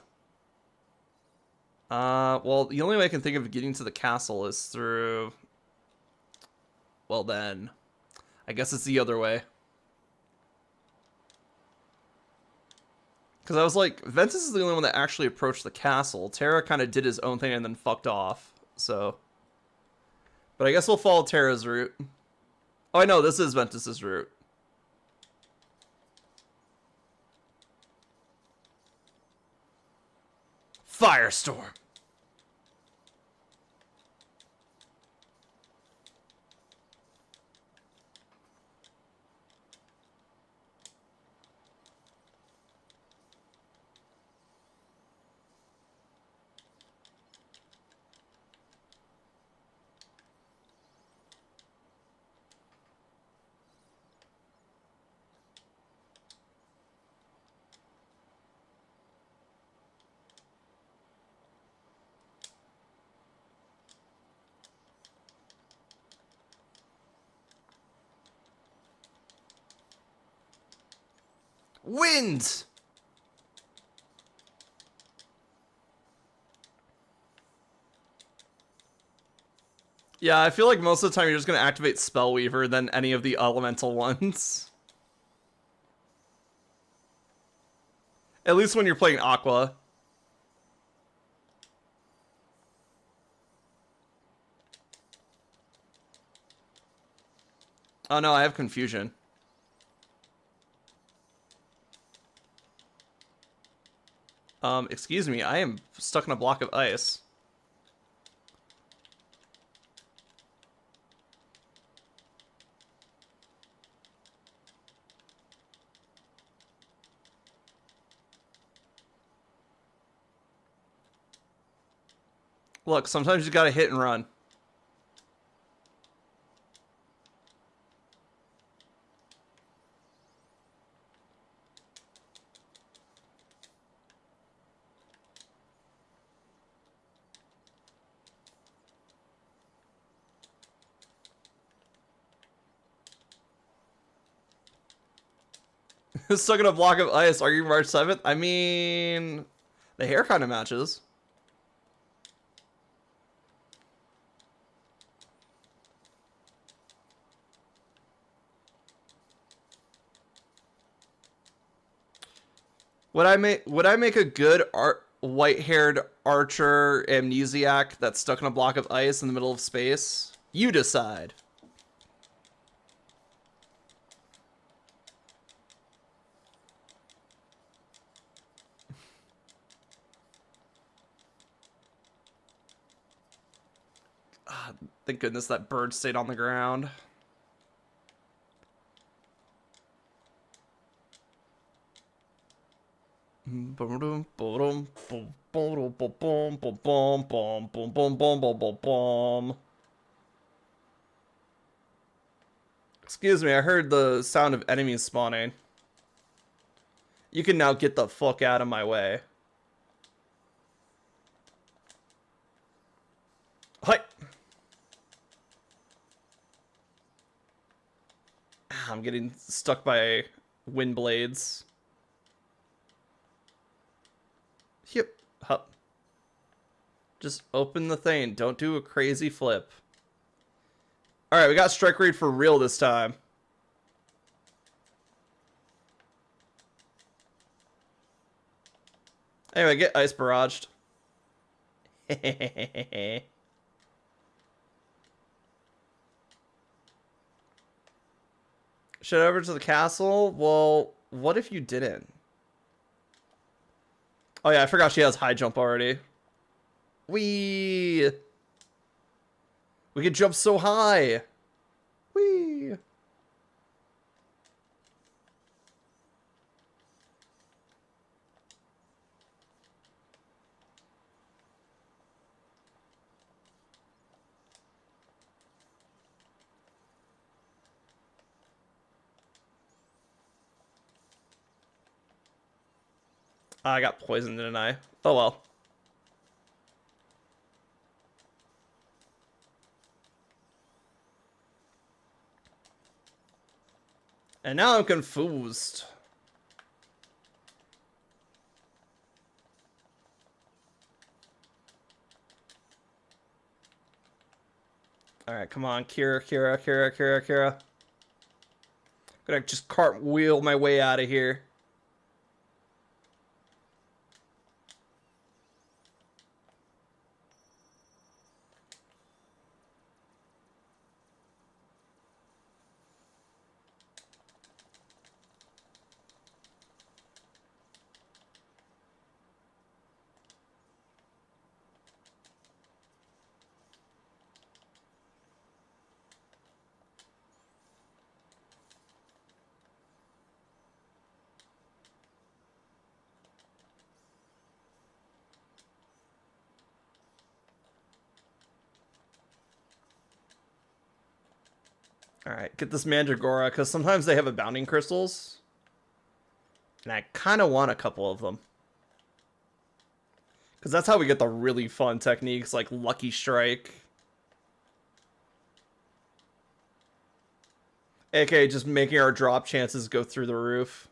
Well, the only way I can think of getting to the castle is through... Well then, I guess it's the other way. Because I was like, Ventus is the only one that actually approached the castle. Terra kind of did his own thing and then fucked off, so... But I guess we'll follow Terra's route. Oh, I know, this is Ventus's route. Firestorm! Wind! Yeah, I feel like most of the time you're just going to activate Spellweaver than any of the elemental ones. At least when you're playing Aqua. Oh no, I have Confusion. Excuse me, I am stuck in a block of ice. Look, sometimes you gotta hit and run. Stuck in a block of ice, arguing March 7th? I mean, the hair kind of matches. Would I make a good white-haired archer amnesiac that's stuck in a block of ice in the middle of space? You decide. Thank goodness that bird stayed on the ground. Excuse me, I heard the sound of enemies spawning. You can now get the fuck out of my way. Hi. I'm getting stuck by wind blades. Yep. Hup. Just open the thing. Don't do a crazy flip. Alright, we got strike rate for real this time. Anyway, get ice barraged. Should I over to the castle? Well, what if you didn't? Oh yeah, I forgot she has high jump already. We could jump so high. Whee! I got poisoned, didn't I? Oh well. And now I'm confused. Alright, come on. Kira. Gonna just cartwheel my way out of here. Alright, get this Mandragora, because sometimes they have abounding crystals. And I kind of want a couple of them. Because that's how we get the really fun techniques, like Lucky Strike. AKA just making our drop chances go through the roof.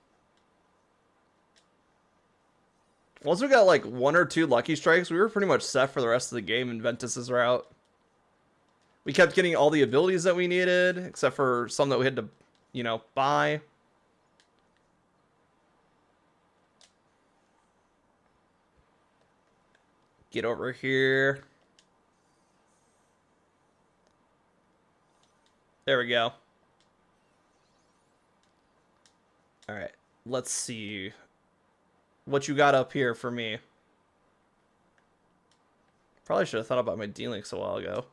Once we got like 1 or 2 Lucky Strikes, we were pretty much set for the rest of the game in Ventus's route. We kept getting all the abilities that we needed, except for some that we had to, you know, buy. Get over here. There we go. Alright, let's see. what you got up here for me. Probably should have thought about my D-Links a while ago.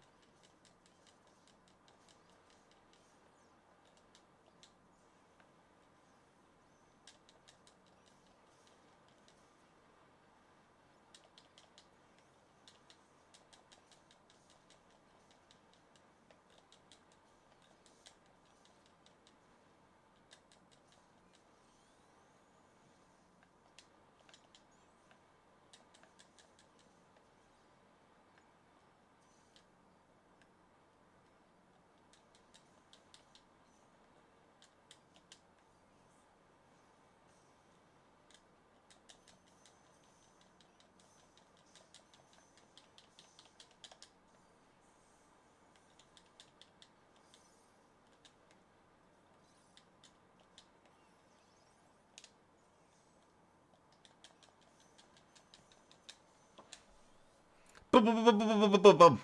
Boom, boom, boom, boom, boom, boom, boom, boom.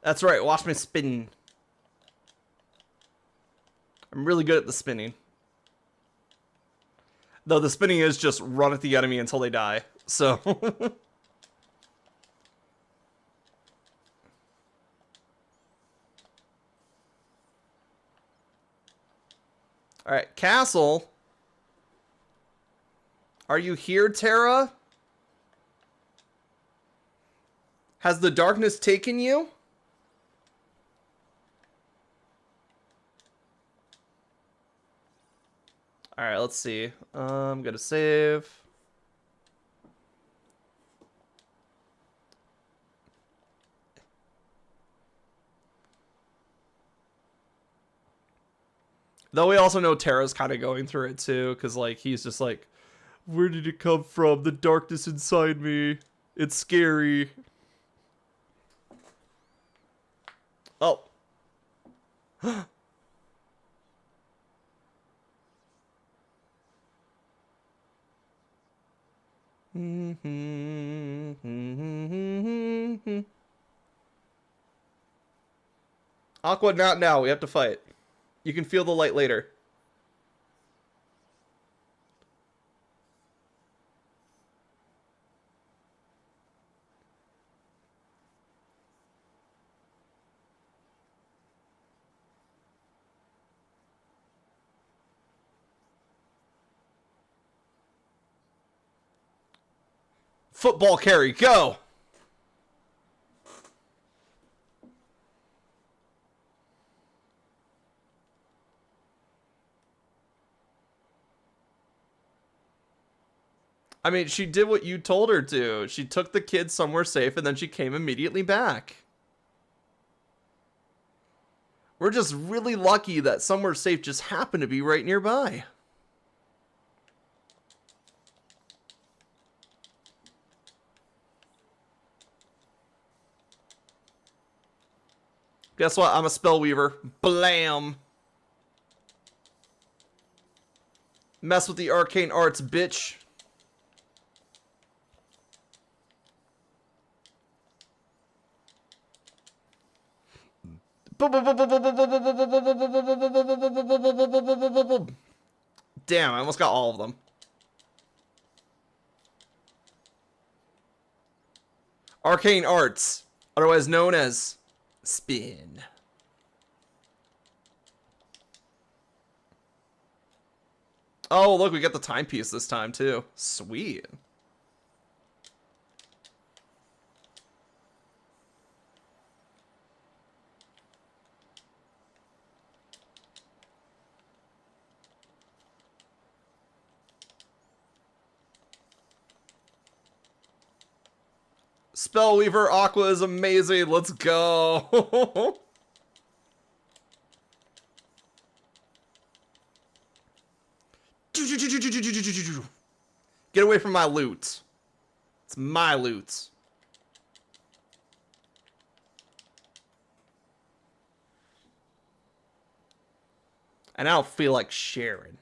That's right, watch me spin. I'm really good at the spinning. Though the spinning is just run at the enemy until they die. So... Alright, castle. Are you here, Terra? Has the darkness taken you? Alright, let's see. I'm gonna save. Though we also know Terra's kind of going through it too, because like he's just like, where did it come from? The darkness inside me. It's scary. Oh. Aqua, not now. We have to fight. You can feel the light later. Football carry, go! I mean, she did what you told her to. She took the kids somewhere safe and then she came immediately back. We're just really lucky that somewhere safe just happened to be right nearby. Guess what? I'm a spell weaver. Blam! Mess with the arcane arts, bitch. Damn, I almost got all of them. Arcane arts, otherwise known as spin. Oh, look, we got the timepiece this time, too. Sweet. Spellweaver Aqua is amazing. Let's go. Get away from my loot. It's my loot. And I don't feel like sharing.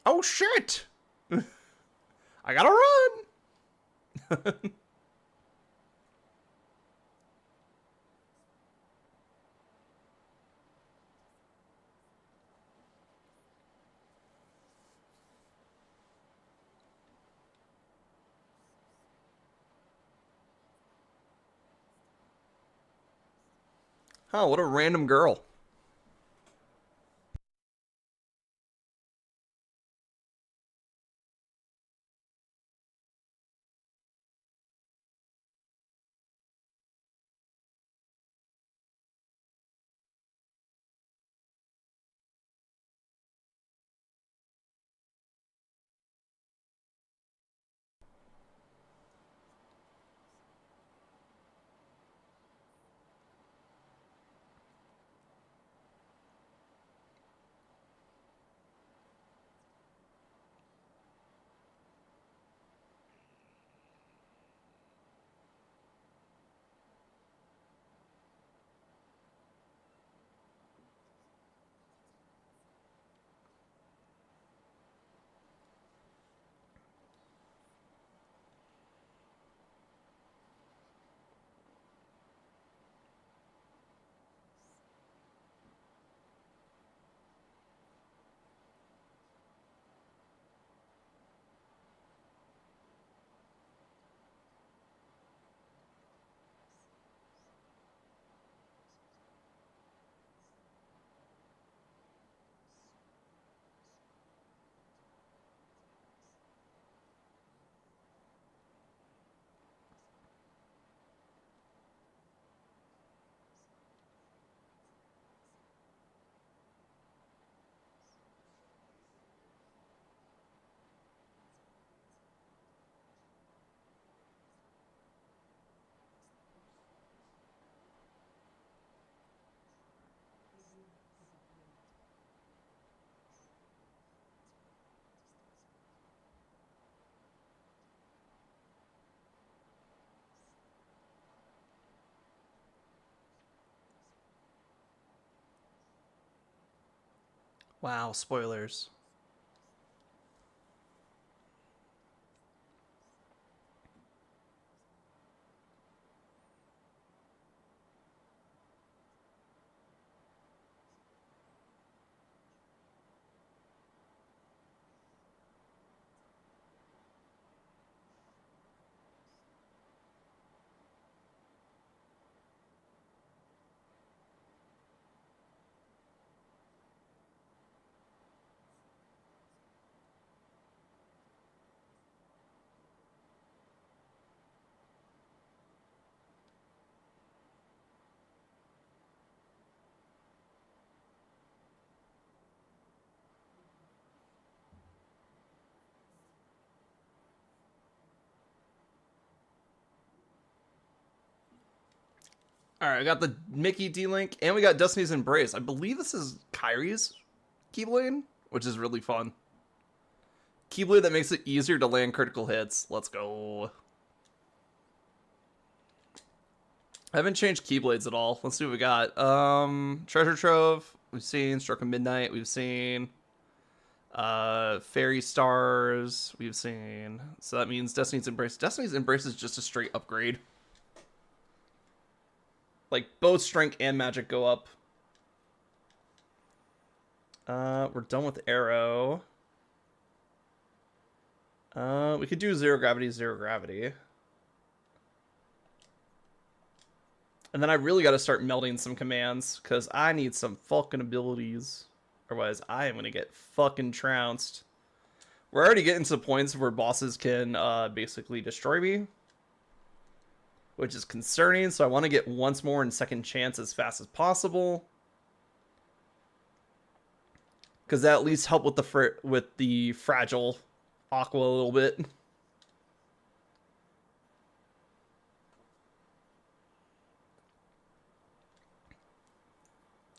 Oh shit! I gotta run! Huh, what a random girl. Wow, spoilers. Alright, I got the Mickey D-Link, and we got Destiny's Embrace. I believe this is Kyrie's Keyblade, which is really fun. Keyblade that makes it easier to land critical hits. Let's go. I haven't changed Keyblades at all. Let's see what we got. Treasure Trove. We've seen Stroke of Midnight. We've seen Fairy Stars. We've seen. So that means Destiny's Embrace. Destiny's Embrace is just a straight upgrade. Like both strength and magic go up. We're done with Arrow. We could do zero gravity, zero gravity. And then I really got to start melding some commands, because I need some fucking abilities. Otherwise, I am going to get fucking trounced. We're already getting to points where bosses can basically destroy me, which is concerning, so I want to get once more and second chance as fast as possible. Because that at least help with the fragile Aqua a little bit.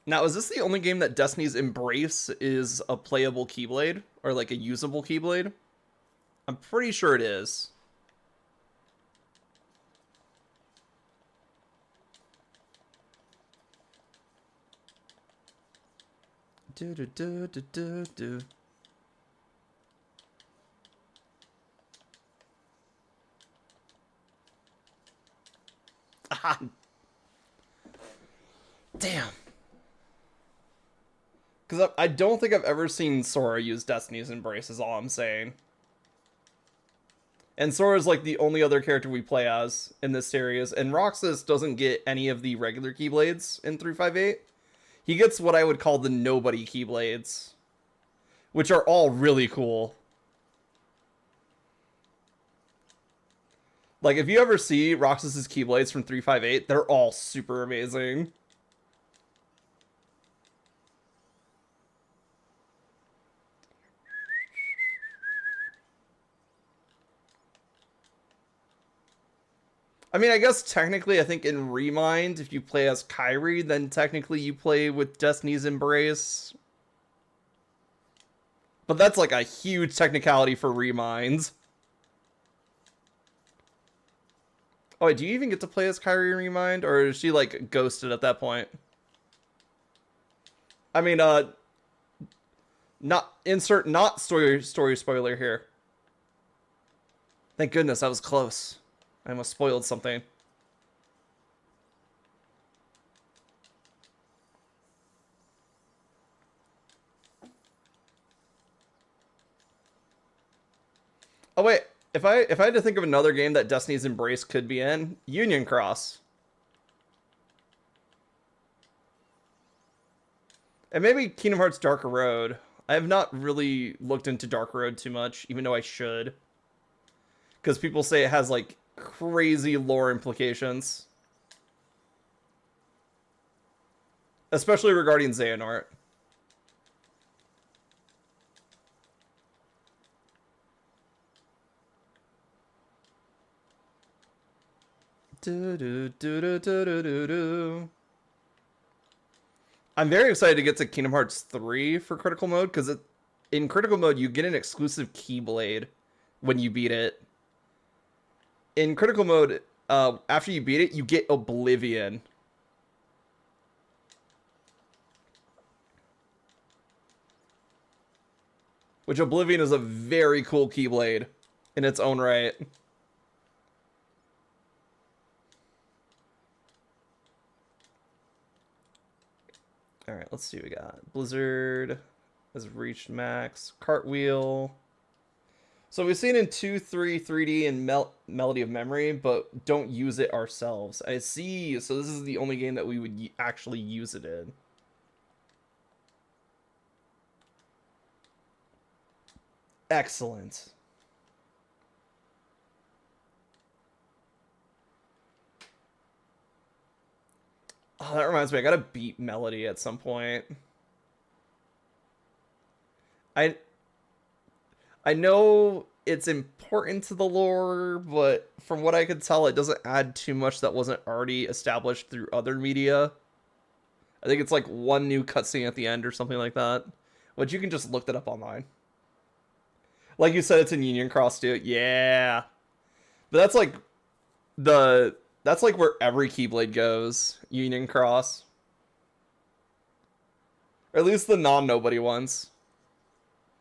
Now, is this the only game that Destiny's Embrace is a playable Keyblade? Or like a usable Keyblade? I'm pretty sure it is. Do, do, do, do, do, do. Ah, damn. Because I don't think I've ever seen Sora use Destiny's Embrace, is all I'm saying. And Sora's like the only other character we play as in this series. And Roxas doesn't get any of the regular Keyblades in 358. He gets what I would call the nobody Keyblades, which are all really cool. Like, if you ever see Roxas's Keyblades from 358, they're all super amazing. I mean, I guess technically, I think in Remind, if you play as Kyrie, then technically you play with Destiny's Embrace. But that's like a huge technicality for Reminds. Oh, wait, do you even get to play as Kyrie in Remind? Or is she like ghosted at that point? I mean, not story spoiler here. Thank goodness, I was close. I almost spoiled something. Oh wait, if I had to think of another game that Destiny's Embrace could be in, Union Cross. And maybe Kingdom Hearts Dark Road. I have not really looked into Dark Road too much, even though I should. Because people say it has like crazy lore implications. Especially regarding Xehanort. I'm very excited to get to Kingdom Hearts 3 for Critical Mode, because in Critical Mode you get an exclusive Keyblade when you beat it. In Critical Mode, after you beat it, you get Oblivion. Which Oblivion is a very cool Keyblade in its own right. Alright, let's see what we got. Blizzard has reached max. Cartwheel. So we've seen in 2, 3, 3D, and Melody of Memory, but don't use it ourselves. I see. So this is the only game that we would actually use it in. Excellent. Oh, that reminds me. I gotta beat Melody at some point. I know it's important to the lore, but from what I could tell, it doesn't add too much that wasn't already established through other media. I think it's like one new cutscene at the end or something like that. But you can just look that up online. Like you said, it's in Union Cross too. Yeah. But that's like where every Keyblade goes. Union Cross. Or at least the non-nobody ones.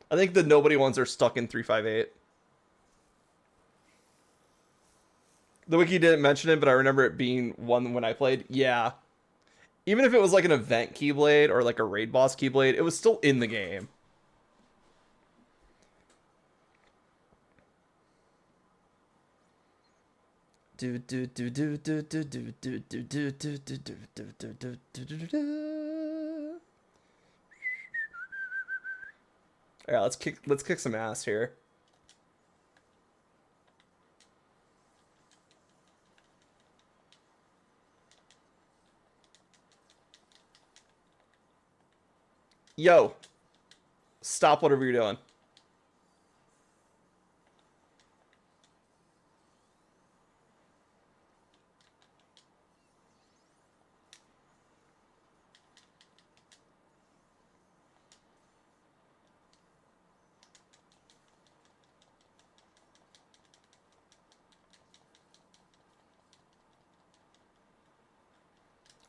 I think the nobody ones are stuck in 358. The wiki didn't mention it, but I remember it being one when I played. Yeah. Even if it was like an event Keyblade or like a raid boss Keyblade, it was still in the game. Do do do do do do do do do do do do do do do do do. Alright, let's kick some ass here. Yo, stop whatever you're doing.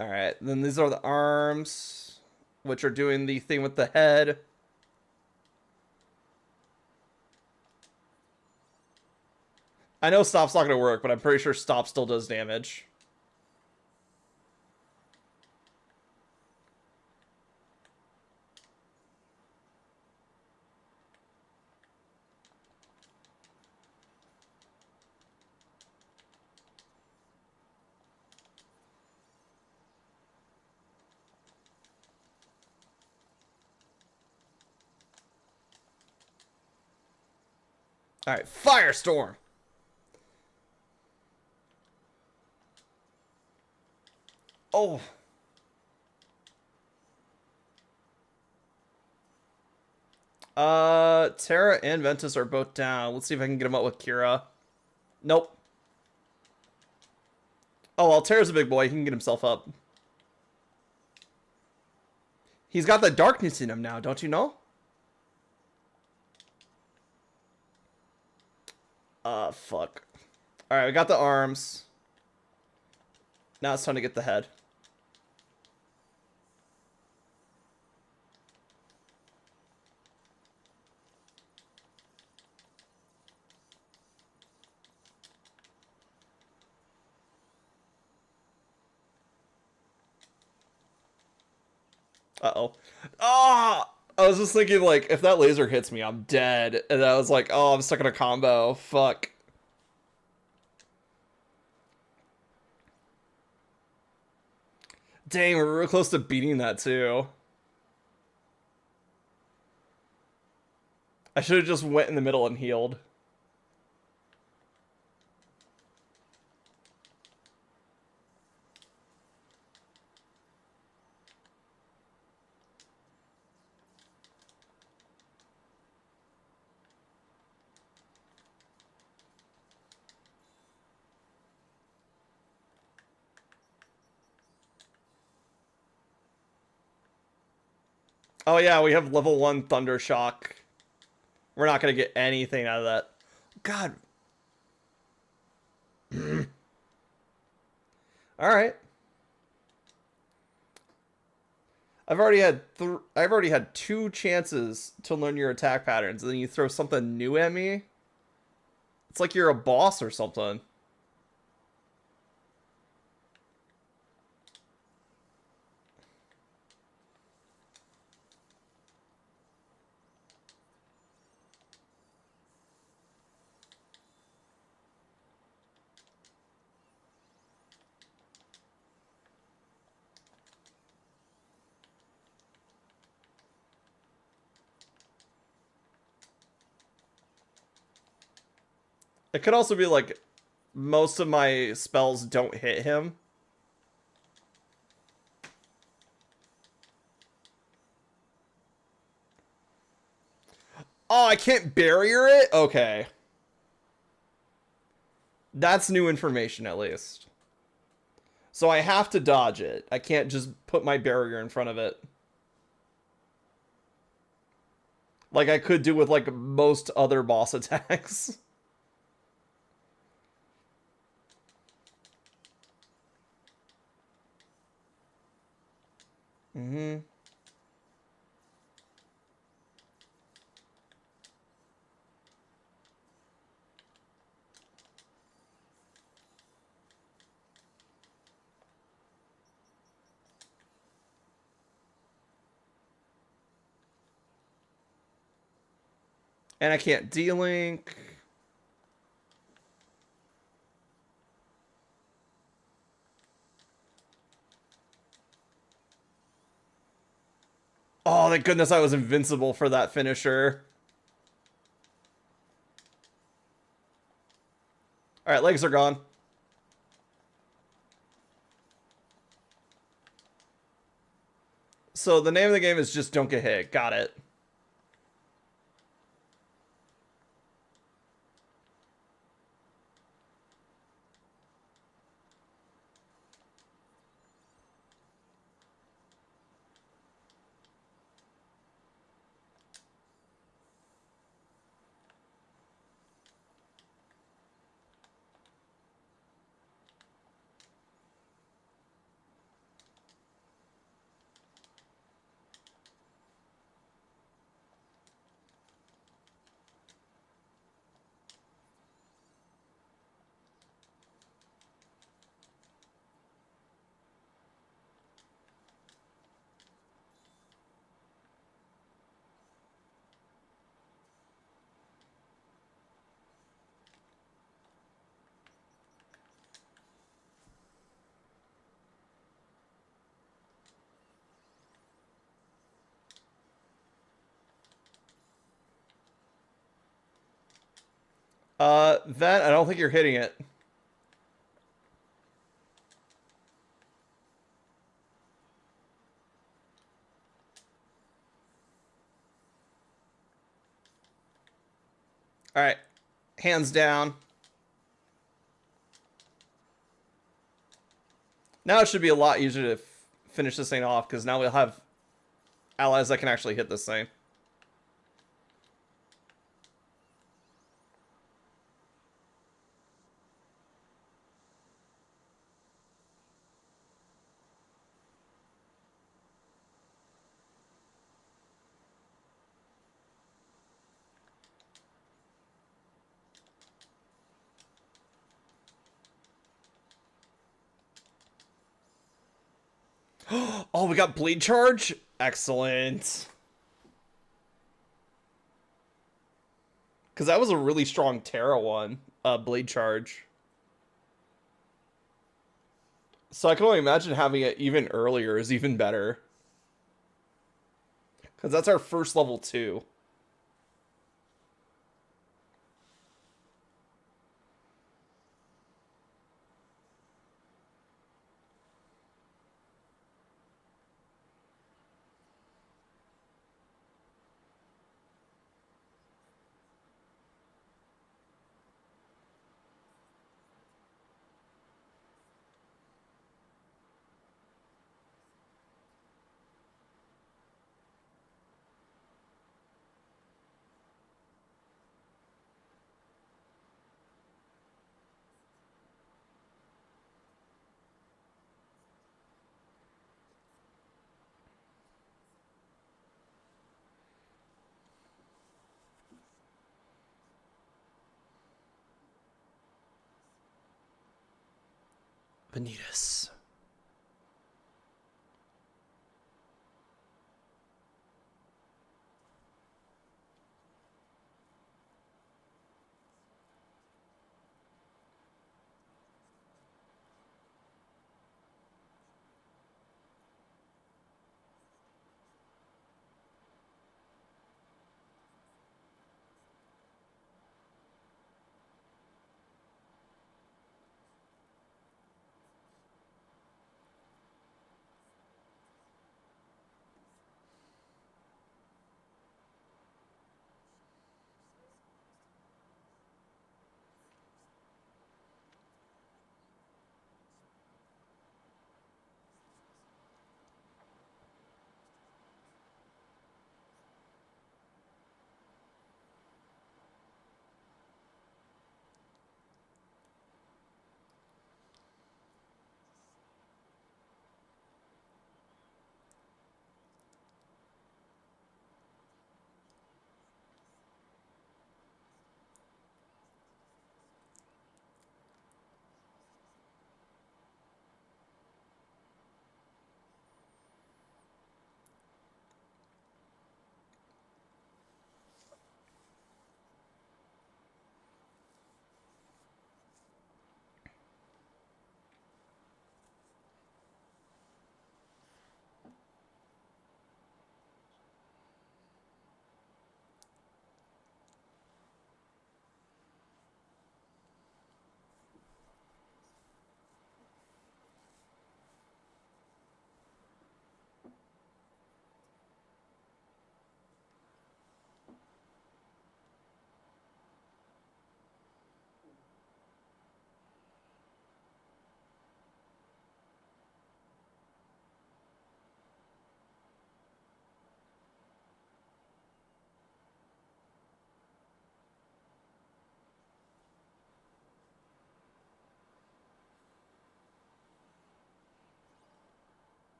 Alright, then these are the arms. which are doing the thing with the head. I know Stop's not going to work, but I'm pretty sure Stop still does damage. All right, Firestorm. Oh. Terra and Ventus are both down. Let's see if I can get him up with Kira. Nope. Oh, well, Terra's a big boy. He can get himself up. He's got the darkness in him now, don't you know? Fuck. Alright, we got the arms. Now it's time to get the head. Uh-oh. Ah! I was just thinking, like, if that laser hits me, I'm dead. And I was like, oh, I'm stuck in a combo. Fuck. Dang, we're real close to beating that, too. I should have just went in the middle and healed. Oh yeah, we have level 1 Thunder Shock. We're not going to get anything out of that. God. Alright. I've already had 2 chances to learn your attack patterns, and then you throw something new at me? It's like you're a boss or something. It could also be like most of my spells don't hit him. Oh, I can't barrier it? Okay. That's new information, at least. So I have to dodge it. I can't just put my barrier in front of it. Like I could do with, like, most other boss attacks. Mm-hmm. And I can't D-Link. Oh, thank goodness I was invincible for that finisher. Alright, legs are gone. So the name of the game is just don't get hit. Got it. Then I don't think you're hitting it. All right, hands down. Now it should be a lot easier to finish this thing off because now we'll have allies that can actually hit this thing. Oh, we got bleed charge? Excellent. Because that was a really strong Terra one, blade charge. So I can only imagine having it even earlier is even better. Because that's our first level 2. Vanitas.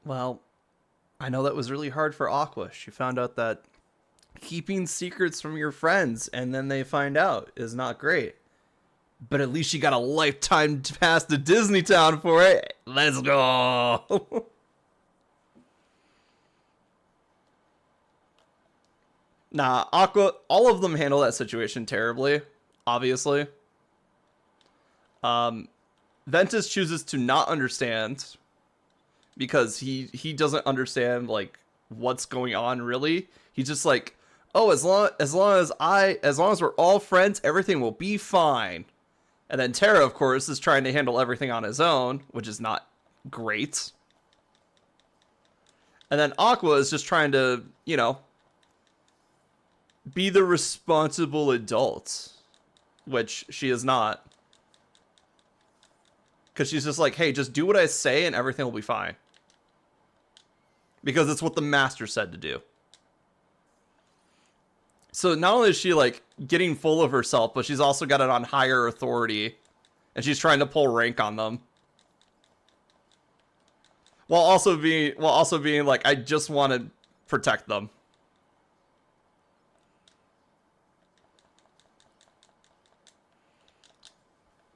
Well, I know that was really hard for Aqua. She found out that keeping secrets from your friends and then they find out is not great. But at least she got a lifetime pass to Disney Town for it. Let's go. Nah, Aqua, all of them handle that situation terribly, obviously. Um, Ventus chooses to not understand because he doesn't understand like what's going on really. He's just like, oh, as long as we're all friends, everything will be fine. And then Terra, of course, is trying to handle everything on his own, which is not great. And then Aqua is just trying to, you know, be the responsible adult, which she is not. Because she's just like, hey, just do what I say and everything will be fine. Because it's what the master said to do. So not only is she like getting full of herself, but she's also got it on higher authority. And she's trying to pull rank on them. While also being like, I just want to protect them.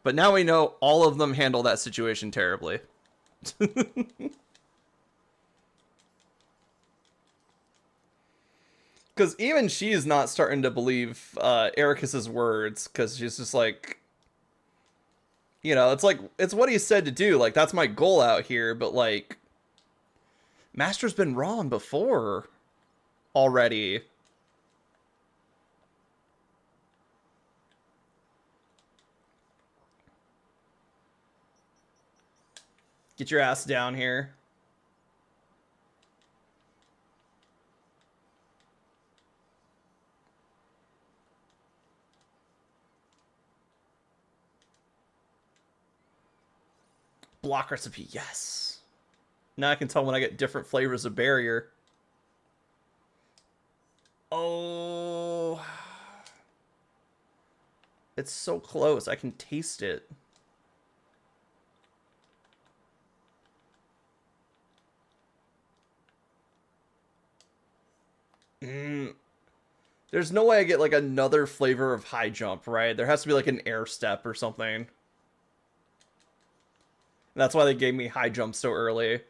But now we know all of them handle that situation terribly. Because even she's not starting to believe Ericus's words, because she's just like, you know, it's like, it's what he said to do. Like, that's my goal out here, but like, Master's been wrong before already. Get your ass down here. Block recipe, yes. Now I can tell when I get different flavors of barrier. Oh. It's so close. I can taste it. There's no way I get like another flavor of high jump, right? There has to be like an air step or something. And that's why they gave me high jump so early.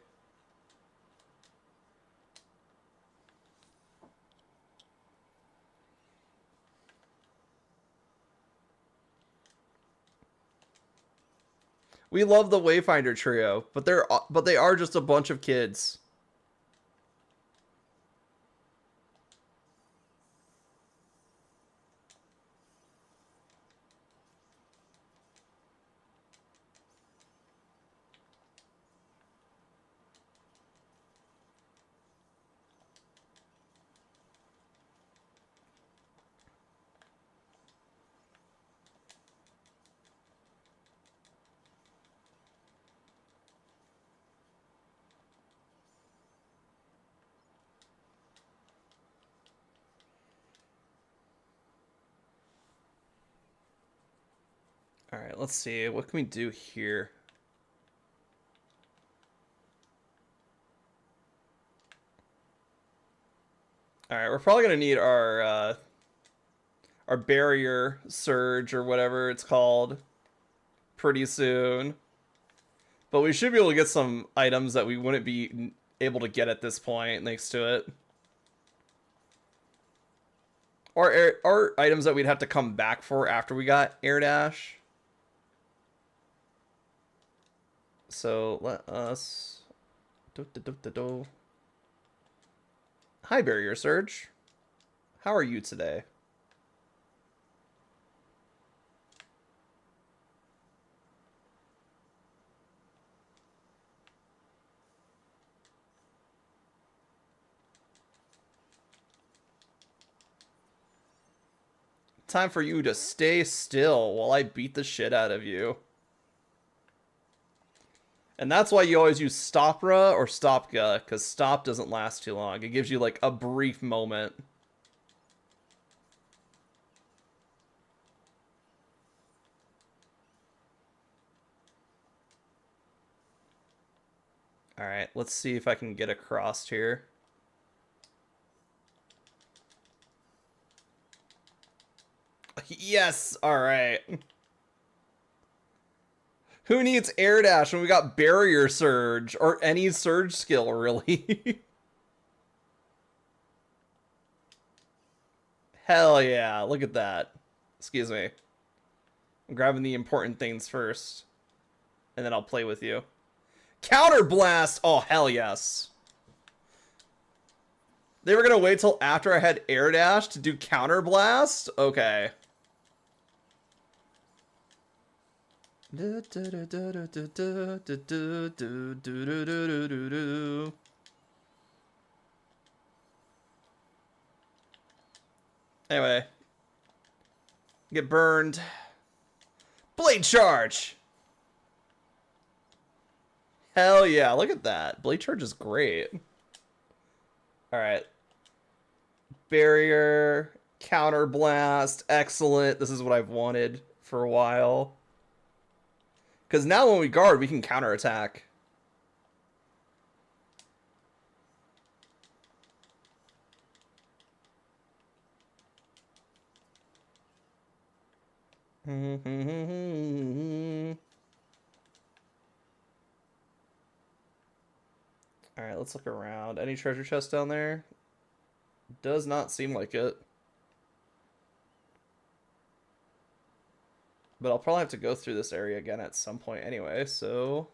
We love the Wayfinder trio, but they are just a bunch of kids. All right, let's see. What can we do here? All right, we're probably gonna need our barrier surge or whatever it's called pretty soon. But we should be able to get some items that we wouldn't be able to get at this point thanks to it. Or items that we'd have to come back for after we got air dash. So let us... Hi, Barrier Surge. How are you today? Time for you to stay still while I beat the shit out of you. And that's why you always use Stopra or Stopga, because Stop doesn't last too long. It gives you like a brief moment. Alright, let's see if I can get across here. Yes! Alright. Who needs air dash when we got barrier surge or any surge skill, really? Hell yeah, look at that. Excuse me. I'm grabbing the important things first, and then I'll play with you. Counter blast! Oh, hell yes. They were gonna wait till after I had air dash to do counter blast? Okay. Anyway. Get burned. Blade charge! Hell yeah, look at that. Blade charge is great. Alright. Barrier, counter blast, excellent. This is what I've wanted for a while. Because now when we guard, we can counter attack. Alright, let's look around. Any treasure chests down there? Does not seem like it. But I'll probably have to go through this area again at some point anyway, so...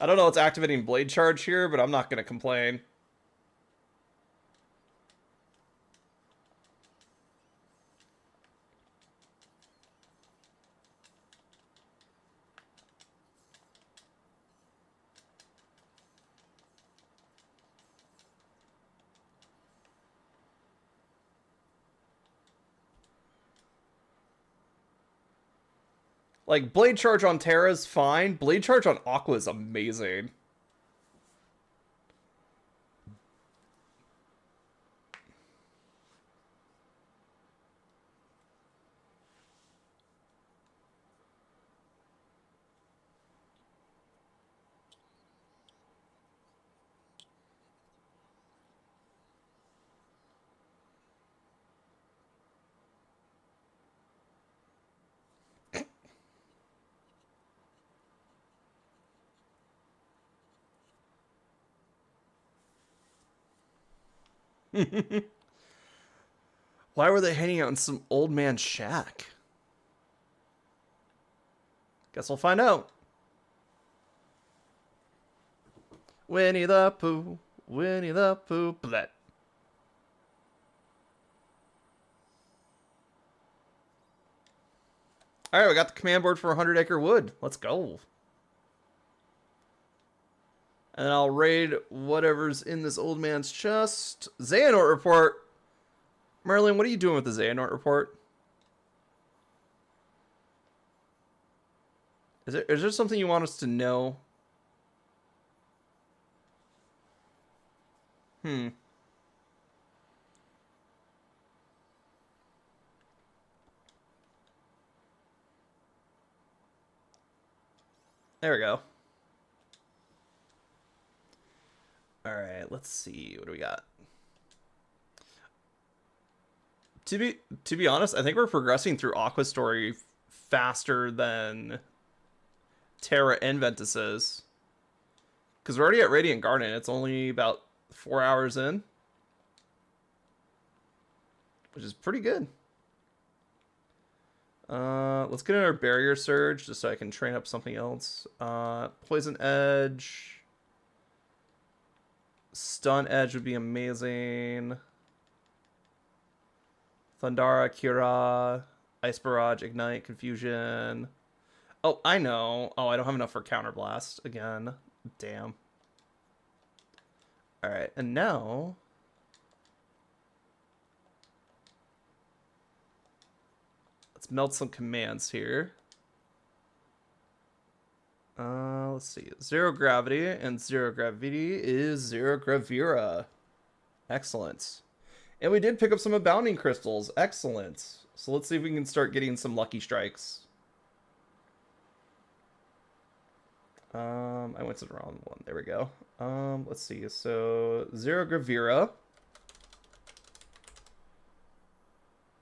I don't know what's activating Blade Charge here, but I'm not going to complain. Like, Blade Charge on Terra is fine. Blade Charge on Aqua is amazing. Why were they hanging out in some old man's shack? Guess we'll find out. Winnie the Pooh, Winnie the Pooh, bleh. Alright, we got the command board for 100 Acre Wood. Let's go. And I'll raid whatever's in this old man's chest. Xehanort report. Merlin, what are you doing with the Xehanort report? Is there something you want us to know? There we go. Alright, let's see. What do we got? To be honest, I think we're progressing through Aqua story faster than Terra and Ventus is. Because we're already at Radiant Garden. It's only about 4 hours in. Which is pretty good. Let's get in our Barrier Surge just so I can train up something else. Poison Edge. Stun Edge would be amazing. Thundara, Kira, Ice Barrage, Ignite, Confusion. Oh, I know. Oh, I don't have enough for Counterblast again. Damn. Alright, and now... let's melt some commands here. Let's see. Zero Gravity, and Zero Gravity is Zero Gravira. Excellent. And we did pick up some Abounding Crystals. Excellent. So let's see if we can start getting some Lucky Strikes. I went to the wrong one. There we go. Let's see. So, Zero Gravira.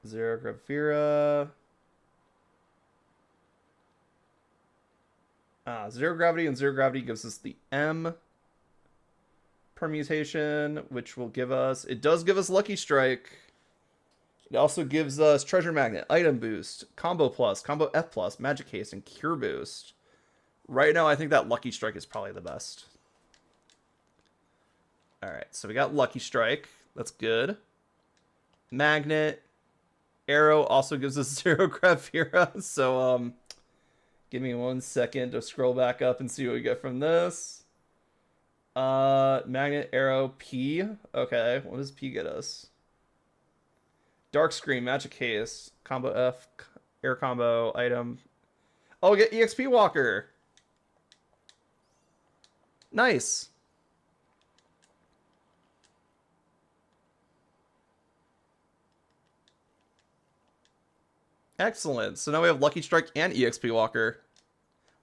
Zero Gravira. Zero gravity and zero gravity gives us the M permutation, which will give us... It does give us Lucky Strike. It also gives us Treasure Magnet, Item Boost, Combo Plus, Combo F Plus, Magic Case, and Cure Boost. Right now, I think that Lucky Strike is probably the best. Alright, so we got Lucky Strike. That's good. Magnet. Arrow also gives us zero Gravira. So, give me 1 second to scroll back up and see what we get from this. Magnet, Arrow, P. Okay, what does P get us? Dark Screen, Magic Case, Combo F, Air Combo, Item. Oh, we get EXP Walker. Nice. Excellent. So now we have Lucky Strike and EXP Walker,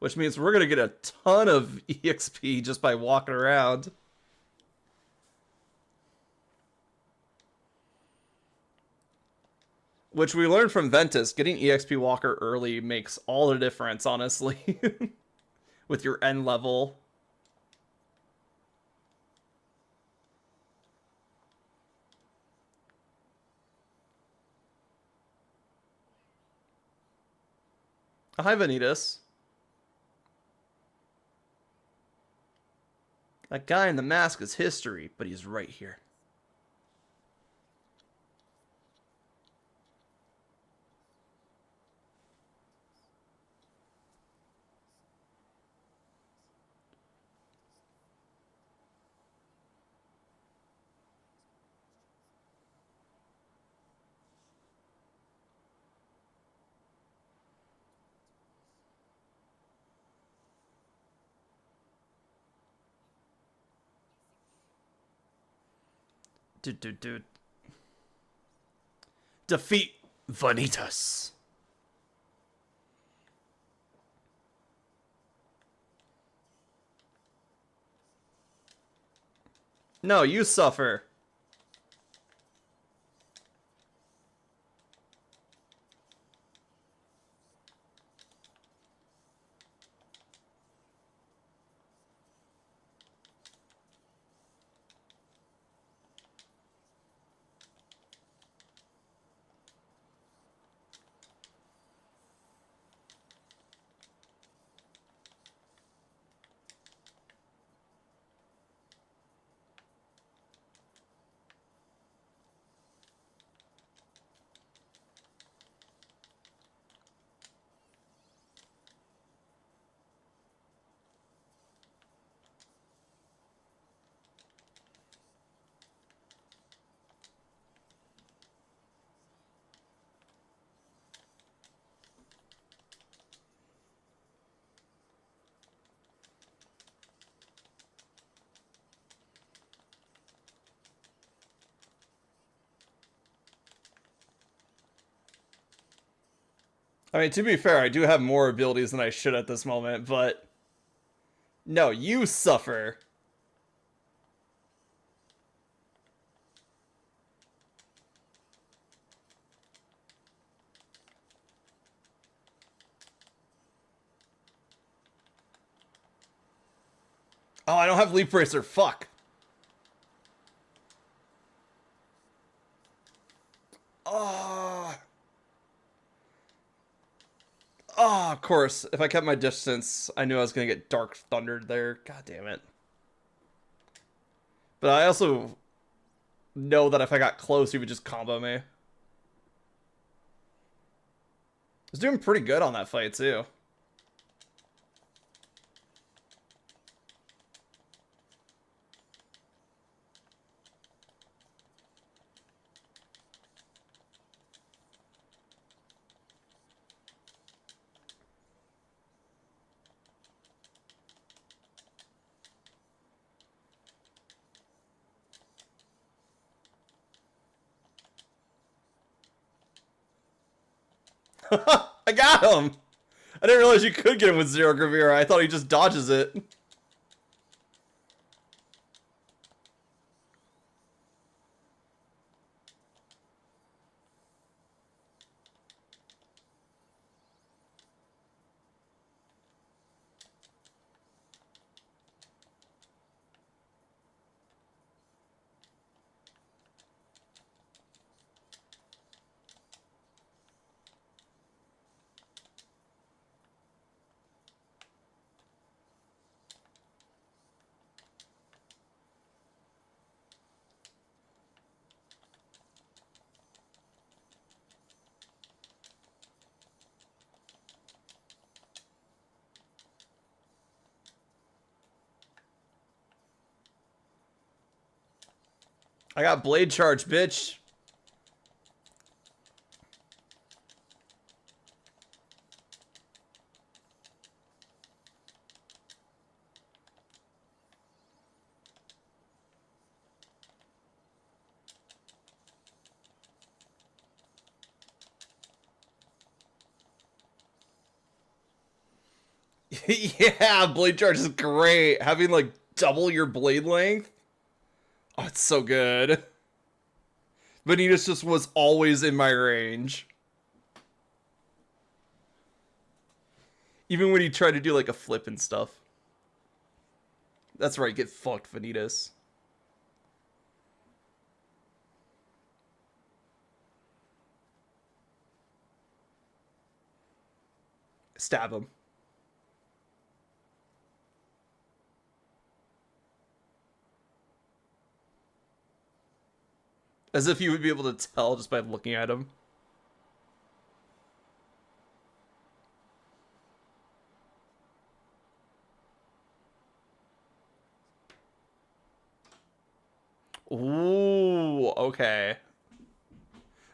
which means we're going to get a ton of EXP just by walking around. Which we learned from Ventus, getting EXP Walker early makes all the difference, honestly, with your end level. Hi, Vanitas. That guy in the mask is history, but he's right here. Dude. Defeat Vanitas. No, you suffer. I mean, to be fair, I do have more abilities than I should at this moment, but... No, you suffer. Oh, I don't have Leaf Bracer. Fuck. Oh. Oh, of course. If I kept my distance, I knew I was going to get Dark Thundered there. God damn it. But I also know that if I got close, he would just combo me. I was doing pretty good on that fight, too. I got him! I didn't realize you could get him with zero Gravira. I thought he just dodges it. I got blade charge, bitch. Yeah, blade charge is great. Having like double your blade length. Oh, it's so good. Vanitas just was always in my range. Even when he tried to do like a flip and stuff. That's right, get fucked, Vanitas. Stab him. As if you would be able to tell just by looking at him. Ooh, okay.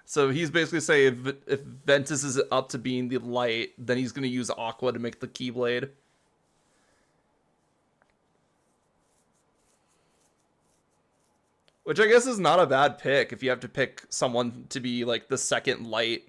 So he's basically saying if Ventus is up to being the light, then he's going to use Aqua to make the Keyblade. Which I guess is not a bad pick if you have to pick someone to be like the second light.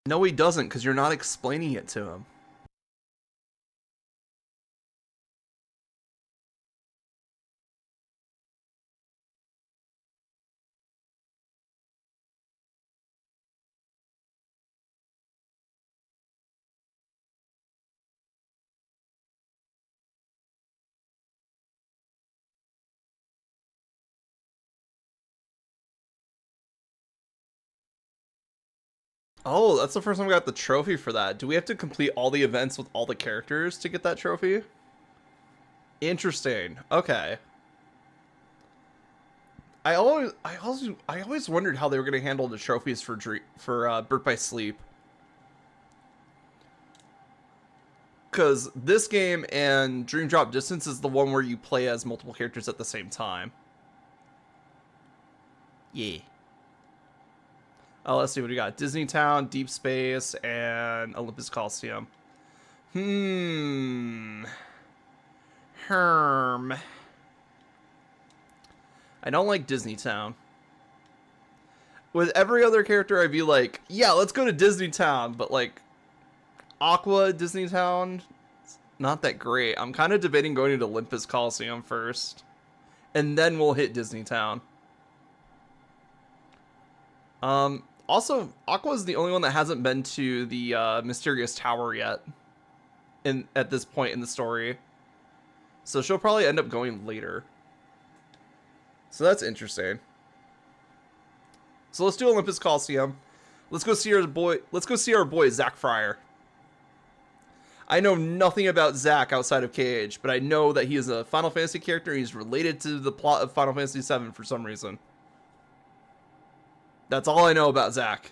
No, he doesn't, because you're not explaining it to him. Oh, that's the first time we got the trophy for that. Do we have to complete all the events with all the characters to get that trophy? Interesting. Okay. I always wondered how they were going to handle the trophies for Birth by Sleep. Because this game and Dream Drop Distance is the one where you play as multiple characters at the same time. Yeah. Oh, let's see what we got. Disney Town, Deep Space, and Olympus Coliseum. Herm. I don't like Disney Town. With every other character, I'd be like, yeah, let's go to Disney Town. But like, Aqua, Disney Town, not that great. I'm kind of debating going to Olympus Coliseum first. And then we'll hit Disney Town. Also, Aqua is the only one that hasn't been to the Mysterious Tower yet. At this point in the story. So she'll probably end up going later. So that's interesting. So let's do Olympus Coliseum. Let's go see our boy Zach Fryer. I know nothing about Zach outside of KH, but I know that he is a Final Fantasy character and he's related to the plot of Final Fantasy VII for some reason. That's all I know about Zach.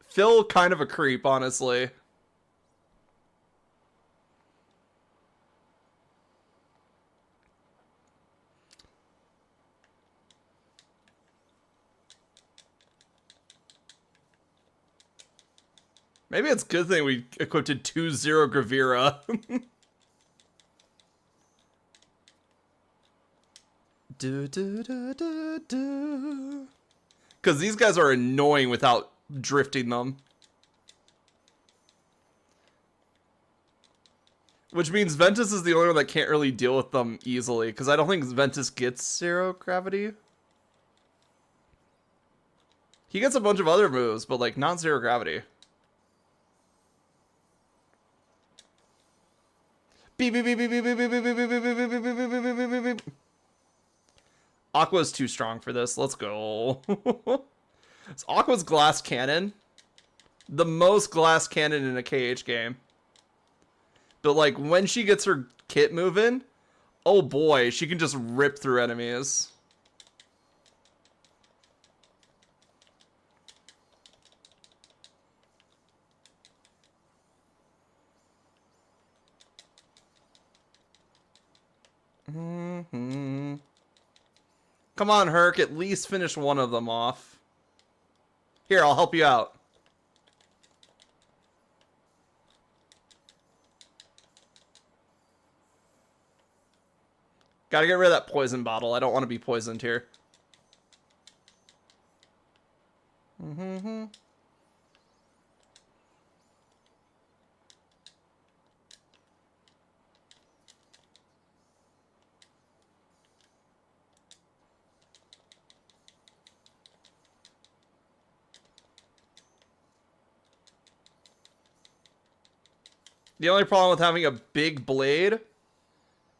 Phil, kind of a creep, honestly. Maybe it's a good thing we equipped 2-0 Gravira. Do do do do do. Because these guys are annoying without drifting them. Which means Ventus is the only one that can't really deal with them easily. Because I don't think Ventus gets zero gravity. He gets a bunch of other moves, but like not zero gravity. Beep beep beep beep beep beep beep beep beep beep beep beep beep beep beep beep. Aqua's too strong for this. Let's go. It's Aqua's glass cannon. The most glass cannon in a KH game. But like when she gets her kit moving, oh boy, she can just rip through enemies. Come on, Herc, at least finish one of them off. Here, I'll help you out. Gotta get rid of that poison bottle. I don't want to be poisoned here. The only problem with having a big blade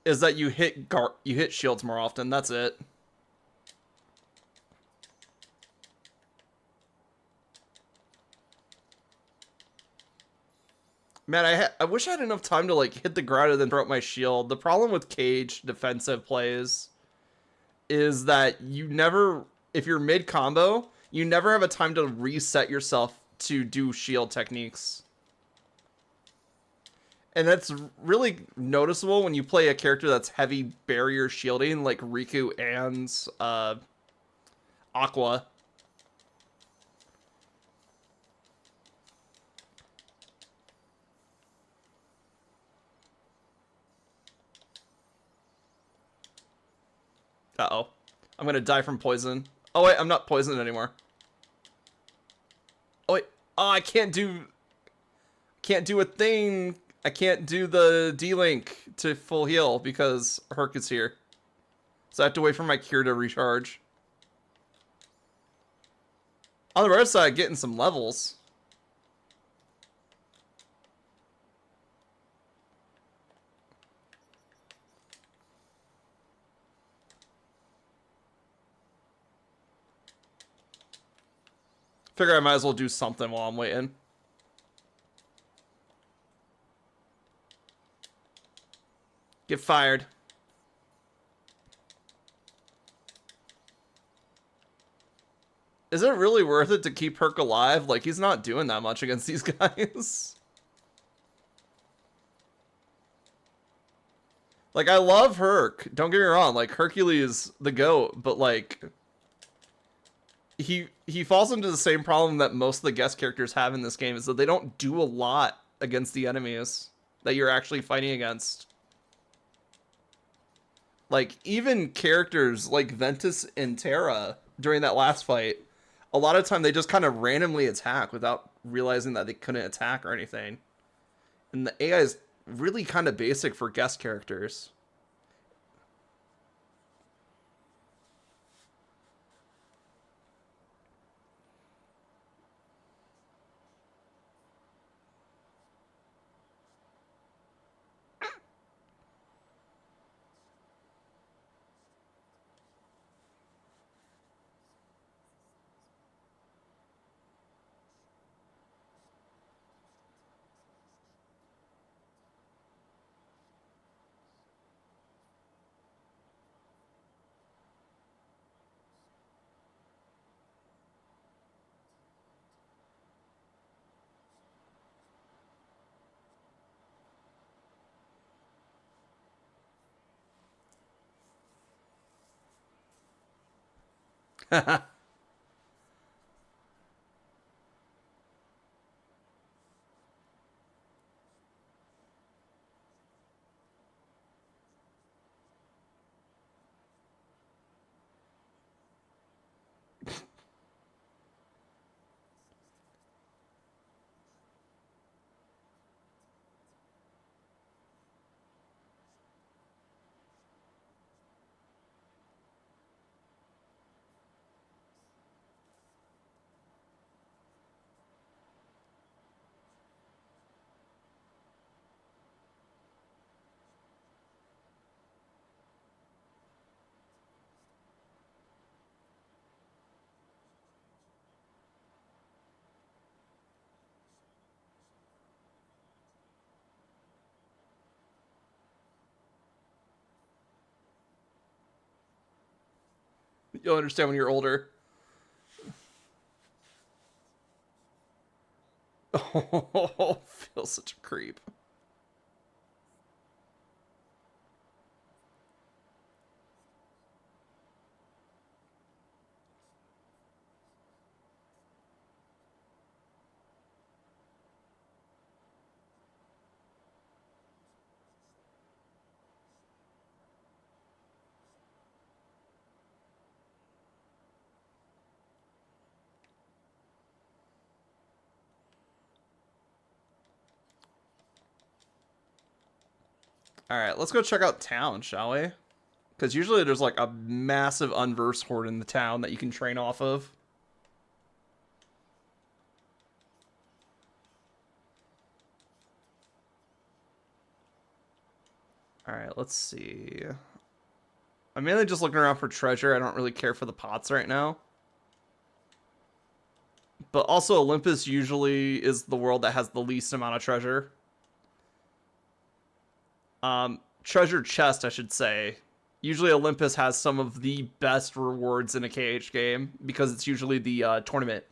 is that you hit shields more often. That's it. Man, I wish I had enough time to like hit the ground and then throw out my shield. The problem with KH defensive plays is that you never, if you're mid combo, you never have a time to reset yourself to do shield techniques. And that's really noticeable when you play a character that's heavy barrier shielding, like Riku and Aqua. Uh-oh. I'm gonna die from poison. Oh wait, I'm not poisoned anymore. Oh wait. Oh, I can't do a thing. I can't do the D-Link to full heal because Herc is here. So I have to wait for my cure to recharge. On the right side, getting some levels. Figure I might as well do something while I'm waiting. Get fired. Is it really worth it to keep Herc alive? Like, he's not doing that much against these guys. Like, I love Herc. Don't get me wrong. Like, Hercules the GOAT. But, like, he falls into the same problem that most of the guest characters have in this game. Is that they don't do a lot against the enemies that you're actually fighting against. Like, even characters like Ventus and Terra during that last fight, a lot of time they just kind of randomly attack without realizing that they couldn't attack or anything. And the AI is really kind of basic for guest characters. You'll understand when you're older. Oh, feels such a creep. All right, let's go check out town, shall we? Because usually there's like a massive unverse horde in the town that you can train off of. All right, let's see. I'm mainly just looking around for treasure. I don't really care for the pots right now. But also Olympus usually is the world that has the least amount of treasure. Treasure chest, I should say. Usually Olympus has some of the best rewards in a KH game because it's usually the tournament.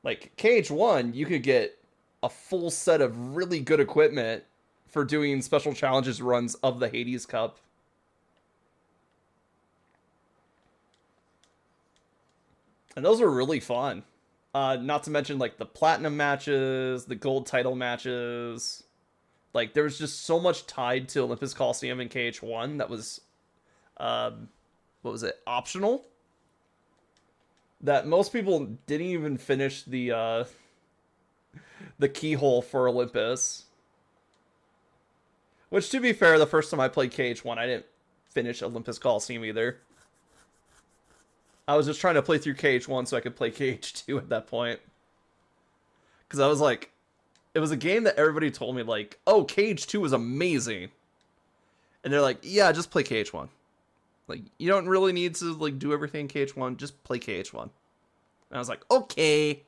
Like KH1, you could get a full set of really good equipment for doing special challenges runs of the Hades Cup. And those were really fun. Not to mention like the platinum matches, the gold title matches. Like there was just so much tied to Olympus Coliseum in KH1 that was, what was it, optional? That most people didn't even finish the keyhole for Olympus. Which, to be fair, the first time I played KH1, I didn't finish Olympus Coliseum either. I was just trying to play through KH1 so I could play KH2 at that point. Because I was like, it was a game that everybody told me, like, oh, KH2 was amazing. And they're like, yeah, just play KH1. Like, you don't really need to, like, do everything in KH1. Just play KH1. And I was like, okay.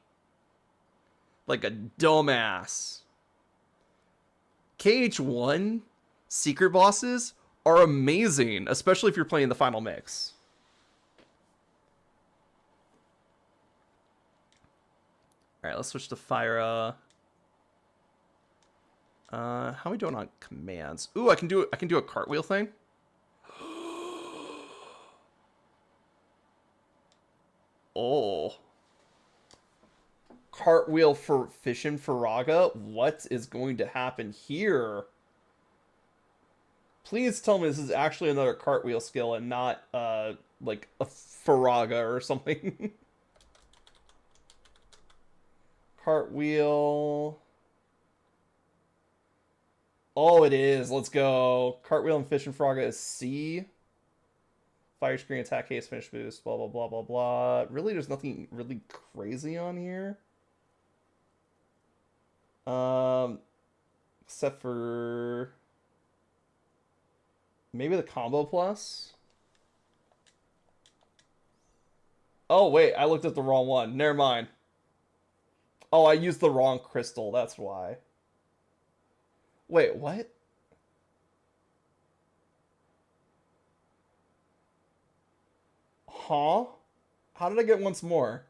Like a dumbass. KH1 secret bosses are amazing, especially if you're playing the final mix. All right, let's switch to Fyra. How are we doing on commands? Ooh, I can do a cartwheel thing. Oh. Cartwheel for Fishin' Faraga? What is going to happen here? Please tell me this is actually another cartwheel skill and not, like a Faraga or something. Cartwheel. Oh, it is. Let's go. Cartwheel and Fishin' Faraga is C. Fire screen, attack haste, finish boost, blah, blah, blah, blah, blah. Really, there's nothing really crazy on here. Except for maybe the combo plus. Oh, wait, I looked at the wrong one. Never mind. Oh, I used the wrong crystal. That's why. Wait, what? Huh? How did I get once more?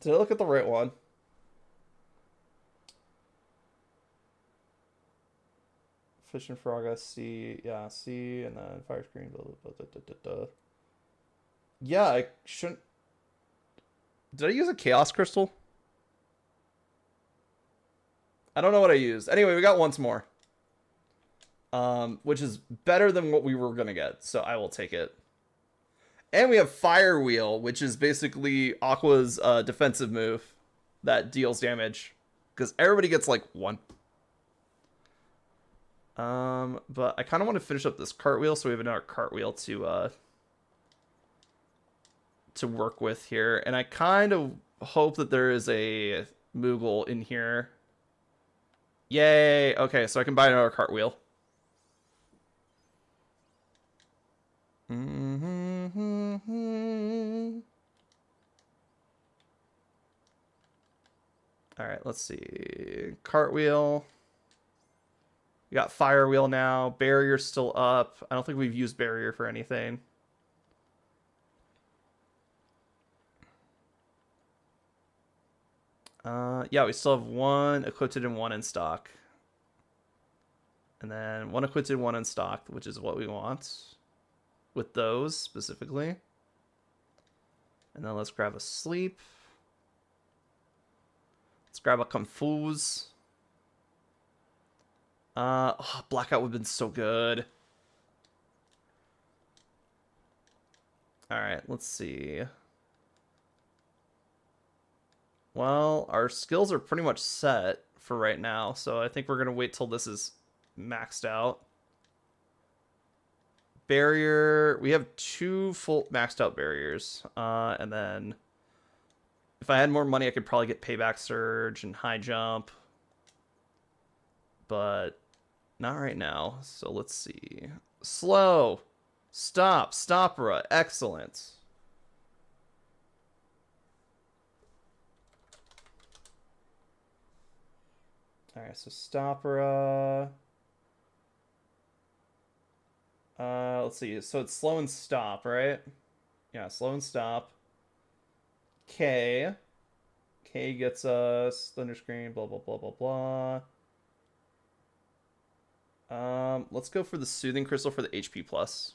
Did I look at the right one? Fishin' Faraga, C. Yeah, C, and then fire screen. Blah, blah, blah, blah, blah, blah. Yeah, I shouldn't. Did I use a chaos crystal? I don't know what I used. Anyway, we got once more. Which is better than what we were gonna get, so I will take it. And we have Fire Wheel, which is basically Aqua's defensive move that deals damage. Because everybody gets like one. But I kind of want to finish up this cartwheel, so we have another cartwheel to work with here. And I kind of hope that there is a Moogle in here. Yay! Okay, so I can buy another cartwheel. All right, let's see. Cartwheel. We got Fire Wheel now. Barrier's still up. I don't think we've used Barrier for anything. Yeah, we still have one equipped and one in stock. And then one equipped and one in stock, which is what we want. With those, specifically. And then let's grab a Sleep. Let's grab a Confuse. Blackout would have been so good. Alright, let's see. Well, our skills are pretty much set for right now, so I think we're going to wait till this is maxed out. Barrier, we have 2 full maxed out barriers. And then if I had more money, I could probably get Payback Surge and High Jump. But not right now. So let's see. Slow. Stop. Stopera. Excellent. Alright, so Stopera. Let's see. So it's slow and stop, right? Yeah, slow and stop. K. K gets us Thunder Screen, blah, blah, blah, blah, blah. Let's go for the Soothing Crystal for the HP plus.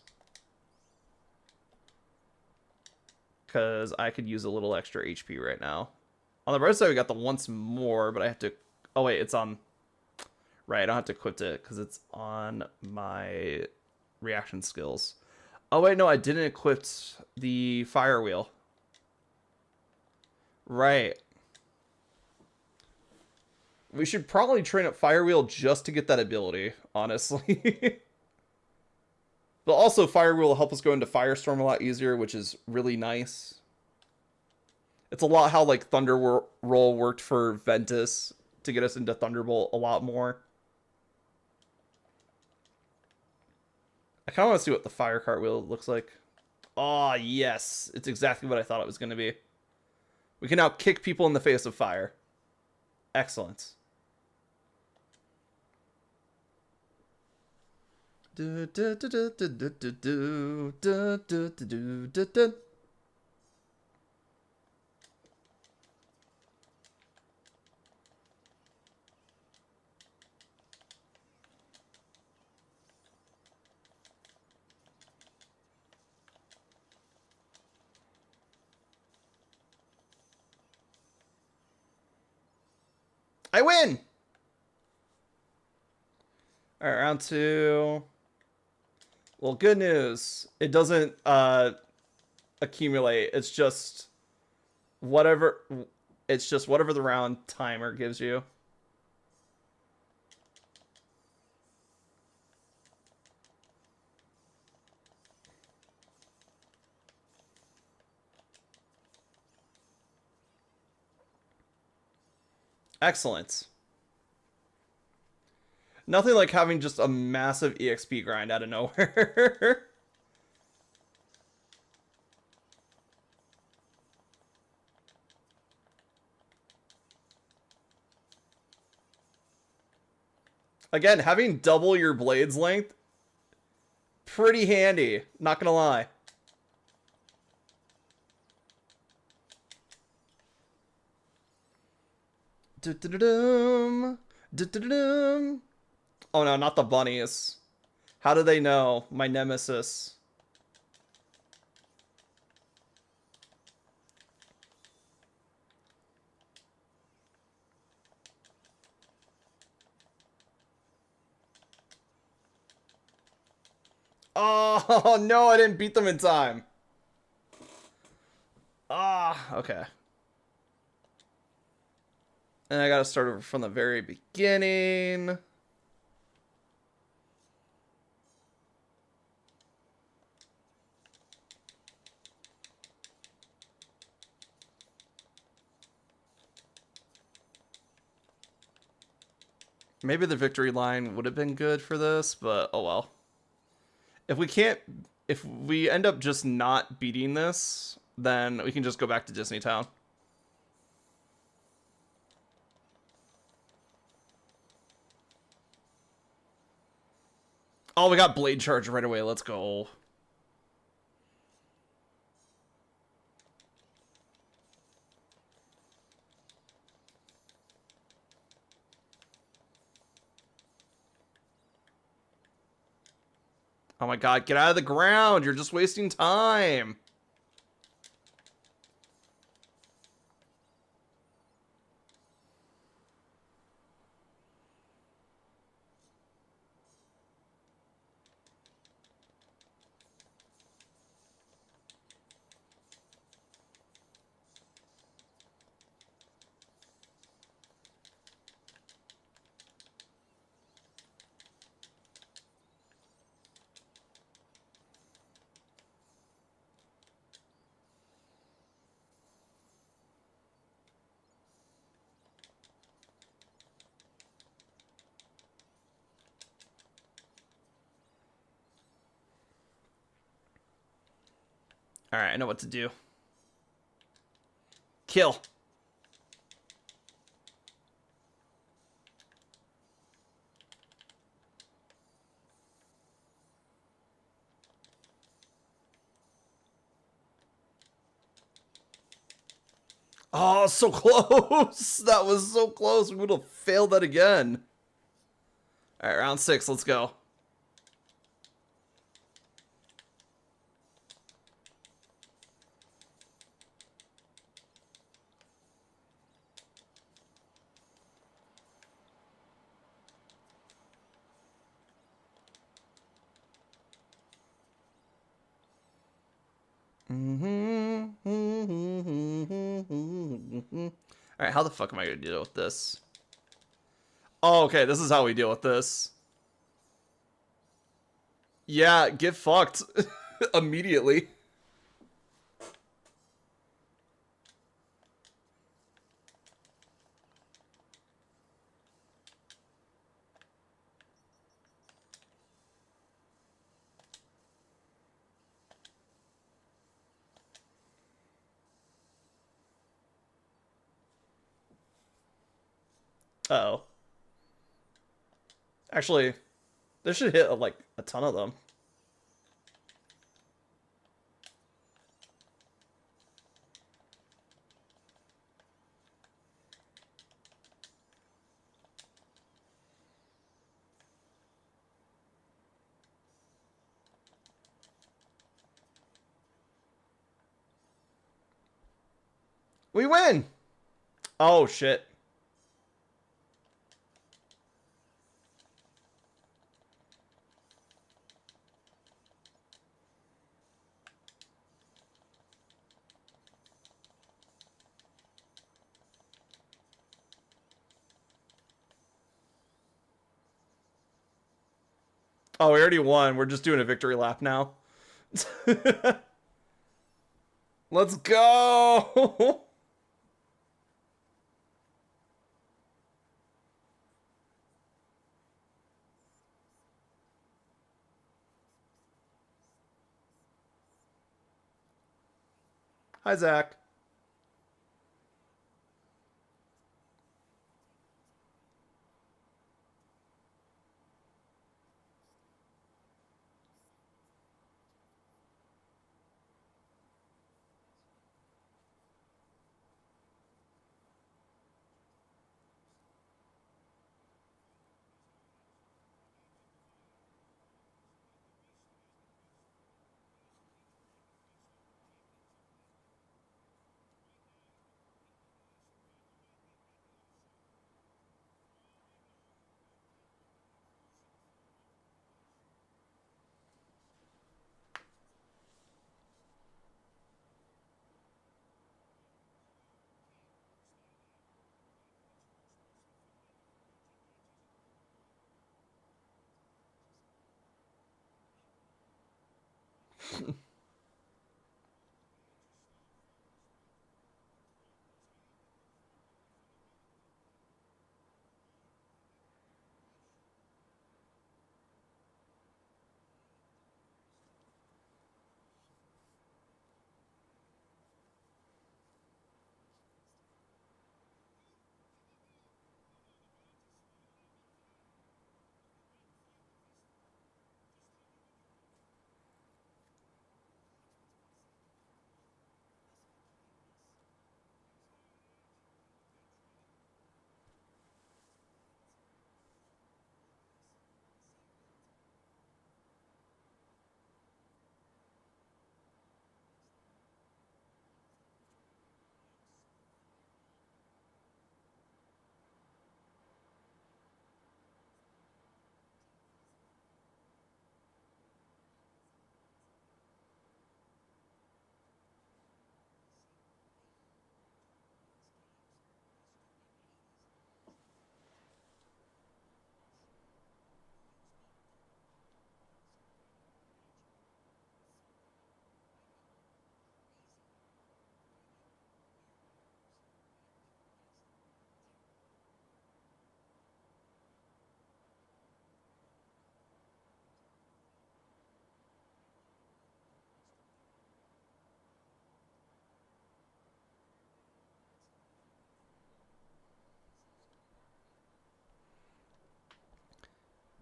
Because I could use a little extra HP right now. On the right side, we got the once more, but I have to... Oh, wait, it's on... Right, I don't have to equip it because it's on my reaction skills. Oh, wait, no, I didn't equip the Fire Wheel. Right. We should probably train up Fire Wheel just to get that ability, honestly. But also, Fire Wheel will help us go into Firestorm a lot easier, which is really nice. It's a lot how, like, Thunder Roll worked for Ventus to get us into Thunderbolt a lot more. I kind of want to see what the Fire Cartwheel looks like. Oh, yes. It's exactly what I thought it was going to be. We can now kick people in the face of fire. Excellent. I win! Alright, round 2. Well, good news. It doesn't accumulate. It's just whatever the round timer gives you. Excellent. Nothing like having just a massive EXP grind out of nowhere. Again, having double your blade's length, pretty handy, not gonna lie. Oh no, not the bunnies. How do they know? My nemesis. Oh no, I didn't beat them in time. Okay. And I gotta start over from the very beginning. Maybe the victory line would have been good for this, but oh well. If we end up just not beating this, then we can just go back to Disney Town. Oh, we got Blade Charge right away. Let's go. Oh my god, get out of the ground. You're just wasting time. Alright, I know what to do. Kill. Oh, so close. That was so close. We would have failed that again. Alright, round 6. Let's go. Alright, how the fuck am I gonna deal with this? Oh, okay, this is how we deal with this. Yeah, get fucked. Immediately. Uh-oh. Actually, this should hit like a ton of them. We win! Oh, shit. Oh, we already won. We're just doing a victory lap now. Let's go! Hi, Zach.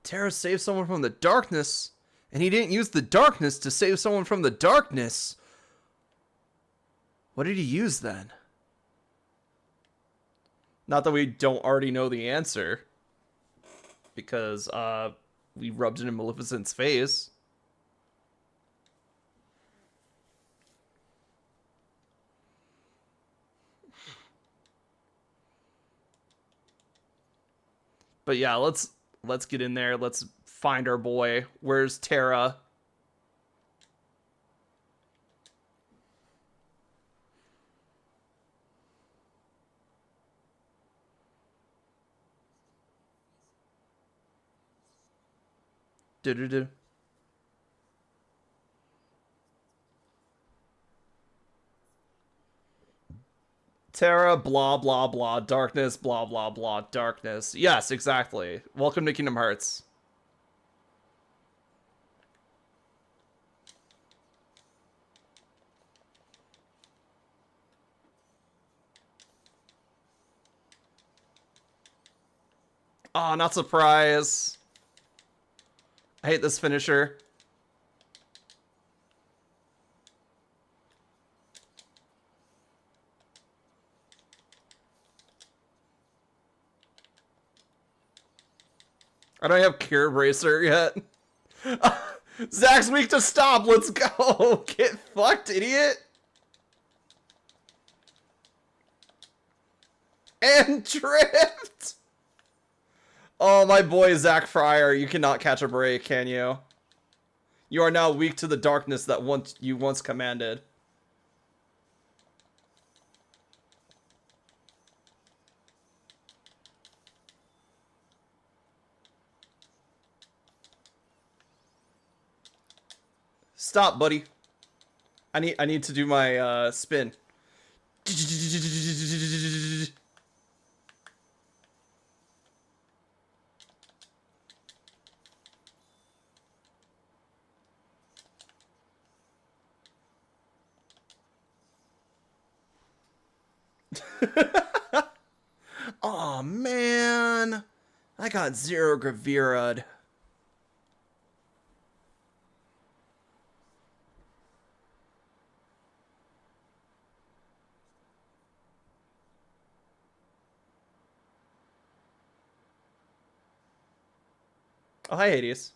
Terra saved someone from the darkness, and he didn't use the darkness to save someone from the darkness. What did he use then? Not that we don't already know the answer, because we rubbed it in Maleficent's face. But yeah, let's get in there. Let's find our boy. Where's Terra? Do. Terra, blah, blah, blah, darkness, blah, blah, blah, darkness. Yes, exactly. Welcome to Kingdom Hearts. Oh, not surprise. I hate this finisher. I don't have Cure Bracer yet. Zach's weak to stop. Let's go. Get fucked, idiot. And tripped. Oh, my boy Zach Fryer. You cannot catch a break, can you? You are now weak to the darkness that you once commanded. Stop, buddy. I need to do my spin. Oh man, I got 0 Gravira'd. Oh, hi, Hades.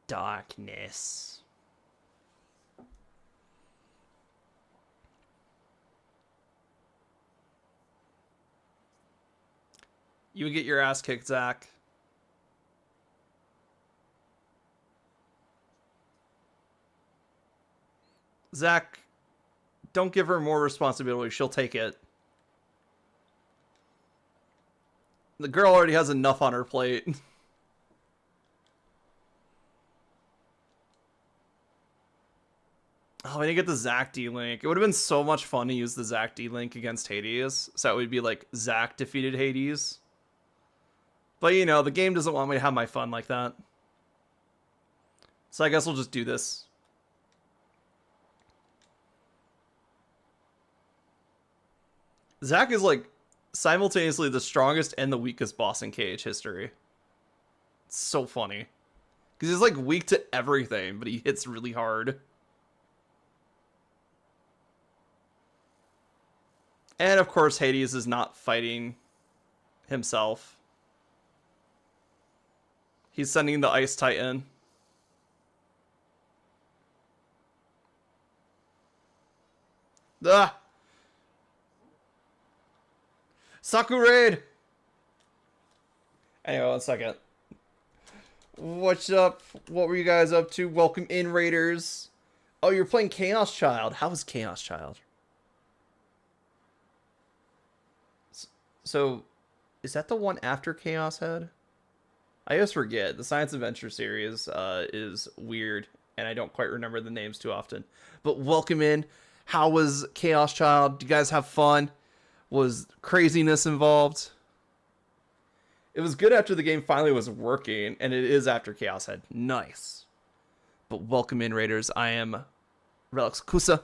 Darkness. You would get your ass kicked, Zach. Zach, don't give her more responsibility. She'll take it. The girl already has enough on her plate. Oh, I didn't get the Zac D-Link. It would have been so much fun to use the Zac D-Link against Hades. So it would be like Zac defeated Hades. But you know, the game doesn't want me to have my fun like that. So I guess we'll just do this. Zack is like simultaneously the strongest and the weakest boss in KH history. It's so funny. Because he's like weak to everything, but he hits really hard. And of course, Hades is not fighting himself. He's sending the Ice Titan. Ah! Sakurade! Anyway, 1 second. What's up? What were you guys up to? Welcome in, Raiders. Oh, you're playing Chaos Child. How was Chaos Child? So, is that the one after Chaos Head? I always forget. The Science Adventure series is weird, and I don't quite remember the names too often. But welcome in. How was Chaos Child? Do you guys have fun? Was craziness involved? It was good after the game finally was working, and it is after Chaos Head. Nice. But welcome in, Raiders. I am Relix Kusa.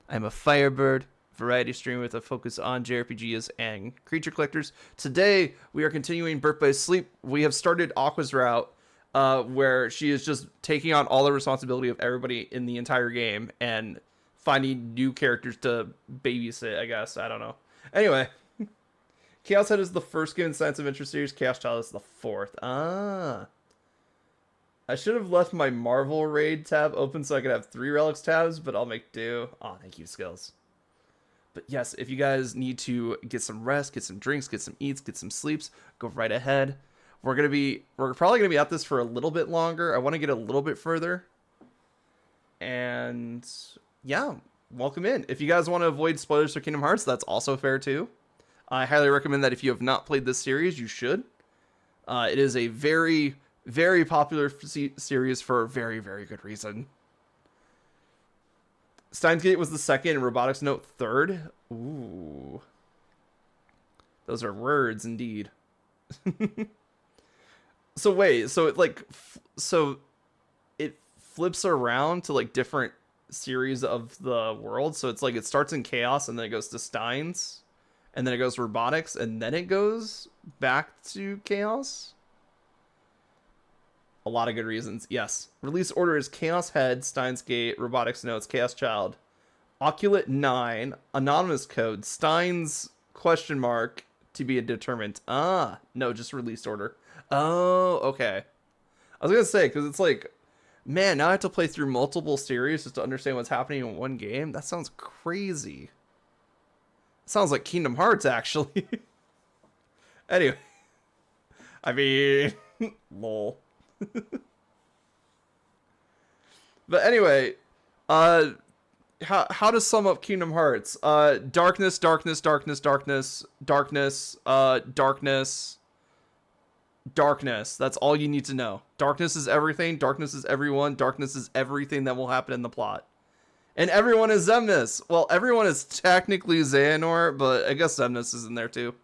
I am a Firebird variety streamer with a focus on JRPGs and creature collectors. Today, we are continuing Birth by Sleep. We have started Aqua's route, where she is just taking on all the responsibility of everybody in the entire game and finding new characters to babysit, I guess. I don't know. Anyway, Chaos Head is the first game in the Science Adventure series. Chaos Child is the fourth. Ah. I should have left my Marvel Raid tab open so I could have 3 Relics tabs, but I'll make do. Oh, thank you, Skills. But yes, if you guys need to get some rest, get some drinks, get some eats, get some sleeps, go right ahead. We're probably gonna be at this for a little bit longer. I want to get a little bit further. And yeah, welcome in. If you guys want to avoid spoilers for Kingdom Hearts, that's also fair too. I highly recommend that if you have not played this series, you should. It is a very, very popular series for a very, very good reason. Steins Gate was the second and Robotics Note third. Ooh. Those are words indeed. So wait, so it flips around to like different series of the world. So it's like it starts in Chaos and then it goes to Steins and then it goes Robotics and then it goes back to Chaos. A lot of good reasons. Yes. Release order is Chaos Head, Steins Gate, Robotics Notes, Chaos Child, Oculate 9, Anonymous Code, Steins question mark to be determined. Ah, no, just release order. Oh, okay. I was going to say, because it's like, man, now I have to play through multiple series just to understand what's happening in one game. That sounds crazy. Sounds like Kingdom Hearts, actually. Anyway. I mean, lol. But anyway, how to sum up Kingdom Hearts? Darkness, darkness, darkness, darkness, darkness, darkness, darkness. That's all you need to know. Darkness is everything. Darkness is everyone. Darkness is everything that will happen in the plot. And everyone is Xemnas. Well, everyone is technically Xehanort, but I guess Xemnas is in there too.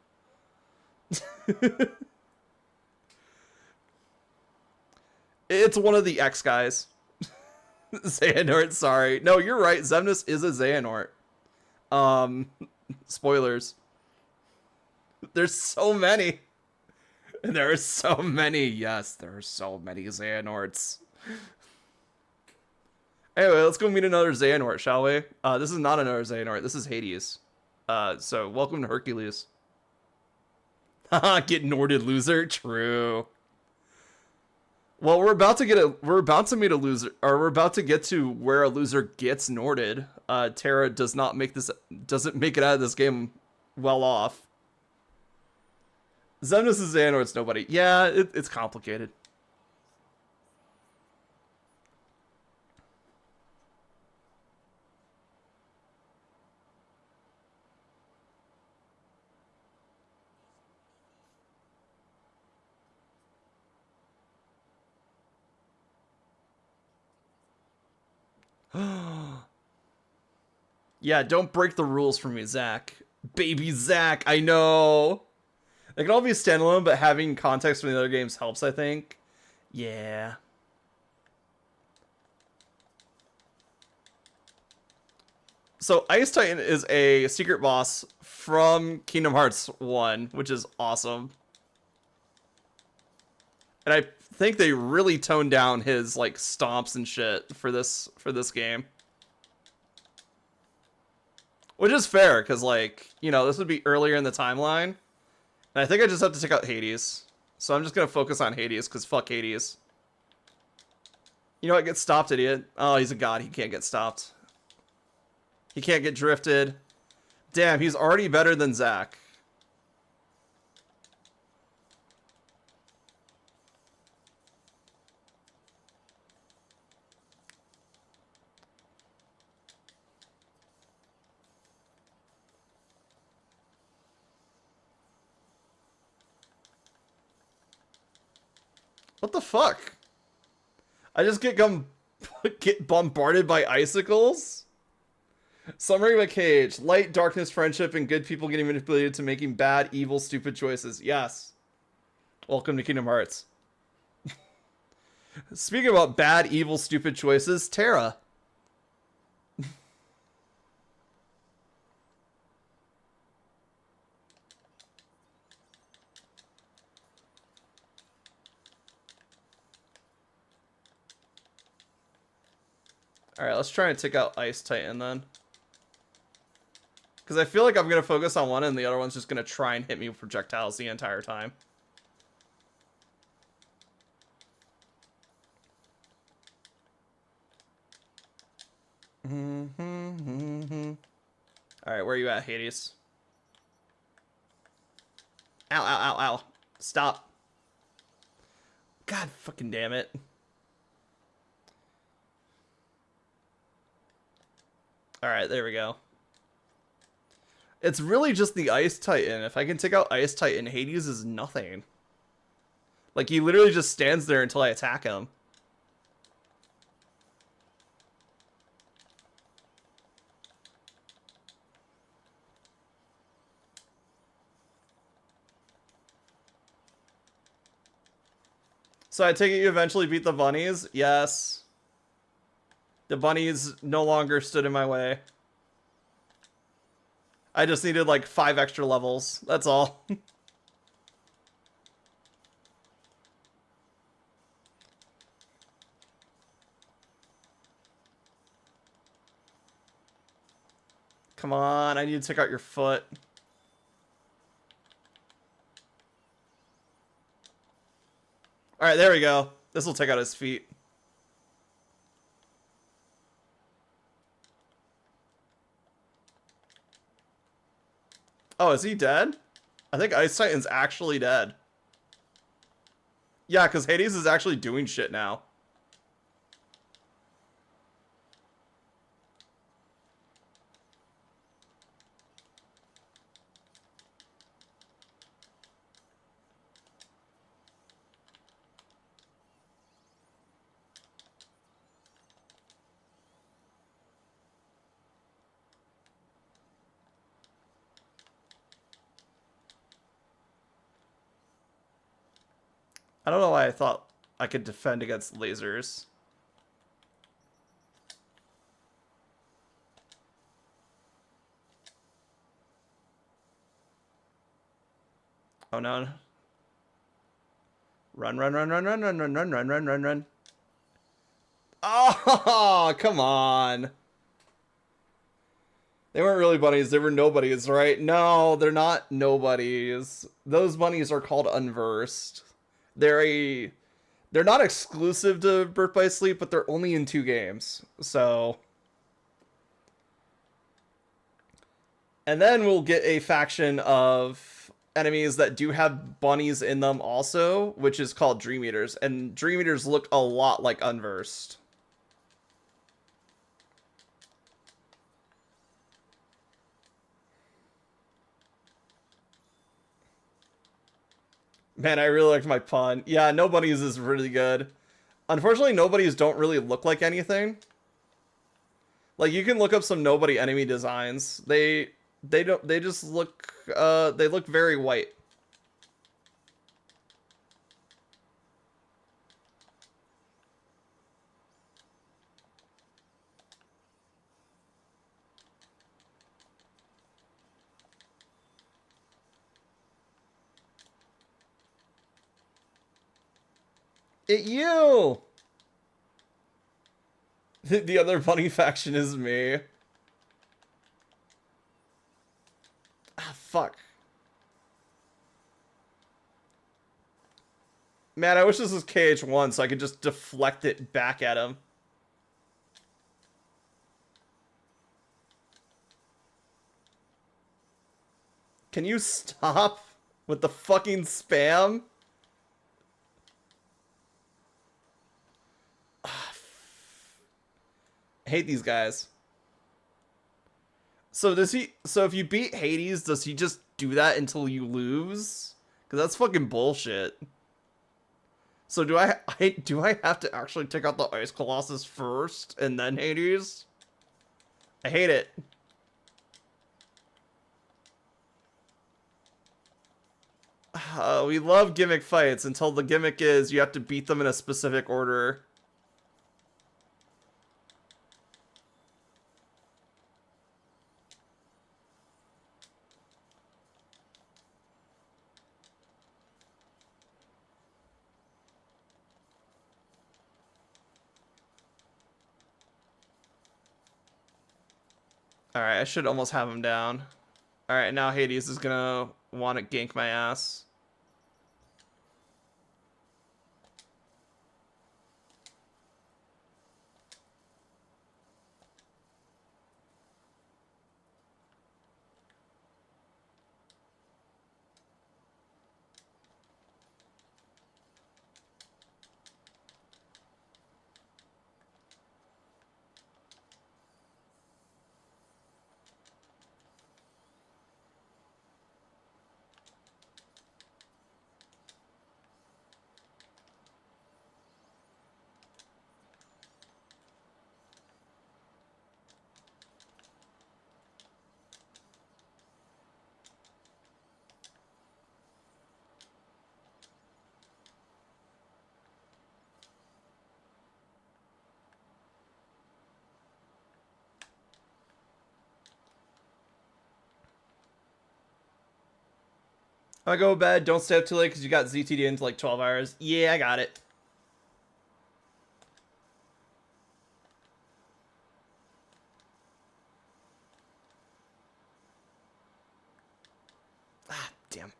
It's one of the X guys. Xehanort, sorry. No, you're right. Xemnas is a Xehanort. Spoilers. There's so many. There are so many. Yes, there are so many Xehanorts. Anyway, let's go meet another Xehanort, shall we? This is not another Xehanort. This is Hades. So welcome to Hercules. Haha, get Norded, loser. True. Well, we're about to meet a loser, or we're about to get to where a loser gets Norded. Terra doesn't make it out of this game well off. Xemnas is Xehanort's nobody. Yeah, it's complicated. Yeah, don't break the rules for me, Zach. Baby Zach, I know. They can all be standalone, but having context from the other games helps, I think. Yeah. So Ice Titan is a secret boss from Kingdom Hearts 1, which is awesome. And I think they really toned down his like stomps and shit for this game. Which is fair, because like, you know, this would be earlier in the timeline. And I think I just have to take out Hades. So I'm just gonna focus on Hades, because fuck Hades. You know what? Get stopped, idiot. Oh, he's a god. He can't get stopped. He can't get drifted. Damn, he's already better than Zack. What the fuck? I just get bombarded by icicles? Summary by KH. Light, darkness, friendship, and good people getting manipulated to making bad, evil, stupid choices. Yes. Welcome to Kingdom Hearts. Speaking about bad, evil, stupid choices, Terra. Alright, let's try and take out Ice Titan then. Because I feel like I'm going to focus on one and the other one's just going to try and hit me with projectiles the entire time. Alright, where are you at, Hades? Ow, ow, ow, ow. Stop. God fucking damn it. Alright, there we go. It's really just the Ice Titan. If I can take out Ice Titan, Hades is nothing. Like, he literally just stands there until I attack him. So I take it you eventually beat the bunnies? Yes. The bunnies no longer stood in my way. I just needed like 5 extra levels. That's all. Come on, I need to take out your foot. Alright, there we go. This will take out his feet. Oh, is he dead? I think Ice Titan's actually dead. Yeah, because Hades is actually doing shit now. I don't know why I thought I could defend against lasers. Oh no. Run, run, run, run, run, run, run, run, run, run, run, run. Oh, come on. They weren't really bunnies, they were nobodies, right? No, they're not nobodies. Those bunnies are called unversed. They're not exclusive to Birth by Sleep, but they're only in 2 games. So, and then we'll get a faction of enemies that do have bunnies in them also, which is called Dream Eaters. And Dream Eaters look a lot like Unversed. Man, I really liked my pun. Yeah, Nobodies is really good. Unfortunately, Nobodies don't really look like anything. Like, you can look up some Nobody enemy designs. They just look, they look very white. You! The other bunny faction is me. Ah, fuck. Man, I wish this was KH1 so I could just deflect it back at him. Can you stop with the fucking spam? I hate these guys. So does he? So if you beat Hades, does he just do that until you lose? Because that's fucking bullshit. So do I have to actually take out the Ice Colossus first and then Hades? I hate it. We love gimmick fights until the gimmick is you have to beat them in a specific order. Alright, I should almost have him down. Alright, now Hades is gonna want to gank my ass. I go to bed, don't stay up too late because you got ZTD into like 12 hours. Yeah, I got it. Ah, damn.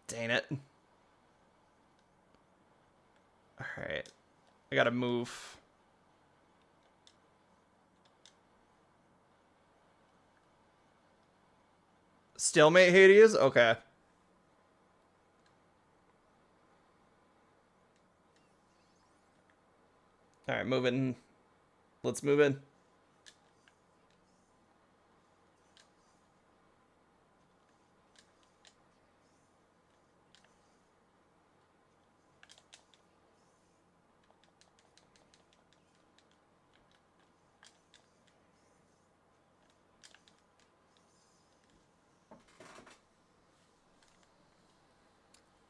Dang it. Alright. I gotta move. Stalemate Hades? Okay. Alright, moving. Let's move in.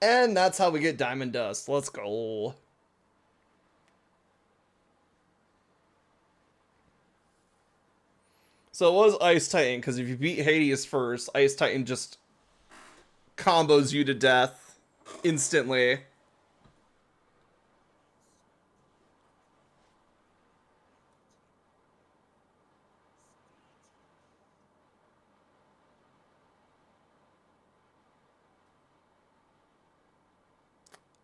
And that's how we get Diamond Dust. Let's go. So it was Ice Titan, because if you beat Hades first, Ice Titan just combos you to death instantly.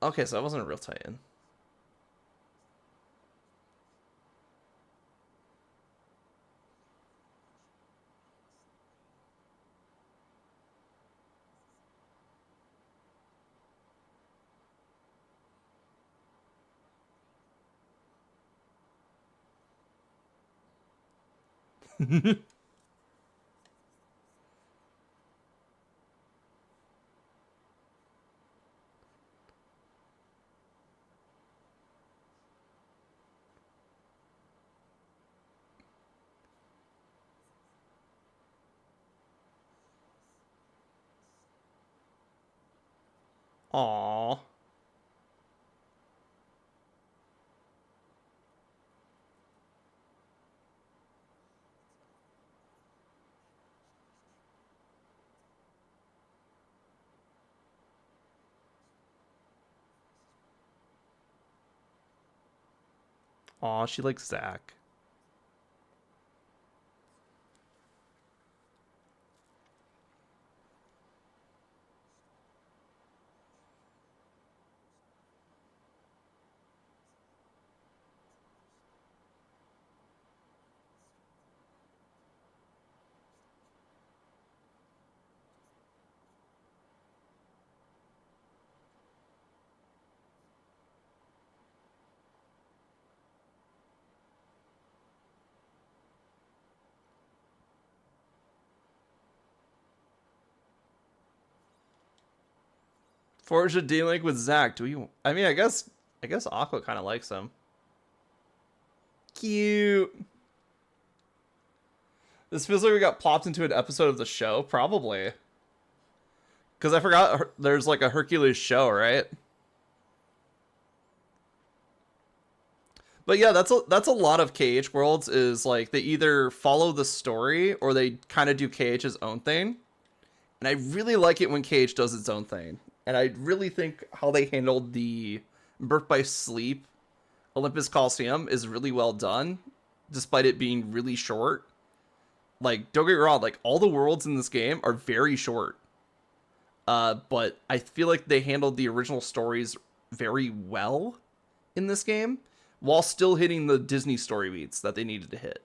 Okay, so that wasn't a real Titan. Aww. Aw, she likes Zach. Forge a D-Link with Zach. Do you... I mean, I guess Aqua kind of likes him. Cute. This feels like we got plopped into an episode of the show. Probably. Because I forgot there's like a Hercules show, right? But yeah, that's a lot of KH worlds is like they either follow the story or they kind of do KH's own thing. And I really like it when KH does its own thing. And I really think how they handled the Birth by Sleep Olympus Coliseum is really well done, despite it being really short. Like, don't get me wrong, like all the worlds in this game are very short. But I feel like they handled the original stories very well in this game, while still hitting the Disney story beats that they needed to hit.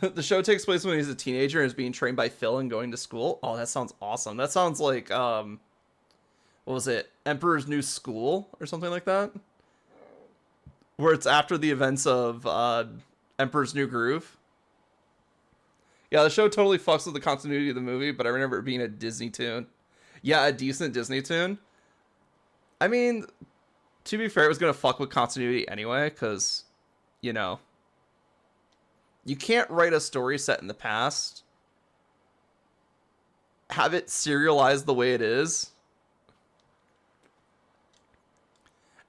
The show takes place when he's a teenager and is being trained by Phil and going to school. Oh, that sounds awesome. That sounds like what was it? Emperor's New School or something like that? Where it's after the events of Emperor's New Groove. Yeah, the show totally fucks with the continuity of the movie, but I remember it being a Disney tune. Yeah, a decent Disney tune. I mean, to be fair, it was gonna fuck with continuity anyway, because, you know, you can't write a story set in the past, have it serialized the way it is,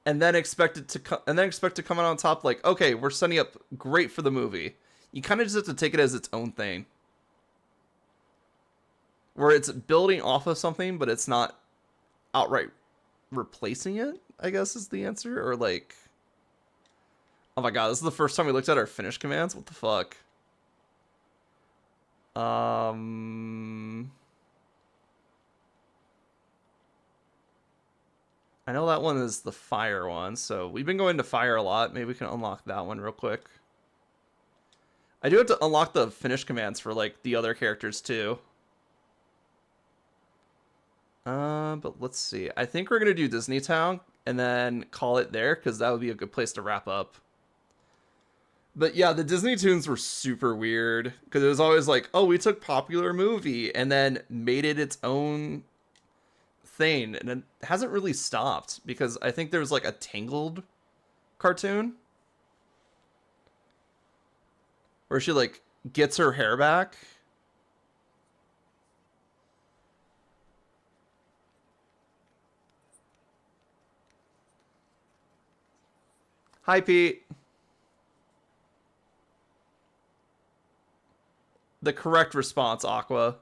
and then expect it to expect to come out on top. Like, okay, we're setting up great for the movie. You kind of just have to take it as its own thing, where it's building off of something, but it's not outright replacing it, I guess is the answer. Or like, oh my god, this is the first time we looked at our finish commands. What the fuck? I know that one is the fire one, so we've been going to fire a lot. Maybe we can unlock that one real quick. I do have to unlock the finish commands for like the other characters too. But let's see. I think we're gonna do Disney Town and then call it there, because that would be a good place to wrap up. But yeah, the Disney tunes were super weird, because it was always like, oh, we took popular movie and then made it its own thing, and it hasn't really stopped, because I think there was like a Tangled cartoon where she like gets her hair back. Hi, Pete. The correct response, Aqua.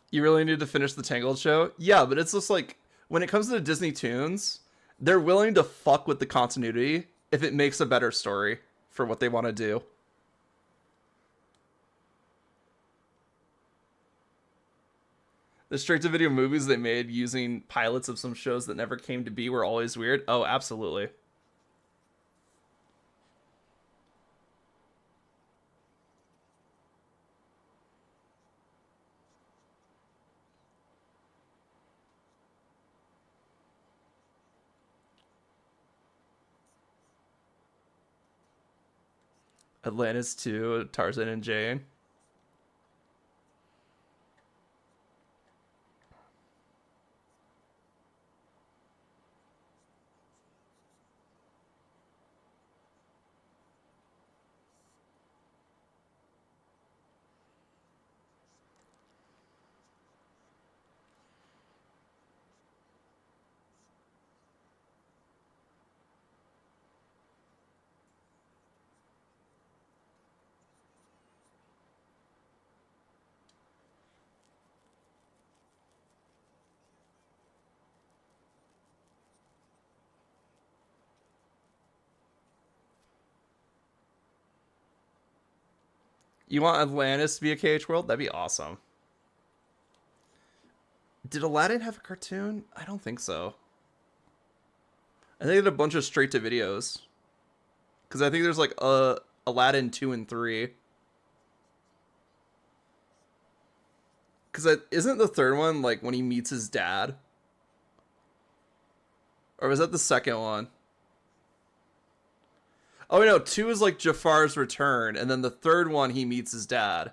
You really need to finish the Tangled show? Yeah, but it's just like, when it comes to the Disney tunes, they're willing to fuck with the continuity if it makes a better story for what they want to do. The straight to video movies they made using pilots of some shows that never came to be were always weird. Oh, absolutely. Atlantis 2, Tarzan and Jane. You want Atlantis to be a KH world? That'd be awesome. Did Aladdin have a cartoon? I don't think so. I think they had a bunch of straight to videos. Because I think there's like Aladdin 2 and 3. Because isn't the third one like when he meets his dad? Or was that the second one? Oh, no, 2 is like Jafar's return, and then the third one he meets his dad.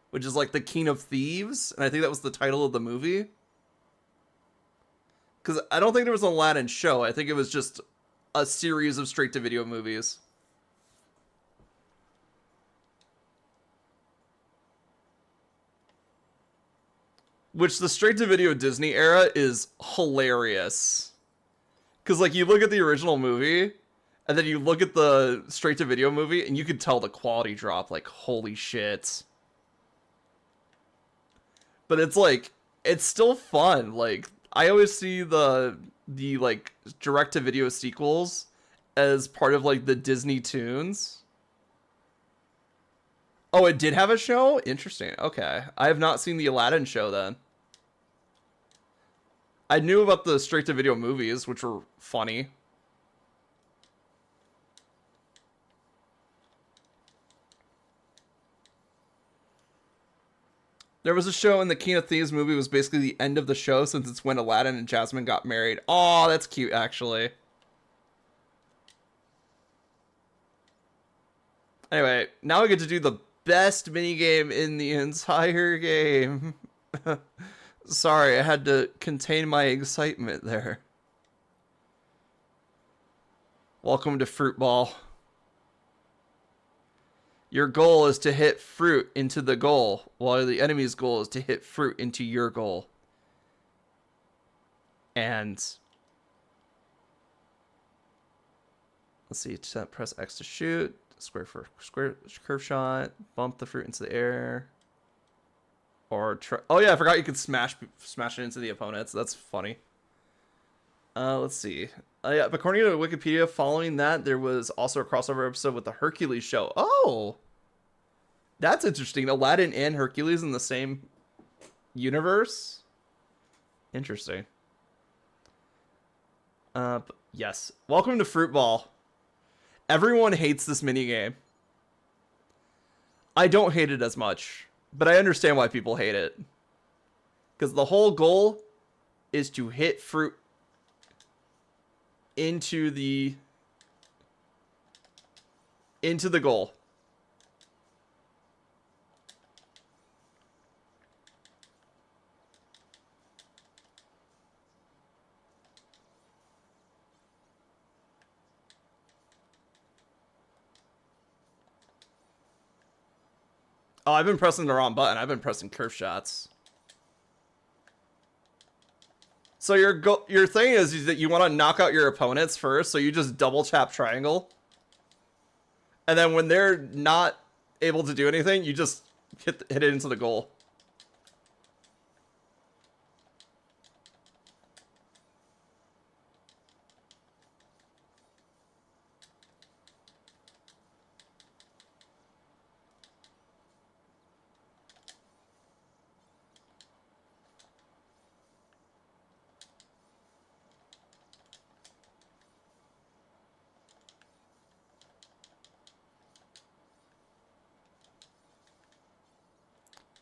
Which is like the King of Thieves, and I think that was the title of the movie. Because I don't think there was an Aladdin show, I think it was just a series of straight-to-video movies. Which the straight-to-video Disney era is hilarious. Because, like, you look at the original movie, and then you look at the straight-to-video movie, and you could tell the quality drop, like, holy shit. But it's, like, it's still fun. Like, I always see the like, direct-to-video sequels as part of, like, the Disney Toons. Oh, it did have a show? Interesting. Okay. I have not seen the Aladdin show, then. I knew about the straight-to-video movies, which were funny. There was a show in the King of Thieves movie was basically the end of the show since it's when Aladdin and Jasmine got married. Oh, that's cute, actually. Anyway, now I get to do the best minigame in the entire game. Sorry, I had to contain my excitement there. Welcome to Fruit Ball. Your goal is to hit fruit into the goal, while the enemy's goal is to hit fruit into your goal. And let's see, press X to shoot, square for square curve shot, bump the fruit into the air. Or oh yeah, I forgot you could smash it into the opponents. That's funny. Let's see. Yeah, according to Wikipedia, following that, there was also a crossover episode with the Hercules show. Oh, that's interesting. Aladdin and Hercules in the same universe. Interesting. Yes. Welcome to Fruit Ball. Everyone hates this minigame. I don't hate it as much, but I understand why people hate it. Because the whole goal is to hit fruit into the goal. Oh, I've been pressing the wrong button. I've been pressing curve shots. So your thing is that you want to knock out your opponents first, so you just double tap triangle. And then when they're not able to do anything, you just hit it into the goal.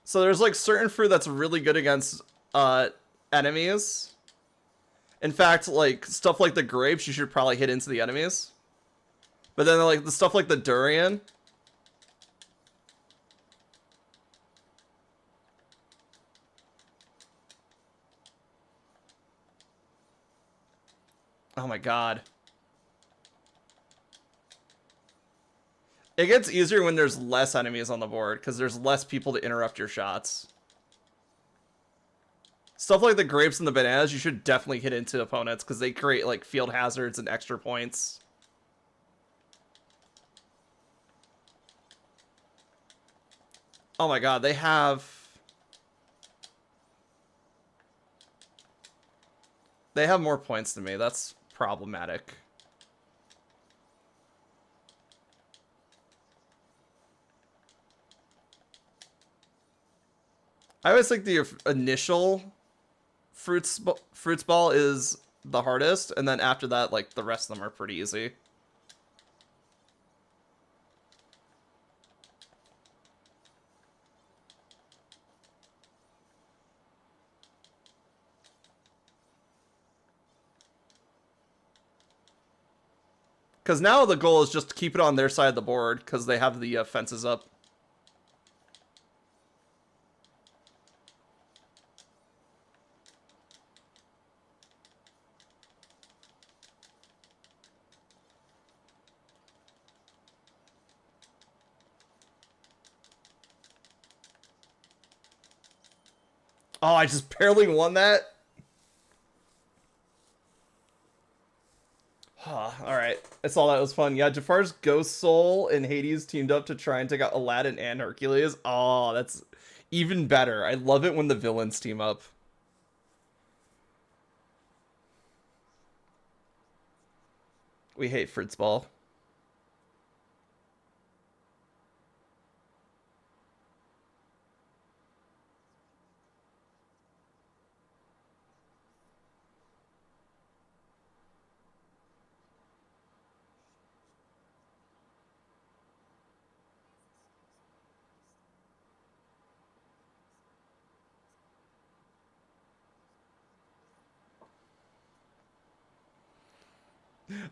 So there's like certain fruit that's really good against enemies. In fact, like stuff like the grapes, you should probably hit into the enemies. But then like the stuff like the durian. Oh my god. It gets easier when there's less enemies on the board, because there's less people to interrupt your shots. Stuff like the grapes and the bananas, you should definitely hit into opponents, because they create like field hazards and extra points. Oh my god, they have more points than me. That's problematic. I always think the initial fruits ball is the hardest, and then after that, like the rest of them are pretty easy. Because now the goal is just to keep it on their side of the board, because they have the fences up. Oh, I just barely won that? Alright. I saw that was fun. Yeah, Jafar's Ghost Soul and Hades teamed up to try and take out Aladdin and Hercules. Oh, that's even better. I love it when the villains team up. We hate Fritz Ball.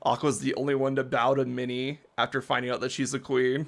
Aqua's the only one to bow to Minnie after finding out that she's a queen.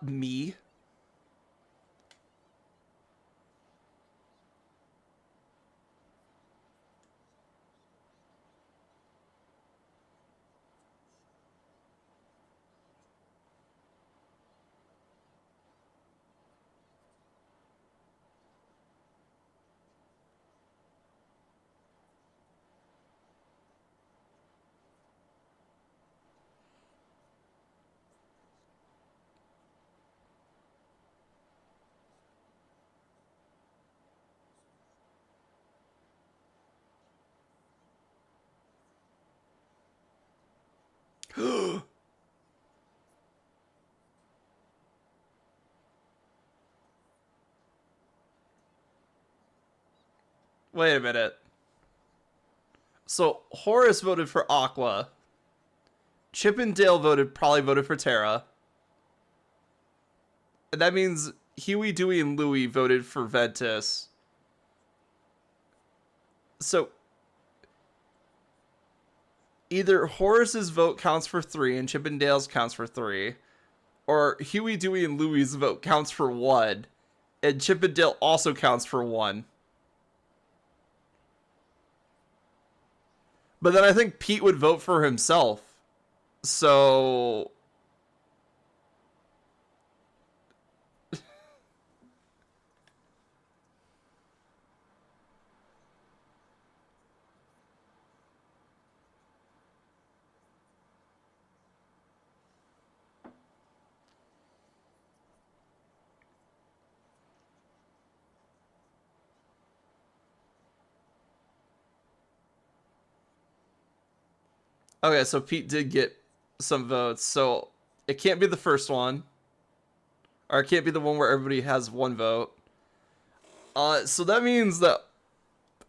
Me? Wait a minute. So Horace voted for Aqua. Chip and Dale probably voted for Terra. And that means Huey, Dewey, and Louie voted for Ventus. So either Horace's vote counts for 3 and Chip and Dale's counts for 3, or Huey, Dewey, and Louie's vote counts for 1, and Chip and Dale also counts for 1. But then I think Pete would vote for himself. So okay, so Pete did get some votes. So it can't be the first one. Or it can't be the one where everybody has 1 vote. So that means that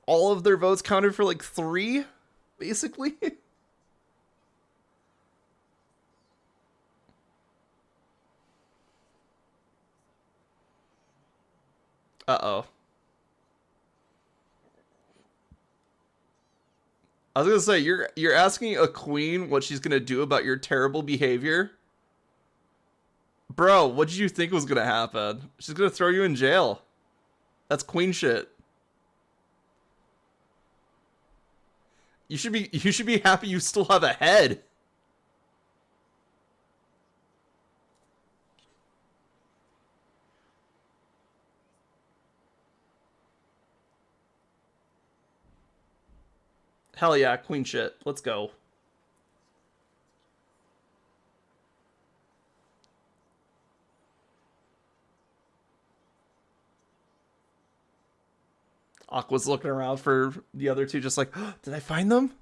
all of their votes counted for like 3, basically. Uh-oh. I was gonna say, you're asking a queen what she's gonna do about your terrible behavior? Bro, what did you think was gonna happen? She's gonna throw you in jail. That's queen shit. You should be happy you still have a head. Hell yeah, queen shit. Let's go. Aqua's looking around for the other two, just like, oh, did I find them?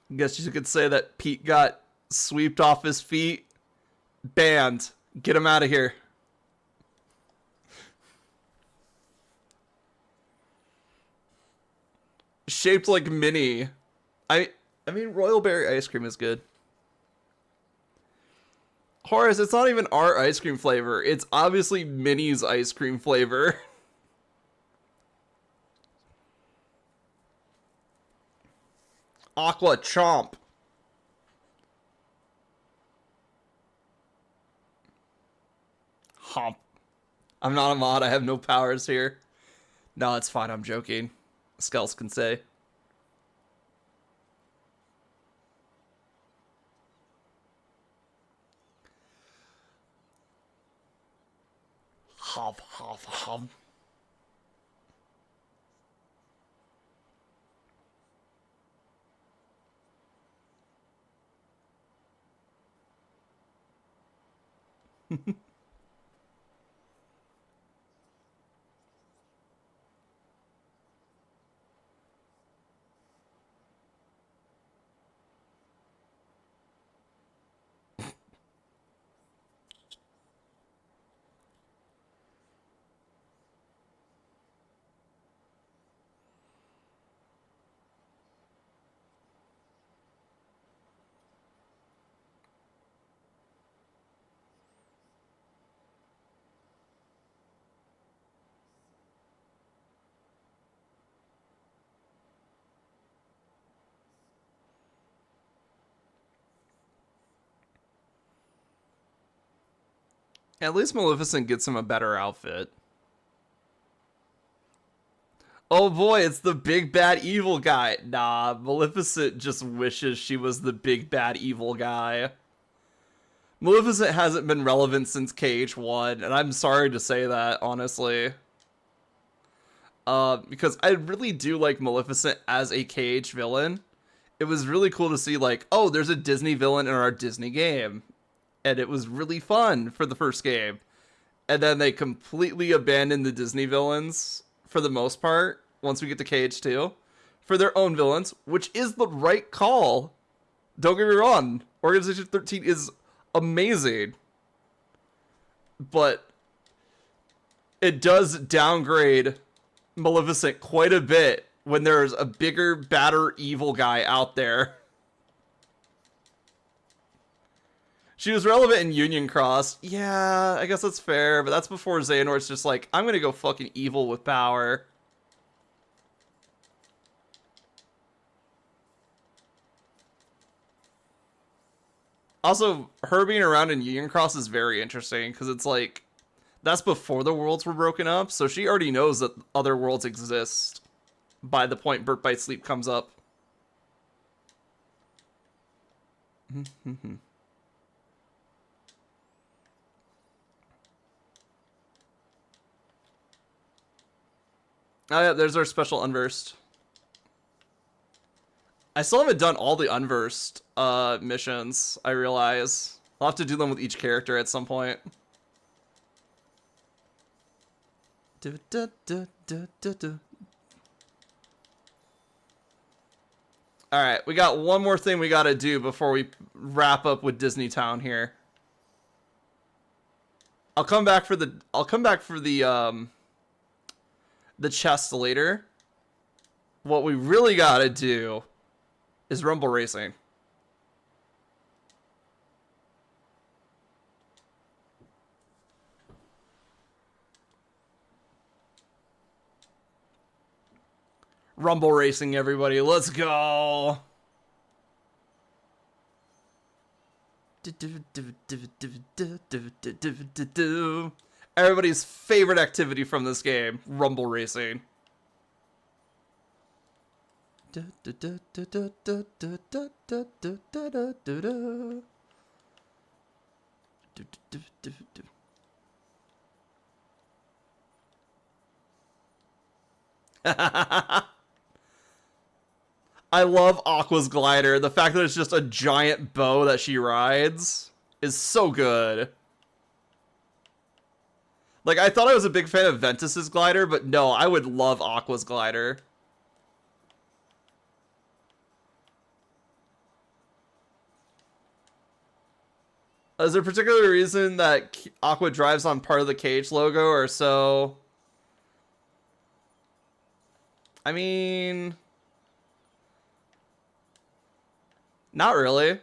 I guess you could say that Pete got swept off his feet. Banned. Get him out of here. Shaped like Minnie. I mean, royal berry ice cream is good. Horace, it's not even our ice cream flavor. It's obviously Minnie's ice cream flavor. Aqua chomp. Hump. I'm not a mod. I have no powers here. No, it's fine. I'm joking. Skulls can say. Hop, hop, hop. At least Maleficent gets him a better outfit. Oh boy, it's the big bad evil guy. Nah, Maleficent just wishes she was the big bad evil guy. Maleficent hasn't been relevant since KH1, and I'm sorry to say that, honestly. Because I really do like Maleficent as a KH villain. It was really cool to see, like, oh, there's a Disney villain in our Disney game. And it was really fun for the first game. And then they completely abandoned the Disney villains, for the most part, once we get to KH2, for their own villains, which is the right call. Don't get me wrong. Organization 13 is amazing. But it does downgrade Maleficent quite a bit when there's a bigger, badder, evil guy out there. She was relevant in Union Cross. Yeah, I guess that's fair, but that's before Xehanort's just like, I'm gonna go fucking evil with power. Also, her being around in Union Cross is very interesting, because it's like, that's before the worlds were broken up, so she already knows that other worlds exist by the point Birth by Sleep comes up. Oh yeah, there's our special unversed. I still haven't done all the unversed missions, I realize. I'll have to do them with each character at some point. Alright, we got one more thing we gotta do before we wrap up with Disney Town here. I'll come back for the chest later. What we really gotta do is Rumble Racing. Rumble Racing, everybody. Let's go. Everybody's favorite activity from this game, Rumble Racing. I love Aqua's glider. The fact that it's just a giant bow that she rides is so good. Like, I thought I was a big fan of Ventus's glider, but no, I would love Aqua's glider. Is there a particular reason that Aqua drives on part of the KH logo or so? I mean, not really.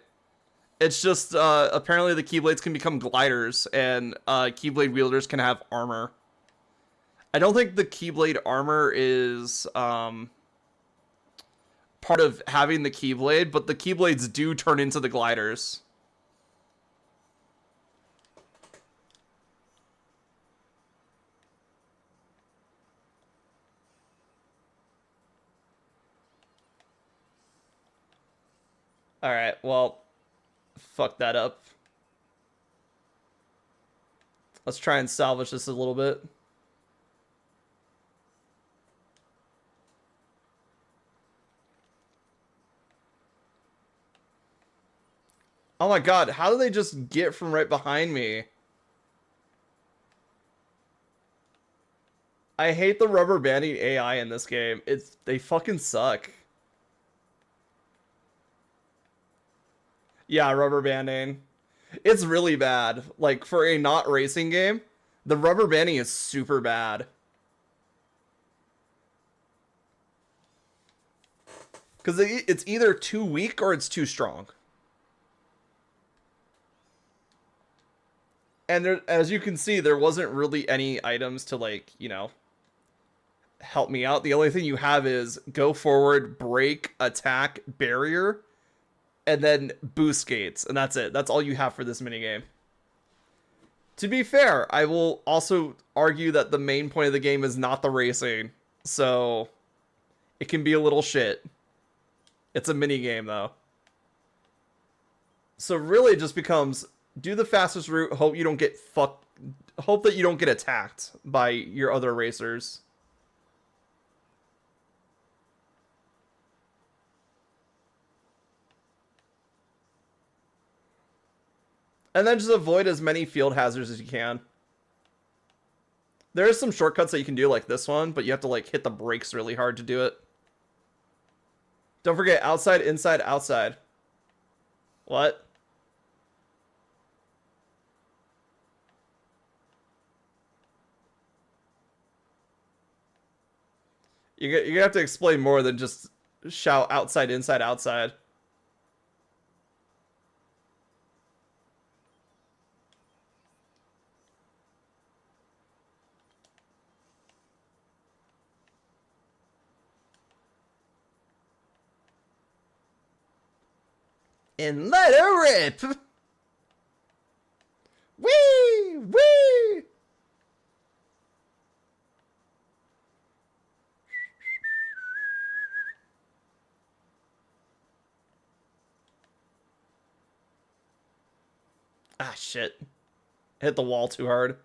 It's just apparently the Keyblades can become gliders, and Keyblade wielders can have armor. I don't think the Keyblade armor is part of having the Keyblade, but the Keyblades do turn into the gliders. Alright, well, fuck that up. Let's try and salvage this a little bit. Oh my god, how do they just get from right behind me? I hate the rubber banding AI in this game. They fucking suck. Yeah, rubber banding. It's really bad. Like, for a not racing game, the rubber banding is super bad. Because it's either too weak or it's too strong. And there, as you can see, there wasn't really any items to, like, you know, help me out. The only thing you have is go forward, break, attack, barrier, and then boost gates, and that's it. That's all you have for this minigame. To be fair, I will also argue that the main point of the game is not the racing. So it can be a little shit. It's a mini game though. So really it just becomes do the fastest route, hope you don't get hope that you don't get attacked by your other racers. And then just avoid as many field hazards as you can. There are some shortcuts that you can do like this one, but you have to like hit the brakes really hard to do it. Don't forget outside, inside, outside. What? You're gonna have to explain more than just shout outside, inside, outside. And let it rip! Wee! Wee! Ah, shit. Hit the wall too hard.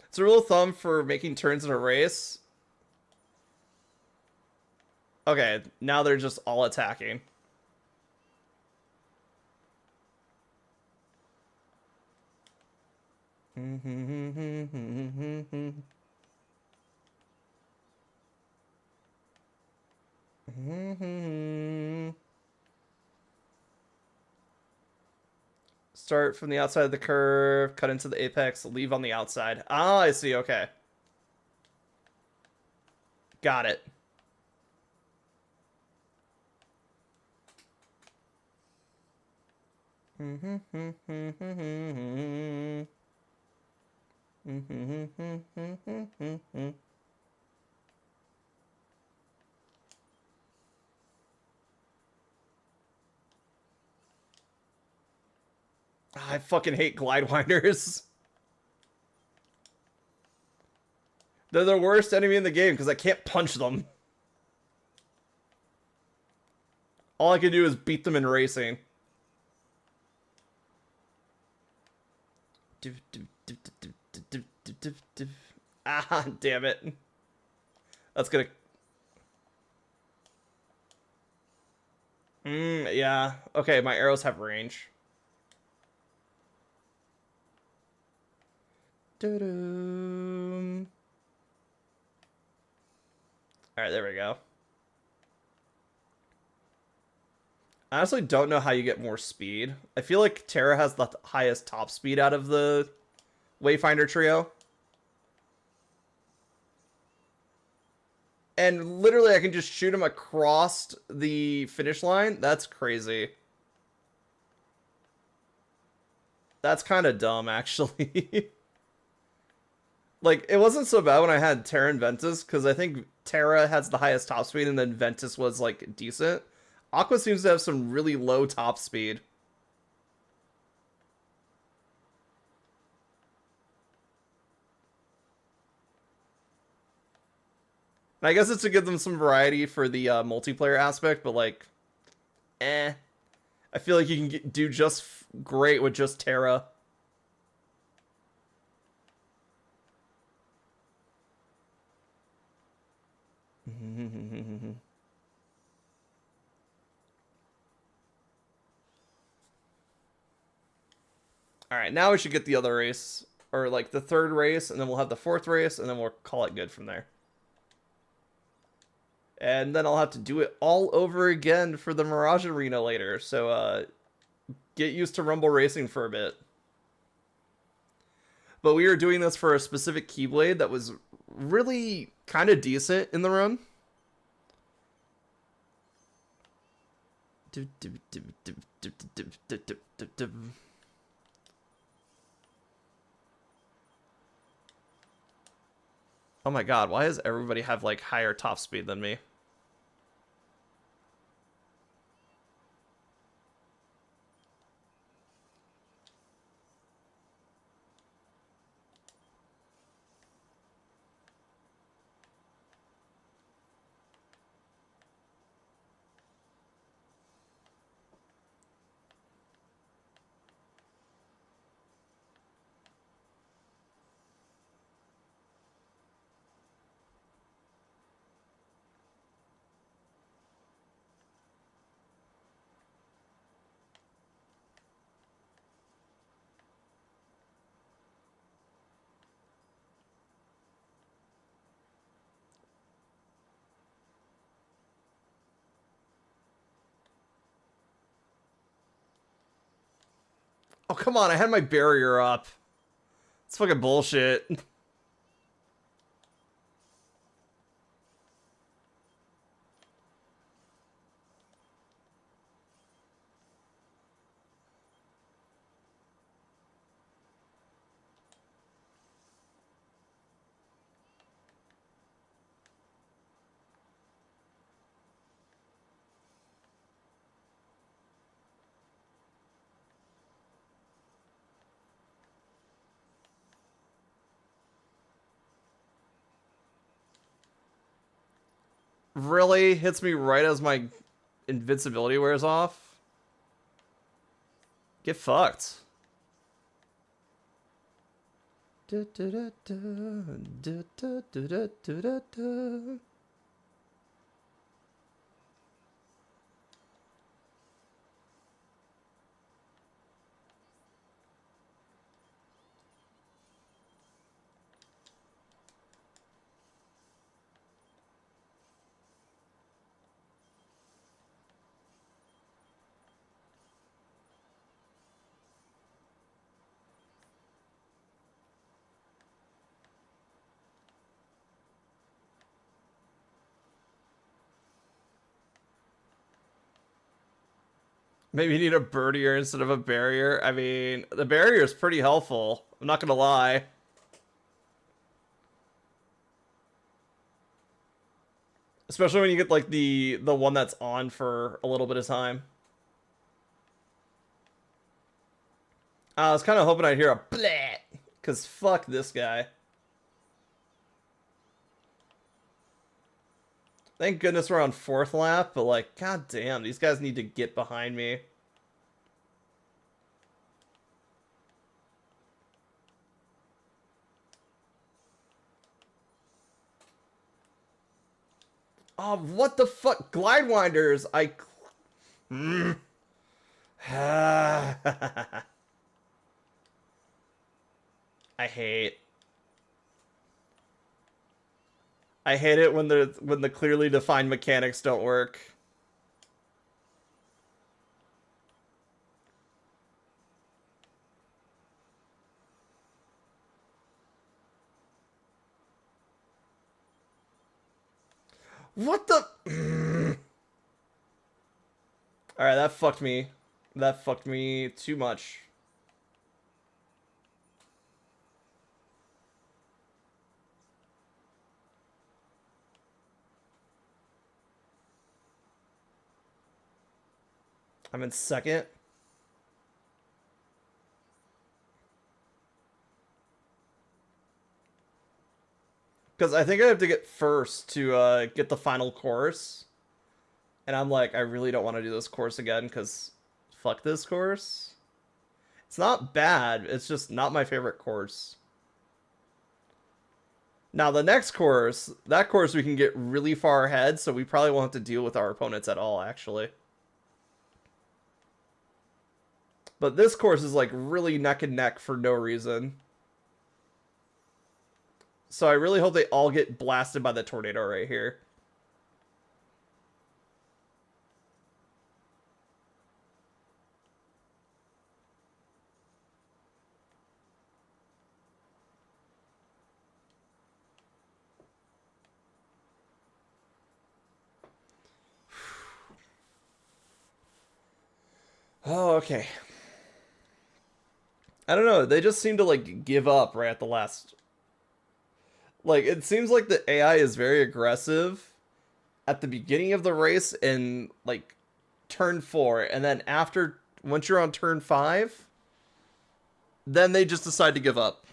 It's a rule of thumb for making turns in a race. Okay, now they're just all attacking. Start from the outside of the curve, cut into the apex, leave on the outside. Ah, I see, okay. Got it. I fucking hate glide winders. They're the worst enemy in the game because I can't punch them. All I can do is beat them in racing. Ah, damn it. That's gonna... yeah. Okay, my arrows have range. Alright, there we go. I honestly don't know how you get more speed. I feel like Terra has the highest top speed out of the Wayfinder trio. And literally I can just shoot him across the finish line. That's crazy. That's kind of dumb, actually. Like, it wasn't so bad when I had Terra and Ventus, because I think Terra has the highest top speed, and then Ventus was, like, decent. Aqua seems to have some really low top speed. And I guess it's to give them some variety for the multiplayer aspect, but, like, eh. I feel like you can do just great with just Terra. Alright, now we should get the other race. Or, like, the third race, and then we'll have the fourth race, and then we'll call it good from there. And then I'll have to do it all over again for the Mirage Arena later. So, get used to Rumble Racing for a bit. But we were doing this for a specific Keyblade that was really kind of decent in the run. Oh my god, why does everybody have like higher top speed than me? Oh, come on, I had my barrier up. It's fucking bullshit. Really? Hits me right as my invincibility wears off? Get fucked. Maybe you need a birdier instead of a barrier. I mean, the barrier is pretty helpful. I'm not gonna lie. Especially when you get like the one that's on for a little bit of time. I was kind of hoping I'd hear a bleh, because fuck this guy. Thank goodness we're on fourth lap, but like, god damn, these guys need to get behind me. Oh, what the fuck? Glide winders! I hate. I hate it when the clearly defined mechanics don't work. What the? Alright, that fucked me. That fucked me too much. I'm in second. Because I think I have to get first to get the final course. And I'm like, I really don't want to do this course again because fuck this course. It's not bad. It's just not my favorite course. Now, the next course, that course we can get really far ahead, so we probably won't have to deal with our opponents at all, actually. But this course is like really neck and neck for no reason. So I really hope they all get blasted by the tornado right here. Oh, okay. I don't know. They just seem to like give up right at the last. Like, it seems like the AI is very aggressive at the beginning of the race in, like, turn 4. And then after, once you're on turn 5, then they just decide to give up.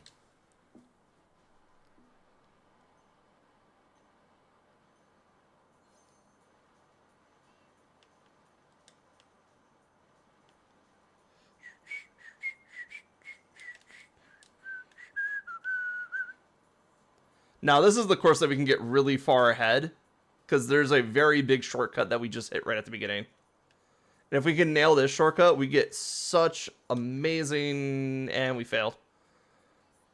Now, this is the course that we can get really far ahead, because there's a very big shortcut that we just hit right at the beginning. And if we can nail this shortcut, we get such amazing... And we failed.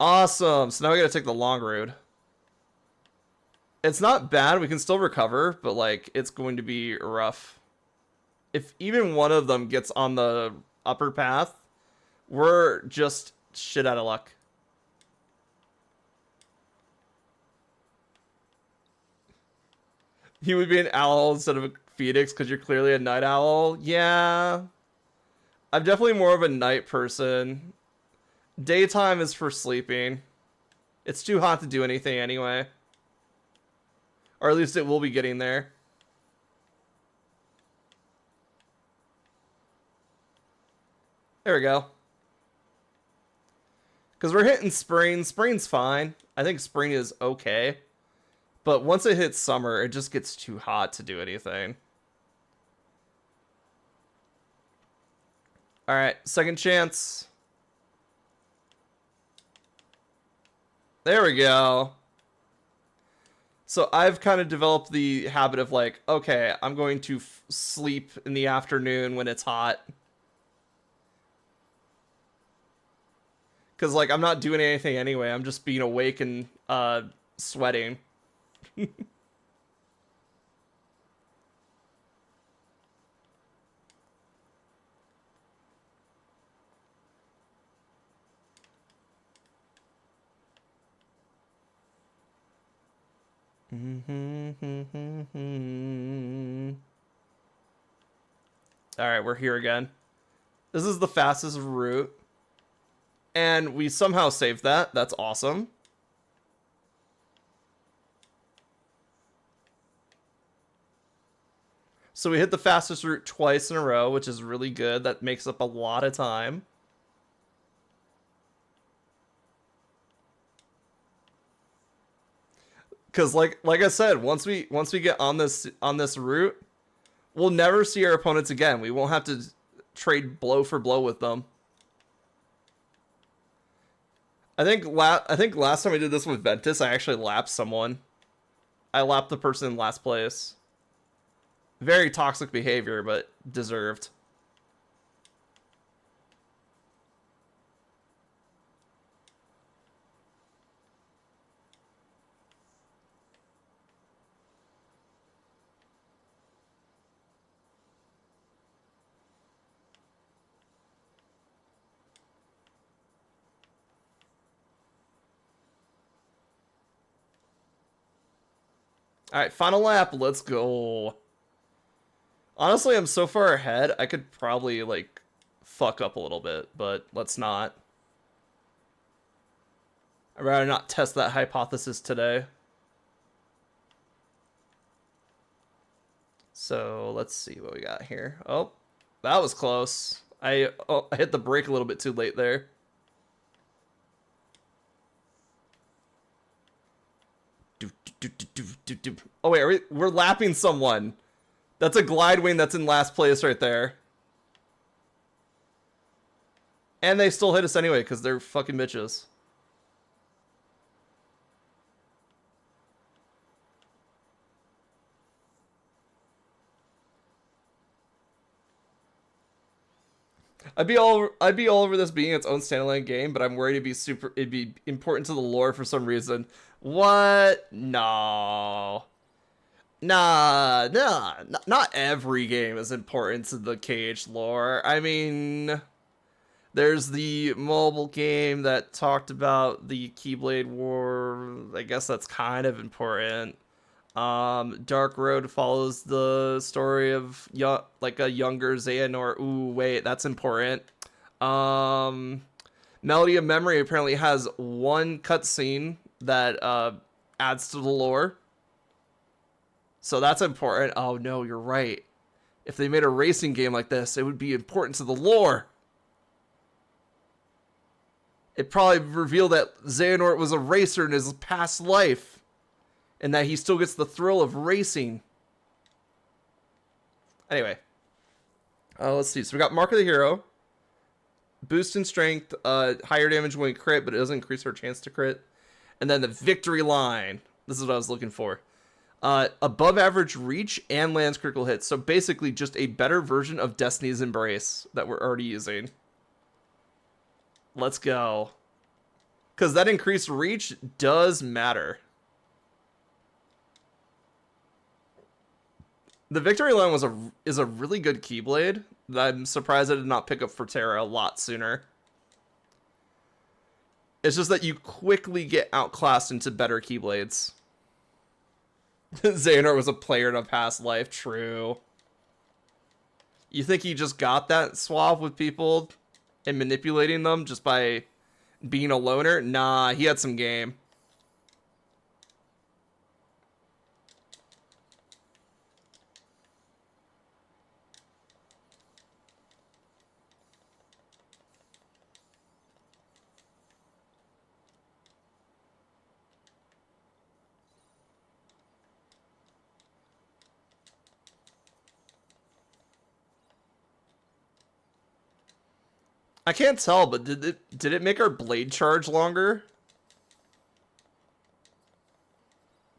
Awesome. So now we gotta take the long road. It's not bad. We can still recover, but, like, it's going to be rough. If even one of them gets on the upper path, we're just shit out of luck. You would be an owl instead of a phoenix because you're clearly a night owl. Yeah. I'm definitely more of a night person. Daytime is for sleeping. It's too hot to do anything anyway. Or at least it will be getting there. There we go. Because we're hitting spring. Spring's fine. I think spring is okay. But once it hits summer, it just gets too hot to do anything. Alright, second chance. There we go. So I've kind of developed the habit of, like, okay, I'm going to sleep in the afternoon when it's hot. Because, like, I'm not doing anything anyway. I'm just being awake and sweating. Alright, we're here again. This is the fastest route. And we somehow saved that. That's awesome. So we hit the fastest route twice in a row, which is really good. That makes up a lot of time. Because like I said, once we get on this route, we'll never see our opponents again. We won't have to trade blow for blow with them. I think last time I did this with Ventus, I actually lapped someone. I lapped the person in last place. Very toxic behavior, but deserved. Alright, final lap. Let's go. Honestly, I'm so far ahead, I could probably, like, fuck up a little bit, but let's not. I'd rather not test that hypothesis today. So, let's see what we got here. Oh, that was close. I hit the brake a little bit too late there. Oh, wait, we're lapping someone. That's a glide wing that's in last place right there. And they still hit us anyway, because they're fucking bitches. I'd be all over this being its own standalone game, but I'm worried it'd be important to the lore for some reason. What? No. Nah, not every game is important to the KH lore. I mean, there's the mobile game that talked about the Keyblade War. I guess that's kind of important. Dark Road follows the story of like a younger Xehanort. Ooh, wait, that's important. Melody of Memory apparently has one cutscene that adds to the lore. So that's important. Oh no, you're right. If they made a racing game like this, it would be important to the lore. It probably revealed that Xehanort was a racer in his past life, and that he still gets the thrill of racing. Anyway, let's see. So we got Mark of the Hero, boost in strength, higher damage when we crit, but it doesn't increase our chance to crit. And then the victory line. This is what I was looking for. Above average reach and lands critical hits. So basically just a better version of Destiny's Embrace that we're already using. Let's go. Because that increased reach does matter. The victory line is a really good Keyblade that I'm surprised I did not pick up for Terra a lot sooner. It's just that you quickly get outclassed into better Keyblades. Xehanort was a player in a past life. True. You think he just got that suave with people and manipulating them just by being a loner? Nah, he had some game. I can't tell, but did it make our blade charge longer?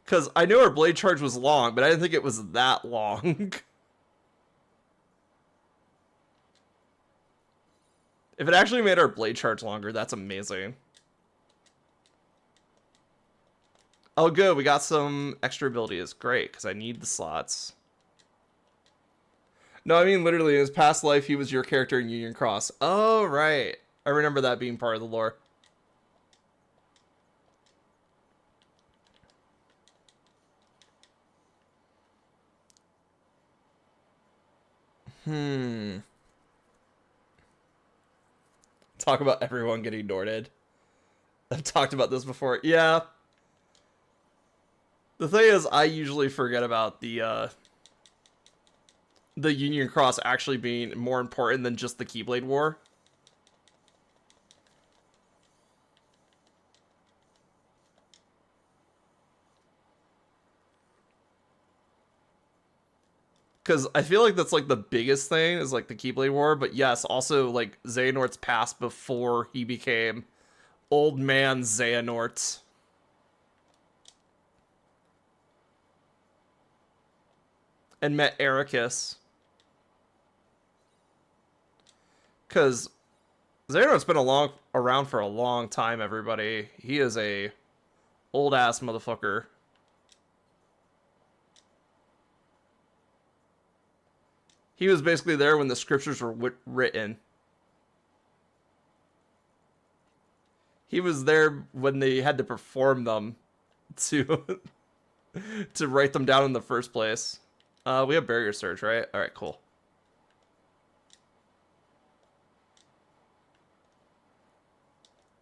Because I knew our blade charge was long, but I didn't think it was that long. If it actually made our blade charge longer, that's amazing. Oh, good. We got some extra abilities. Great, because I need the slots. No, I mean, literally, in his past life, he was your character in Union Cross. Oh, right. I remember that being part of the lore. Talk about everyone getting Norded. I've talked about this before. Yeah. The thing is, I usually forget about the Union Cross actually being more important than just the Keyblade War. Because I feel like that's like the biggest thing is like the Keyblade War, but yes, also like Xehanort's past before he became old man Xehanort. And met Ericus. Because Xehanort's been around for a long time, everybody. He is a old-ass motherfucker. He was basically there when the scriptures were written. He was there when they had to perform them to to write them down in the first place. We have barrier surge, right? All right, cool.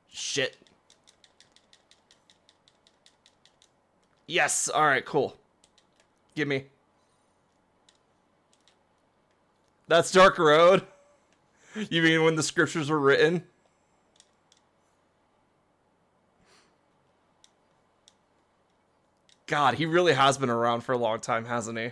Shit. Yes. All right, cool. Give me. That's Dark Road? You mean when the scriptures were written? God, he really has been around for a long time, hasn't he?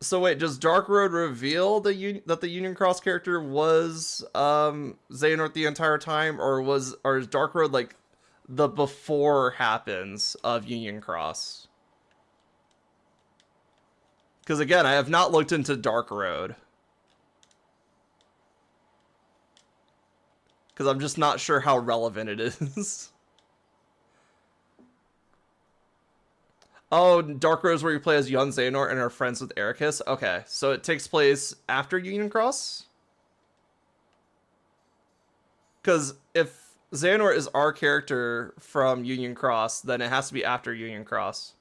So wait, does Dark Road reveal that the Union Cross character was Xehanort the entire time, or is Dark Road like the before happens of Union Cross? Because again, I have not looked into Dark Road. Because I'm just not sure how relevant it is. Oh, Dark Rose, where you play as young Xehanort and are friends with Ericus. Okay, so it takes place after Union Cross? Because if Xehanort is our character from Union Cross, then it has to be after Union Cross.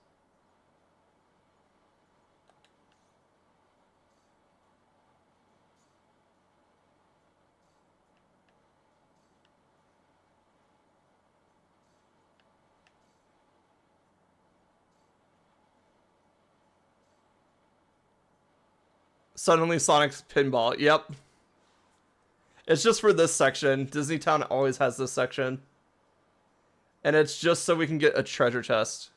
Suddenly Sonic's Pinball. Yep. It's just for this section. Disney Town always has this section. And it's just so we can get a treasure chest.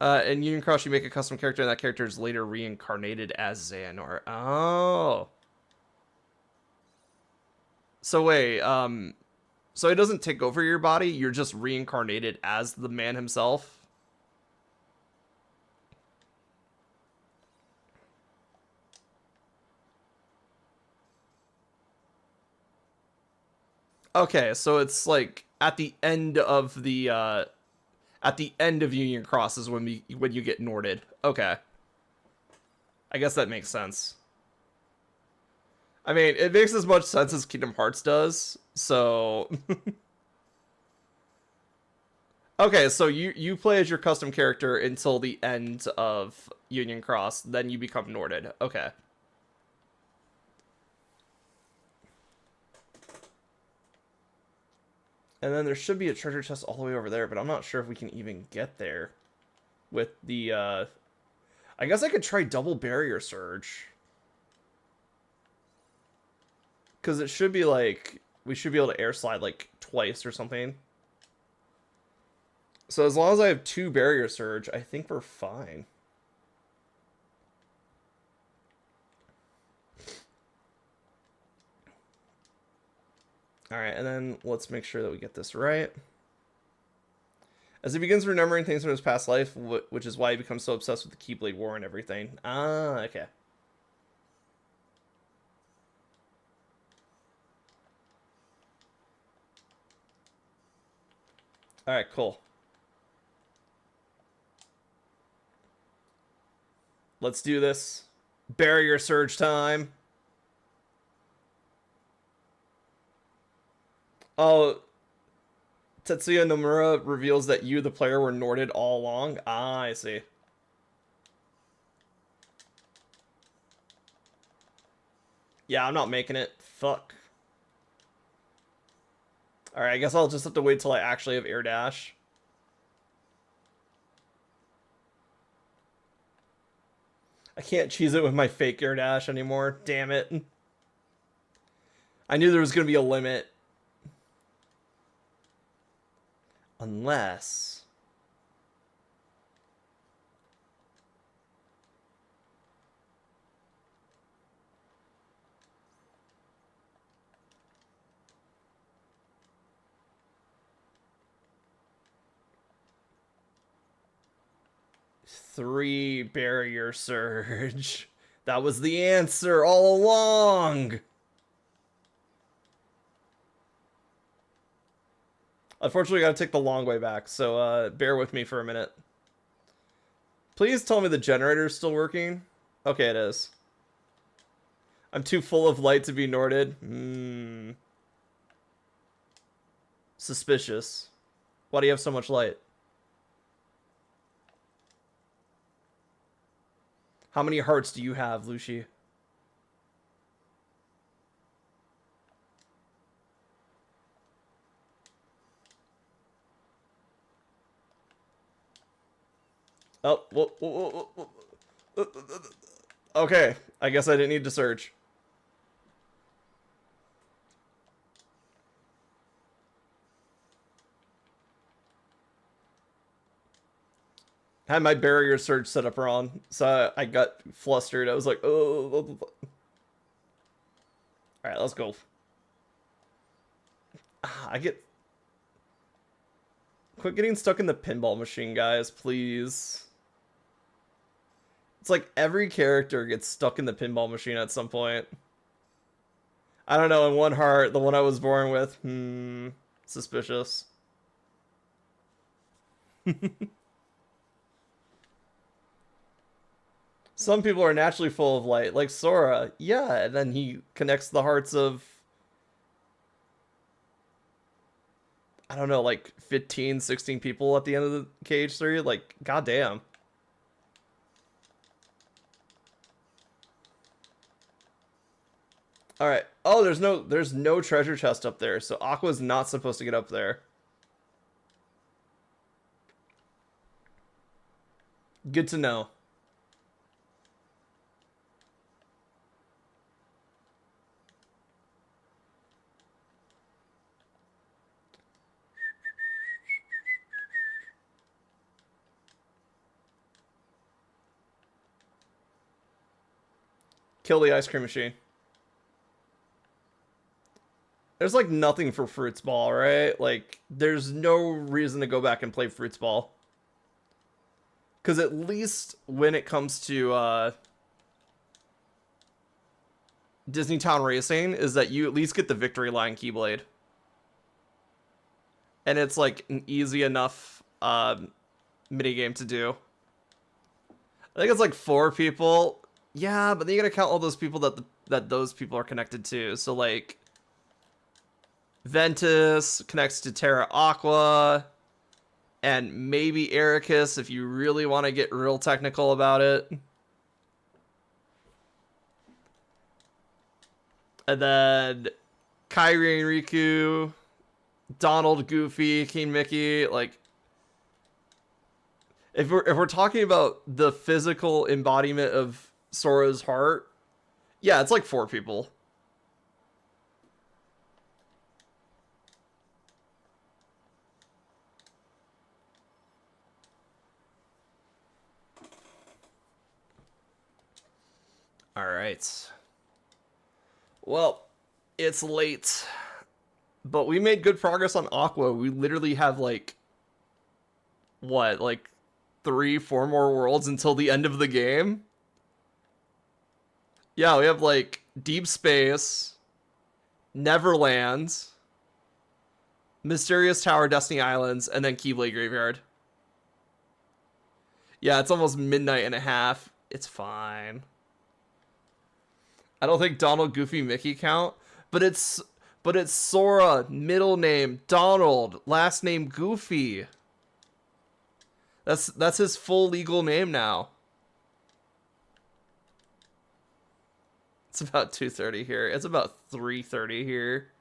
In Union Cross, you make a custom character, and that character is later reincarnated as Xehanort. Oh. So wait, so it doesn't take over your body, you're just reincarnated as the man himself? Okay, so it's like at the end of the Union Cross is when you get Norded. Okay. I guess that makes sense. I mean, it makes as much sense as Kingdom Hearts does, so okay, so you play as your custom character until the end of Union Cross, then you become Norded. Okay. And then there should be a treasure chest all the way over there, but I'm not sure if we can even get there with the, I guess I could try double barrier surge. Because it should be like, we should be able to air slide like twice or something. So as long as I have 2 barrier surge, I think we're fine. Alright, and then let's make sure that we get this right. As he begins remembering things from his past life, which is why he becomes so obsessed with the Keyblade War and everything. Ah, okay. Alright, cool. Let's do this. Barrier surge time. Oh, Tetsuya Nomura reveals that you, the player, were Norded all along. Ah, I see. Yeah, I'm not making it. Fuck. Alright, I guess I'll just have to wait till I actually have air dash. I can't cheese it with my fake air dash anymore. Damn it. I knew there was going to be a limit. Unless... Three barrier surge. That was the answer all along. Unfortunately, I gotta take the long way back, so bear with me for a minute. Please tell me the generator's still working. Okay, it is. I'm too full of light to be Norded. Suspicious. Why do you have so much light? How many hearts do you have, Lucy? Oh, whoa. Okay, I guess I didn't need to search. Had my barrier surge set up wrong, so I got flustered. I was like, oh. Alright, let's go. I get... Quit getting stuck in the pinball machine, guys, please. It's like every character gets stuck in the pinball machine at some point. I don't know, in one heart, the one I was born with, suspicious. Some people are naturally full of light, like Sora. Yeah, and then he connects the hearts of, I don't know, like 15, 16 people at the end of the KH3. Like, goddamn. All right. Oh, there's no treasure chest up there, so Aqua's not supposed to get up there. Good to know. Kill the ice cream machine. There's like nothing for Fruits Ball, right? Like, there's no reason to go back and play Fruits Ball. Because at least when it comes to Disney Town Racing, is that you at least get the Victory Line Keyblade. And it's like an easy enough minigame to do. I think it's like 4 people. Yeah, but then you gotta count all those people that those people are connected to. So like Ventus connects to Terra Aqua, and maybe Ericus if you really want to get real technical about it. And then Kairi and Riku, Donald, Goofy, King Mickey, like if we're talking about the physical embodiment of Sora's heart, yeah, it's like 4 people. All right. Well, it's late, but we made good progress on Aqua. We literally have like what, like 3, 4 more worlds until the end of the game. Yeah, we have like Deep Space, Neverland, Mysterious Tower, Destiny Islands, and then Keyblade Graveyard. Yeah, it's almost midnight and a half. It's fine. I don't think Donald, Goofy, Mickey count, but it's Sora, middle name Donald, last name Goofy. That's his full legal name now. It's about 2:30 here. It's about 3:30 here.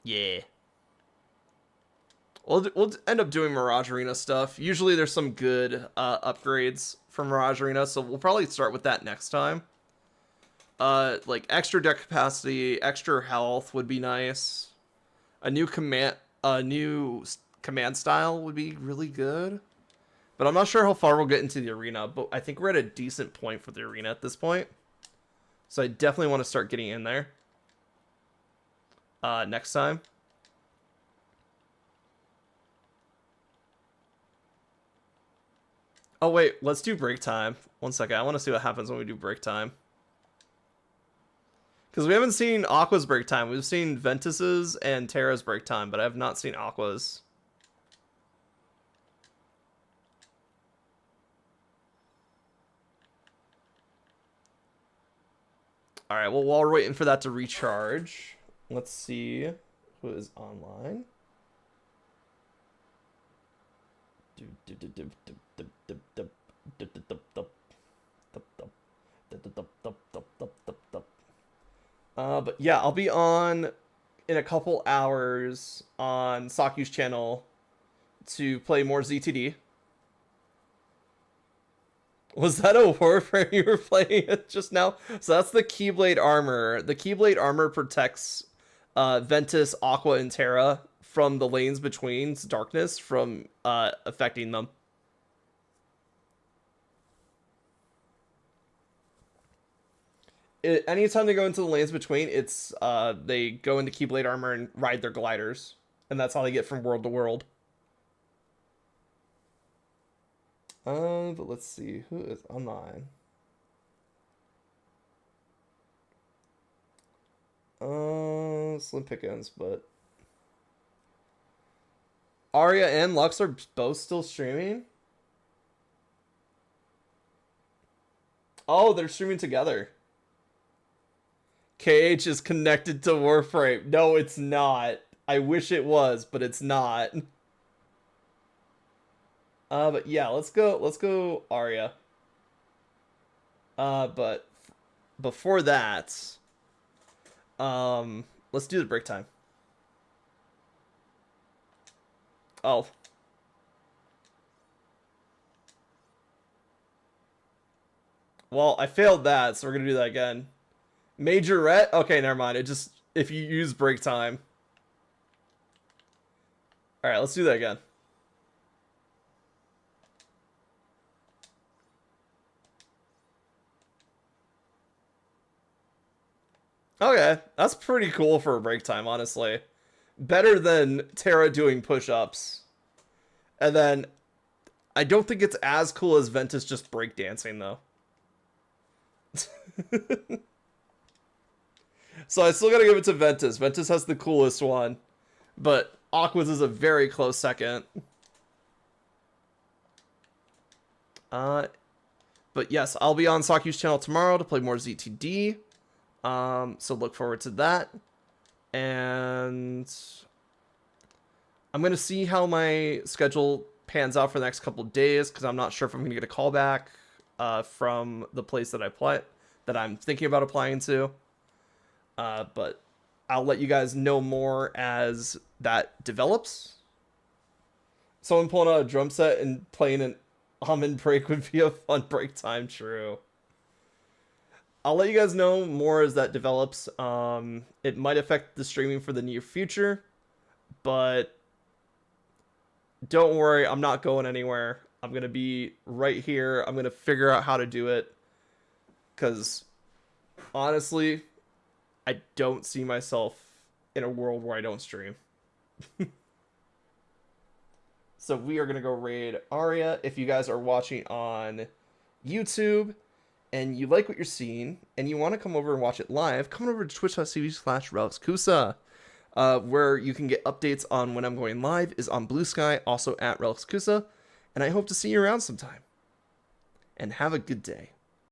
Yeah. We'll end up doing Mirage Arena stuff. Usually there's some good upgrades from Mirage Arena, so we'll probably start with that next time. Like extra deck capacity, extra health would be nice. A new command style would be really good. But I'm not sure how far we'll get into the arena, but I think we're at a decent point for the arena at this point. So I definitely want to start getting in there next time. Oh, wait, let's do break time. 1 second. I want to see what happens when we do break time. Because we haven't seen Aqua's break time. We've seen Ventus's and Terra's break time, but I have not seen Aqua's. All right, well, while we're waiting for that to recharge, let's see who is online. But yeah, I'll be on in a couple hours on Saku's channel to play more ZTD. Was that a Warframe you were playing just now? So that's the Keyblade armor. The Keyblade armor protects Ventus, Aqua, and Terra from the lanes between darkness from affecting them. Anytime they go into the lanes between, it's they go into Keyblade armor and ride their gliders, and that's how they get from world to world. But let's see who is online. Slim pickings, but Arya and Lux are both still streaming. Oh, they're streaming together. KH is connected to Warframe. No, it's not. I wish it was, but it's not. But yeah, let's go Arya. But before that, let's do the break time. Oh. Well, I failed that, so we're gonna do that again. Majorette? Okay, never mind. It just, if you use break time. Alright, let's do that again. Okay, that's pretty cool for a break time, honestly. Better than Terra doing push-ups. And then, I don't think it's as cool as Ventus just breakdancing, though. So I still gotta give it to Ventus. Ventus has the coolest one. But Aqua's is a very close second. But yes, I'll be on Saku's channel tomorrow to play more ZTD. So look forward to that. And I'm going to see how my schedule pans out for the next couple of days, because I'm not sure if I'm going to get a call back from the place that I'm thinking about applying to. But I'll let you guys know more as that develops. Someone pulling out a drum set and playing an almond break would be a fun break time. True. I'll let you guys know more as that develops. It might affect the streaming for the near future, but don't worry, I'm not going anywhere. I'm going to be right here. I'm going to figure out how to do it, because honestly, I don't see myself in a world where I don't stream. So we are going to go raid Arya. If you guys are watching on YouTube and you like what you're seeing and you want to come over and watch it live, come over to twitch.tv/RelicsKusa. Where you can get updates on when I'm going live is on Blue Sky, also at RelicsKusa. And I hope to see you around sometime. And have a good day.